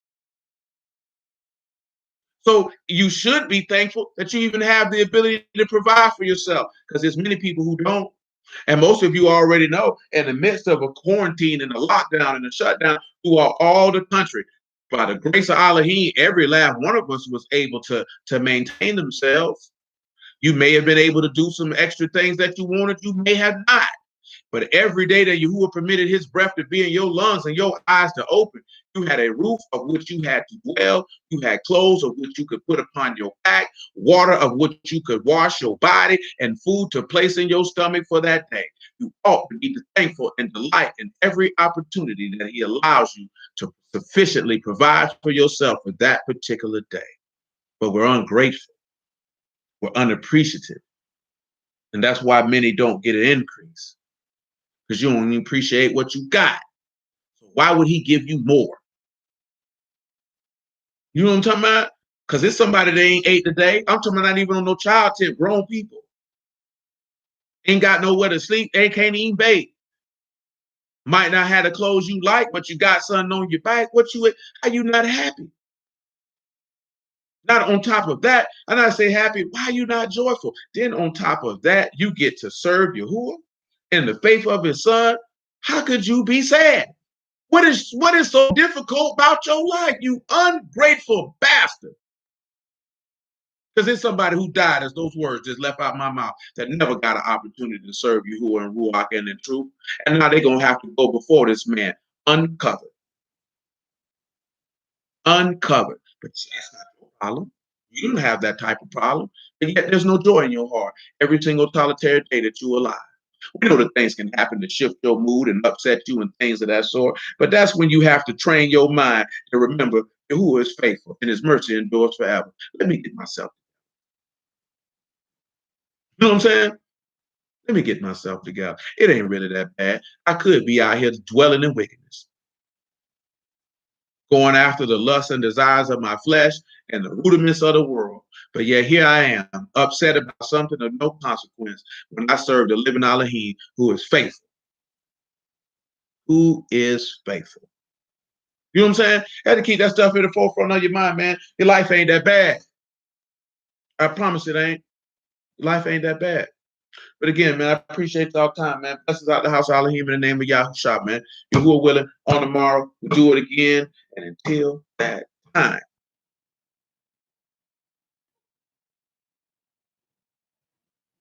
So you should be thankful that you even have the ability to provide for yourself, because there's many people who don't. And most of you already know, in the midst of a quarantine and a lockdown and a shutdown throughout all the country, by the grace of Elohim, every last one of us was able to maintain themselves. You may have been able to do some extra things that you wanted, you may have not. But every day that Yahuwah permitted his breath to be in your lungs and your eyes to open, you had a roof of which you had to dwell. You had clothes of which you could put upon your back, water of which you could wash your body, and food to place in your stomach for that day. You ought to be thankful and delight in every opportunity that he allows you to sufficiently provide for yourself for that particular day. But we're ungrateful. We're unappreciative. And that's why many don't get an increase, because you don't even appreciate what you got. So why would he give you more? You know what I'm talking about? Because it's somebody that ain't ate today. I'm talking about not even on no child tip, grown people. Ain't got nowhere to sleep, they can't even bathe. Might not have the clothes you like, but you got something on your back. How you not happy? Not on top of that, and I say happy, why are you not joyful? Then on top of that, you get to serve Yahuwah in the faith of his son. How could you be sad? What is so difficult about your life, you ungrateful bastard? Because there's somebody who died, as those words just left out my mouth, that never got an opportunity to serve Yahuwah and Ruach and in truth. And now they're going to have to go before this man uncovered. Uncovered. But that's not your problem. You don't have that type of problem. And yet there's no joy in your heart every single solitary day that you're alive. We know that things can happen to shift your mood and upset you and things of that sort. But that's when you have to train your mind to remember who is faithful and his mercy endures forever. Let me get myself. You know what I'm saying? Let me get myself together. It ain't really that bad. I could be out here dwelling in wickedness, going after the lusts and desires of my flesh and the rudiments of the world. But yet here I am, upset about something of no consequence when I serve the living Elohim who is faithful. Who is faithful. You know what I'm saying? You have to keep that stuff in the forefront of your mind, man. Your life ain't that bad. I promise it ain't. Your life ain't that bad. But again, man, I appreciate y'all time, man. Blessings out the house of Elohim in the name of Yahushua, man. Yahuwah willing, on tomorrow, we'll do it again. And until that time.